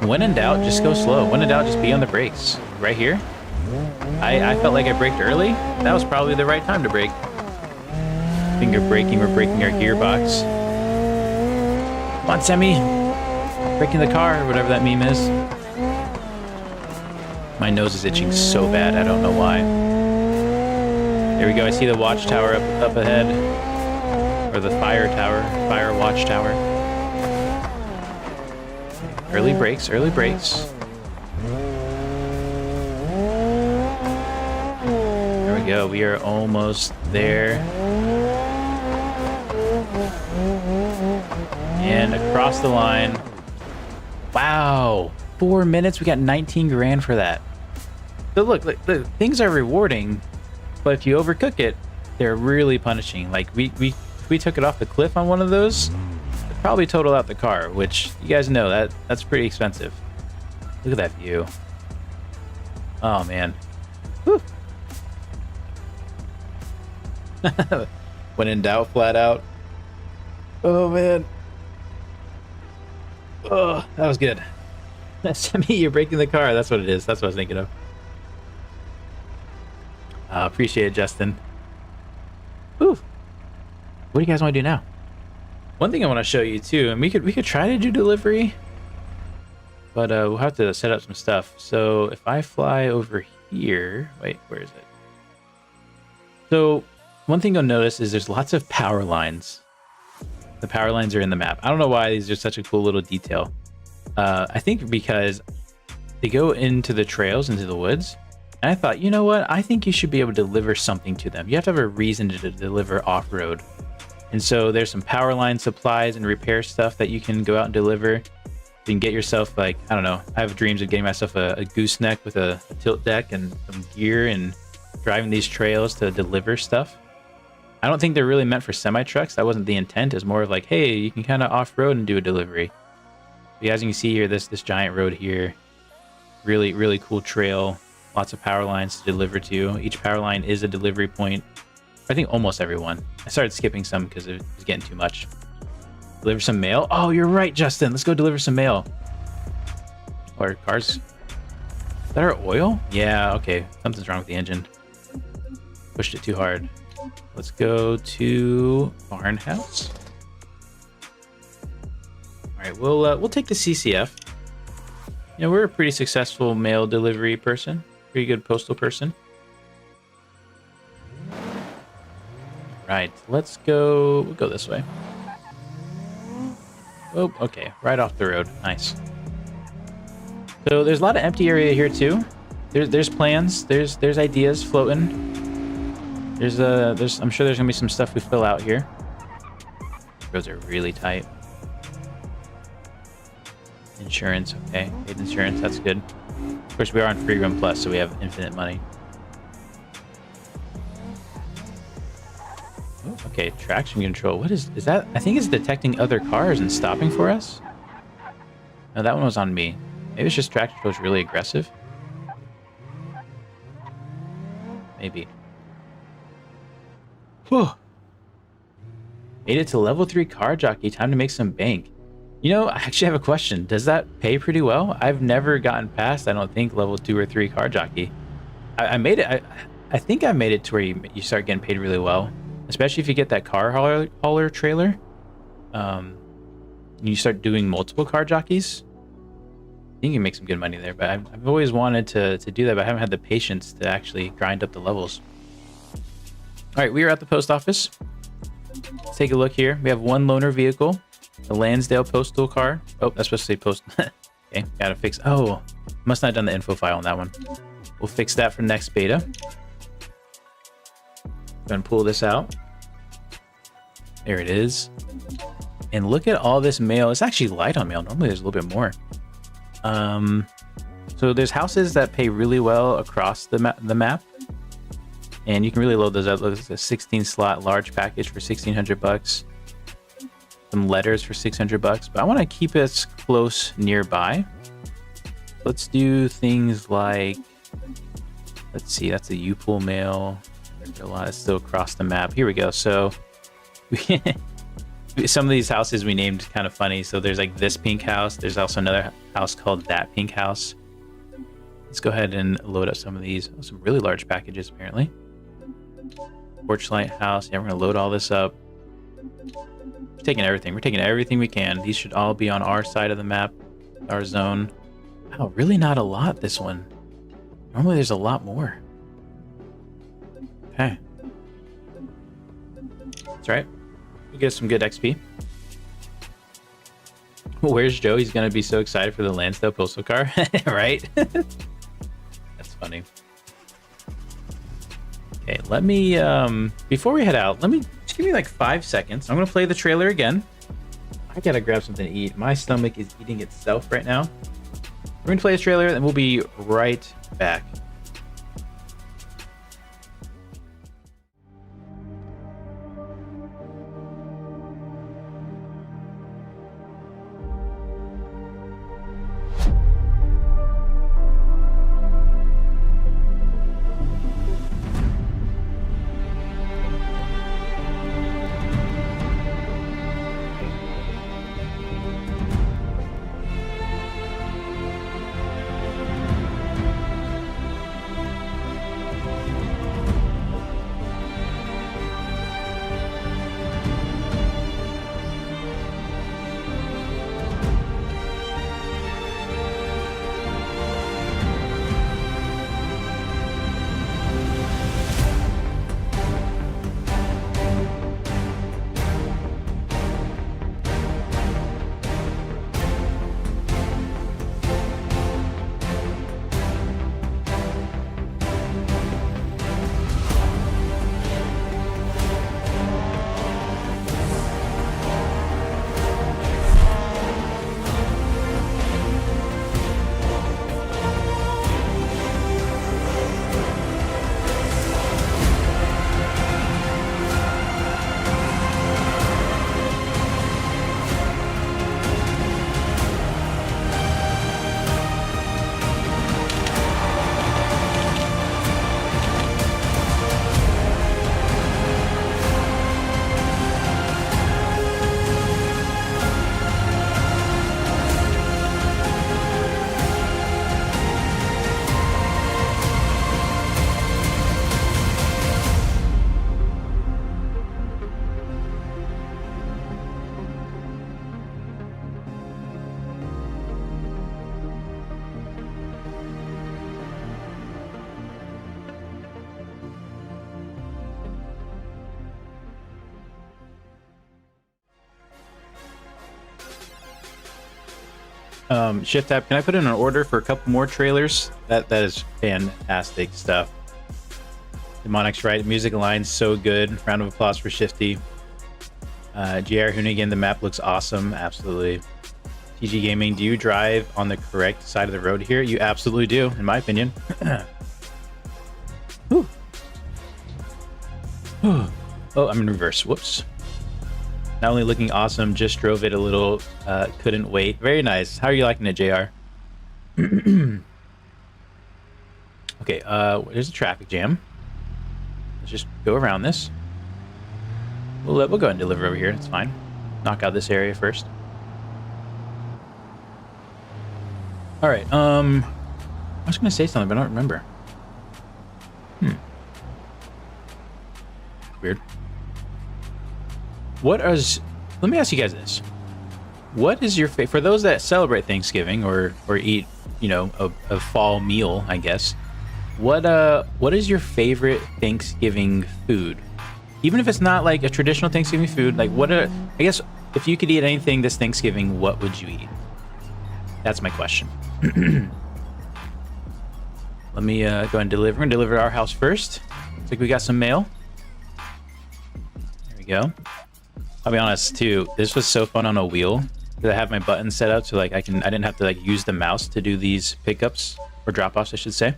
Speaker 1: When in doubt, just go slow. When in doubt, just be on the brakes. Right here, I felt like I braked early. That was probably the right time to brake. Finger braking, we're braking our gearbox. Come on, Semi. Braking the car, or whatever that meme is. My nose is itching so bad, I don't know why. There we go, I see the watchtower up ahead. Or the fire watchtower. Early brakes, early brakes. There we go, we are almost there. And across the line. Wow, 4 minutes, we got 19 grand for that. So look, the things are rewarding, but if you overcook it, they're really punishing. Like if we took it off the cliff on one of those, it'd probably total out the car, which you guys know that's pretty expensive. Look at that view. Oh man. Whew. When in doubt, flat out. Oh man. Oh, that was good. Semi, you're breaking the car. That's what it is. That's what I was thinking of. Appreciate it, Justin. Whew. What do you guys want to do now? One thing I want to show you too, and we could try to do delivery, but we'll have to set up some stuff. So if I fly over here, wait, where is it? So one thing you'll notice is there's lots of power lines. The power lines are in the map. I don't know why these are such a cool little detail. I think because they go into the trails, into the woods. And I thought, you know what? I think you should be able to deliver something to them. You have to have a reason to deliver off-road. And so there's some power line supplies and repair stuff that you can go out and deliver. You can get yourself, like, I don't know, I have dreams of getting myself a gooseneck with a tilt deck and some gear and driving these trails to deliver stuff. I don't think they're really meant for semi-trucks. That wasn't the intent. It's more of like, hey, you can kind of off-road and do a delivery. But as you can see here, this giant road here, really, really cool trail. Lots of power lines to deliver to. Each power line is a delivery point. I think almost everyone. I started skipping some because it was getting too much. Deliver some mail. Oh, you're right, Justin. Let's go deliver some mail. Or cars. Is that our oil? Yeah, okay. Something's wrong with the engine. Pushed it too hard. Let's go to Barnhouse. All right, we'll take the CCF. You know, we're a pretty successful mail delivery person. Pretty good postal person. Right, let's go. We'll go this way. Oh, okay. Right off the road. Nice. So there's a lot of empty area here too. There's plans. There's ideas floating. I'm sure there's gonna be some stuff we fill out here. Roads are really tight. Insurance, okay. Paid insurance, that's good. Of course, we are on Free Run Plus, so we have infinite money. Oh, okay, traction control. What is that? I think it's detecting other cars and stopping for us. No, that one was on me. Maybe it's just traction control is really aggressive. Maybe. Whew. Made it to level 3 car jockey. Time to make some bank. You know, I actually have a question. Does that pay pretty well? I've never gotten past, I don't think, level 2 or 3 car jockey. I made it. I think I made it to where you start getting paid really well, especially if you get that car hauler trailer. You start doing multiple car jockeys. I think you can make some good money there. But I've always wanted to do that, but I haven't had the patience to actually grind up the levels. All right, we are at the post office. Let's take a look here. We have one loaner vehicle. The Lansdale postal car. Oh, that's supposed to say post. Okay, gotta fix. Oh, must not have done the info file on that one. We'll fix that for next beta. Go ahead and pull this out. There it is. And look at all this mail. It's actually light on mail. Normally there's a little bit more. So there's houses that pay really well across the map. And you can really load those up. Look, it's a 16 slot large package for $1,600. Some letters for $600, but I want to keep us close nearby. Let's do things like, let's see, that's a U-Pool mail. There's a lot still across the map. Here we go. So some of these houses we named kind of funny. So there's like this pink house. There's also another house called that pink house. Let's go ahead and load up some of these. Oh, some really large packages apparently. Porch light house. Yeah, we're gonna load all this up. We're taking everything. We're taking everything we can. These should all be on our side of the map, our zone. Wow, really not a lot this one. Normally there's a lot more. Okay. That's right. We get some good XP. Where's Joe? He's gonna be so excited for the Lansdale postal car, right? That's funny. Okay, let me, before we head out, just give me like 5 seconds. I'm gonna play the trailer again. I gotta grab something to eat. My stomach is eating itself right now. We're gonna play the trailer and we'll be right back. Shift tab. Can I put in an order for a couple more trailers? That is fantastic stuff. Demonix, right? Music aligns so good. Round of applause for Shifty. JR Hoonigan, the map looks awesome. Absolutely. TG Gaming, do you drive on the correct side of the road here? You absolutely do, in my opinion. Whew. Oh, I'm in reverse. Whoops. Not only looking awesome, just drove it a little. Couldn't wait. Very nice. How are you liking it, JR? Okay, there's a traffic jam. Let's just go around this. We'll go ahead and deliver over here. It's fine. Knock out this area first. All right. I was gonna say something, but I don't remember. Weird. Let me ask you guys this. What is your for those that celebrate Thanksgiving or eat, you know, a fall meal, I guess. What is your favorite Thanksgiving food? Even if it's not like a traditional Thanksgiving food, like I guess if you could eat anything this Thanksgiving, what would you eat? That's my question. Let me go ahead and deliver. We're gonna deliver to our house first. Looks like we got some mail. There we go. I'll be honest too, this was so fun on a wheel because I have my buttons set up so like I didn't have to like use the mouse to do these pickups or drop-offs, I should say.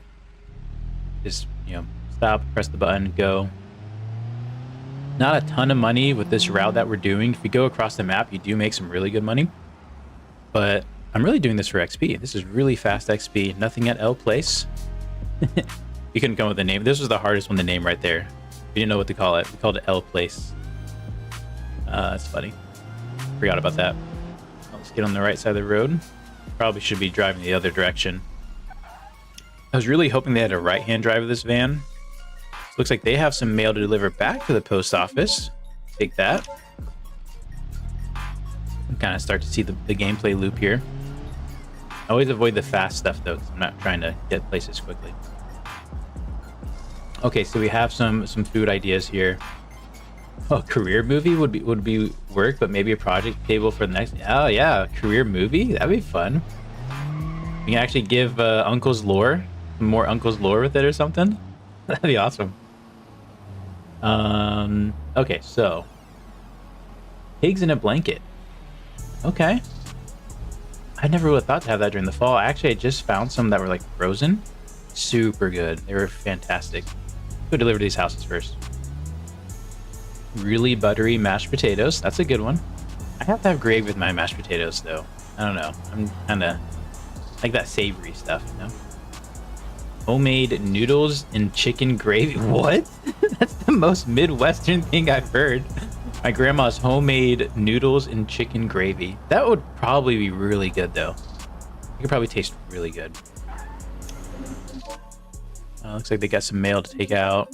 Speaker 1: Just, you know, stop, press the button, go. Not a ton of money with this route that we're doing. If you go across the map, you do make some really good money. But I'm really doing this for XP. This is really fast XP. Nothing at L place. You couldn't come up with a name. This was the hardest one to name right there. We didn't know what to call it. We called it L place. That's funny. Forgot about that. Let's get on the right side of the road. Probably should be driving the other direction. I was really hoping they had a right-hand drive of this van. Looks like they have some mail to deliver back to the post office. Take that. Kind of start to see the gameplay loop here. I always avoid the fast stuff though, because I'm not trying to get places quickly. Okay, so we have some food ideas here. Oh, career movie would be work, but maybe a project table for the next. Oh yeah, career movie, that'd be fun. You can actually give Uncle's lore, more Uncle's lore with it or something. That'd be awesome. Okay, so pigs in a blanket. Okay, I never would have thought to have that during the fall. Actually, I just found some that were like frozen. Super good. They were fantastic. Go deliver these houses first. Really buttery mashed potatoes. That's a good one. I have to have gravy with my mashed potatoes though. I don't know. I'm kind of like that savory stuff, you know? Homemade noodles and chicken gravy. What? That's the most Midwestern thing I've heard. My grandma's homemade noodles and chicken gravy. That would probably be really good though. It could probably taste really good. Looks like they got some mail to take out.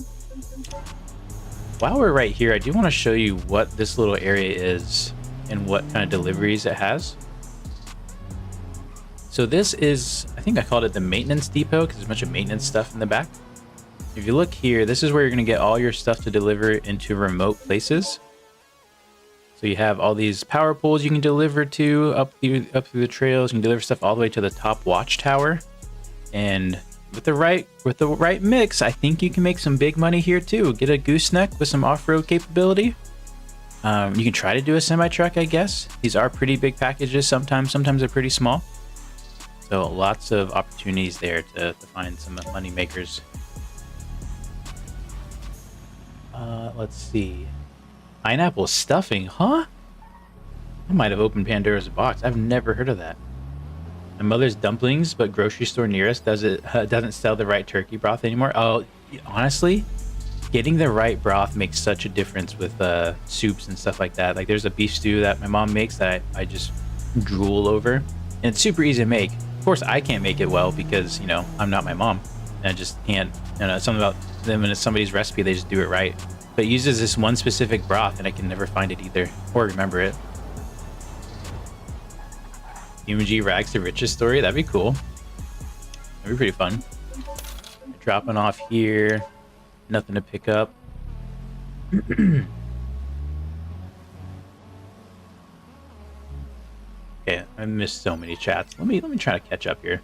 Speaker 1: While we're right here, I do want to show you what this little area is and what kind of deliveries it has. So this is, I think I called it the maintenance depot because there's a bunch of maintenance stuff in the back. If you look here, this is where you're going to get all your stuff to deliver into remote places. So you have all these power poles you can deliver to up through the trails. You can deliver stuff all the way to the top watchtower. And with the right mix, I think you can make some big money here too. Get a gooseneck with some off-road capability. You can try to do a semi-truck, I guess. These are pretty big packages sometimes they're pretty small. So lots of opportunities there to find some money makers. Let's see. Pineapple stuffing, huh? I might have opened Pandora's box. I've never heard of that. My mother's dumplings, but grocery store near us doesn't sell the right turkey broth anymore. Oh, honestly, getting the right broth makes such a difference with soups and stuff like that. Like there's a beef stew that my mom makes that I just drool over, and it's super easy to make. Of course, I can't make it well because, you know, I'm not my mom, and I just can't. You know, something about them when it's somebody's recipe, they just do it right. But it uses this one specific broth, and I can never find it either or remember it. BeamNG Rags to Riches story, that'd be cool. That'd be pretty fun. Dropping off here, nothing to pick up. Okay, I missed so many chats. Let me try to catch up here.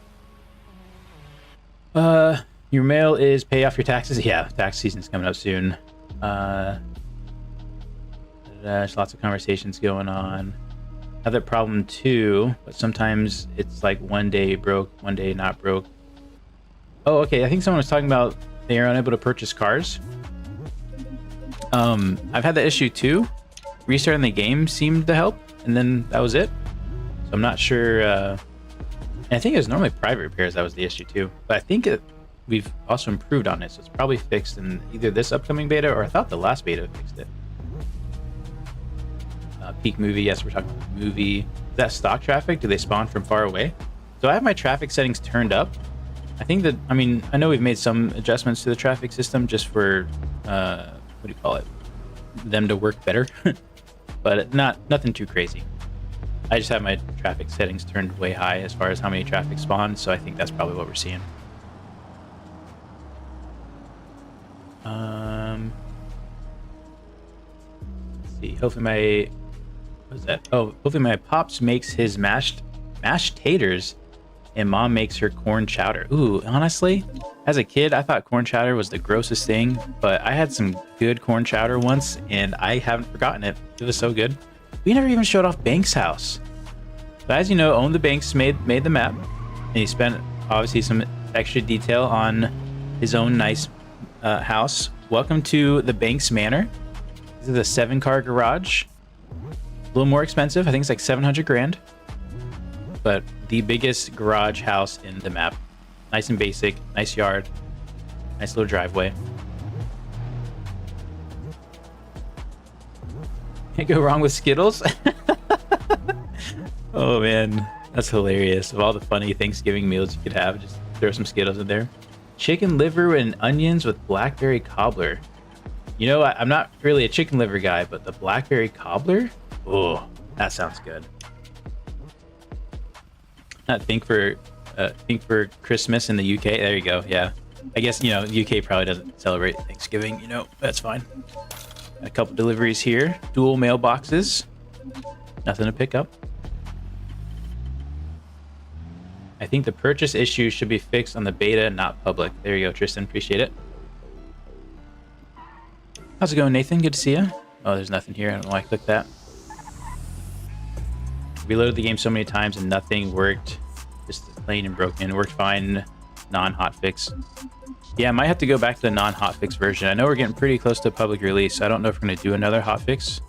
Speaker 1: Your mail is pay off your taxes. Yeah, tax season's coming up soon. There's lots of conversations going on. Another problem too, but sometimes it's like one day broke, one day not broke. Oh, okay. I think someone was talking about they are unable to purchase cars. I've had that issue too. Restarting the game seemed to help, and then that was it. So I'm not sure. And I think it was normally private repairs that was the issue too. But I think we've also improved on it, so it's probably fixed in either this upcoming beta or I thought the last beta fixed it. Peak movie, yes, we're talking about the movie. Is that stock traffic? Do they spawn from far away? So I have my traffic settings turned up. I think that, I mean, I know we've made some adjustments to the traffic system just for, what do you call it? Them to work better, but nothing too crazy. I just have my traffic settings turned way high as far as how many traffic spawns, so I think that's probably what we're seeing. Let's see, hopefully my, what's that? Oh, hopefully my pops makes his mashed taters and mom makes her corn chowder. Ooh, honestly, as a kid, I thought corn chowder was the grossest thing, but I had some good corn chowder once and I haven't forgotten it. It was so good. We never even showed off Banks' house. But as you know, Own the Banks made the map, and he spent obviously some extra detail on his own nice house. Welcome to the Banks Manor. This is a 7-car garage. A little more expensive. I think it's like 700 grand. But the biggest garage house in the map. Nice and basic. Nice yard. Nice little driveway. Can't go wrong with Skittles. Oh man, that's hilarious. Of all the funny Thanksgiving meals you could have, just throw some Skittles in there. Chicken liver and onions with blackberry cobbler. You know, I'm not really a chicken liver guy, but the blackberry cobbler? Oh, that sounds good. Think for Christmas in the UK. There you go. Yeah, I guess, you know, UK probably doesn't celebrate Thanksgiving. You know, that's fine. A couple deliveries here. Dual mailboxes. Nothing to pick up. I think the purchase issue should be fixed on the beta, not public. There you go, Tristan. Appreciate it. How's it going, Nathan? Good to see you. Oh, there's nothing here. I don't know why I clicked that. Reloaded the game so many times and nothing worked. Just plain and broken. It worked fine. Non-hotfix. Yeah, I might have to go back to the non-hotfix version. I know we're getting pretty close to public release, so I don't know if we're going to do another hotfix.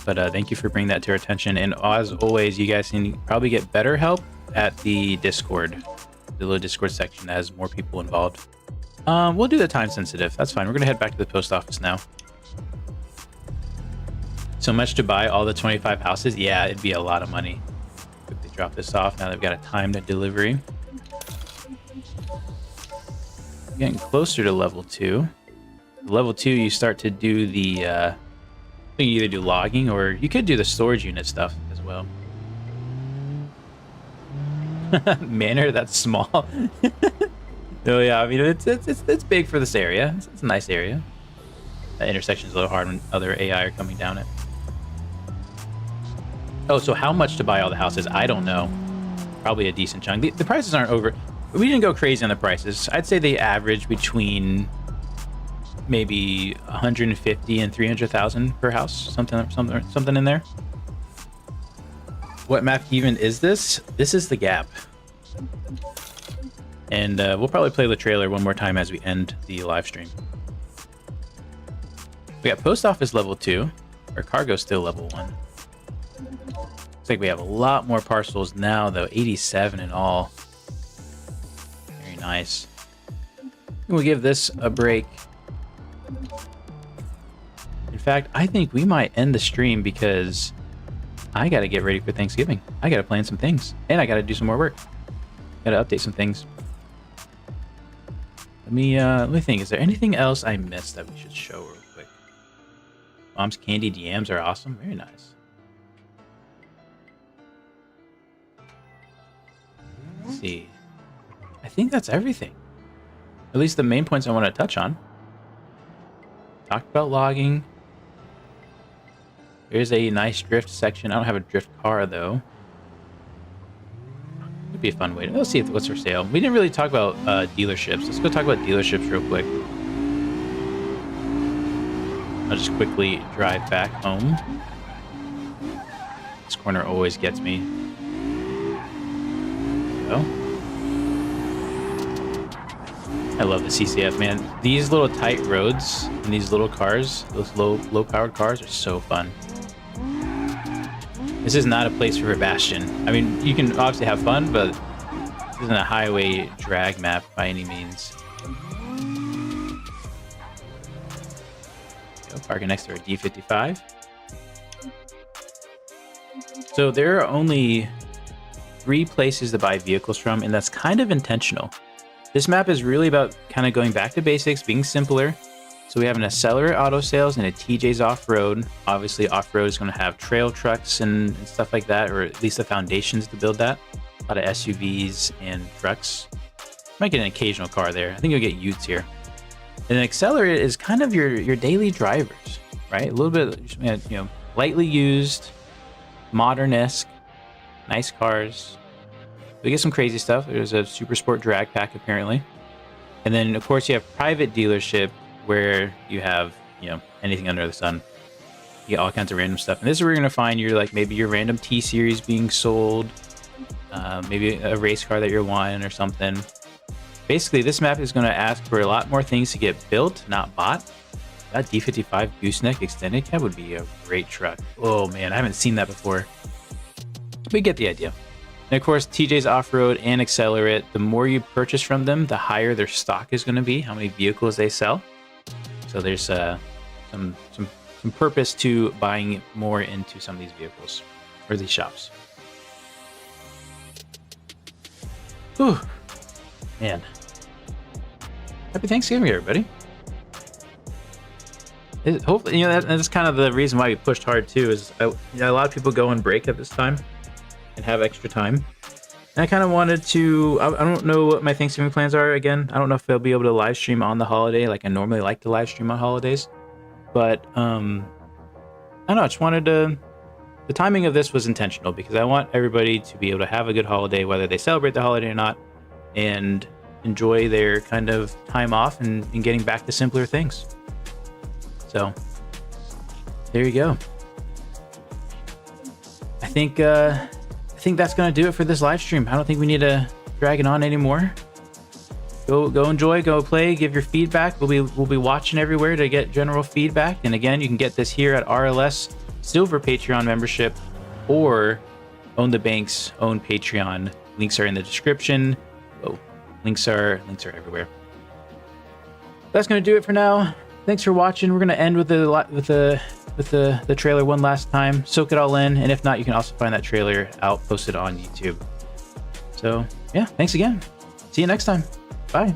Speaker 1: But thank you for bringing that to our attention. And as always, you guys can probably get better help at the Discord. The little Discord section that has more people involved. We'll do the time sensitive. That's fine. We're going to head back to the post office now. So much to buy all the 25 houses? Yeah, it'd be a lot of money. Quickly drop this off. Now they've got a timed delivery. Getting closer to level 2. Level 2, you start to do the you either do logging or you could do the storage unit stuff as well. Manor that's small. Oh yeah, I mean it's big for this area. It's a nice area. That intersection's a little hard when other AI are coming down it. Oh, so how much to buy all the houses? I don't know. Probably a decent chunk. The prices aren't over. We didn't go crazy on the prices. I'd say they average between maybe 150 and 300,000 per house, something in there. What map even is this? This is the Gap. And we'll probably play the trailer one more time as we end the live stream. We got post office level 2. Our cargo's still level 1. Looks like we have a lot more parcels now, though. 87 in all. Very nice. We'll give this a break. In fact, I think we might end the stream because I got to get ready for Thanksgiving. I got to plan some things, and I got to do some more work. Got to update some things. Let me think. Is there anything else I missed that we should show real quick? Mom's candied yams are awesome. Very nice. Let's see. I think that's everything. At least the main points I want to touch on. Talked about logging. There's a nice drift section. I don't have a drift car though. Would be a fun way to, let's see what's for sale. We didn't really talk about dealerships. Let's go talk about dealerships real quick. I'll just quickly drive back home. This corner always gets me. Oh, I love the CCF, man. These little tight roads and these little cars, those low powered cars, are so fun. This is not a place for a Bastion. I mean, you can obviously have fun, but this isn't a highway drag map by any means. Parking next to our D55. So there are only 3 places to buy vehicles from, and that's kind of intentional. This map is really about kind of going back to basics, being simpler. So we have an Accelerate Auto Sales and a TJ's Off-Road. Obviously, Off-Road is going to have trail trucks and stuff like that, or at least the foundations to build that. A lot of SUVs and trucks. Might get an occasional car there. I think you'll get Utes here. And an Accelerate is kind of your daily drivers, right? A little bit, you know, lightly used, modern-esque, nice cars. We get some crazy stuff. There's a Super Sport drag pack apparently. And then of course you have private dealership where you have, you know, anything under the sun. You get all kinds of random stuff. And this is where you're gonna find your, like, maybe your random T-Series being sold, maybe a race car that you're wanting or something. Basically, this map is going to ask for a lot more things to get built, not bought. That D55 gooseneck extended cab would be a great truck. Oh man, I haven't seen that before. We get the idea. And of course, TJ's Off-Road and Accelerate, the more you purchase from them, the higher their stock is going to be, how many vehicles they sell. So there's some purpose to buying more into some of these vehicles, or these shops. Whew. Man. Happy Thanksgiving, everybody. Hopefully, you know, that's kind of the reason why we pushed hard too. Is you know, a lot of people go on break at this time and have extra time. And I kind of wanted to. I don't know what my Thanksgiving plans are. Again, I don't know if I'll be able to live stream on the holiday like I normally like to live stream on holidays. But I don't know. I just wanted to. The timing of this was intentional because I want everybody to be able to have a good holiday, whether they celebrate the holiday or not, and enjoy their kind of time off and getting back to simpler things. So there you go. I think that's gonna do it for this live stream. I don't think we need to drag it on anymore. Go enjoy, go play, give your feedback. We'll be watching everywhere to get general feedback. And again, you can get this here at RLS Silver Patreon membership or Own the Bank's own Patreon. Links are in the description. Oh, links are everywhere. That's gonna do it for now. Thanks for watching. We're gonna end with the trailer one last time. Soak it all in, and if not, you can also find that trailer out posted on YouTube. So yeah, thanks again. See you next time. Bye.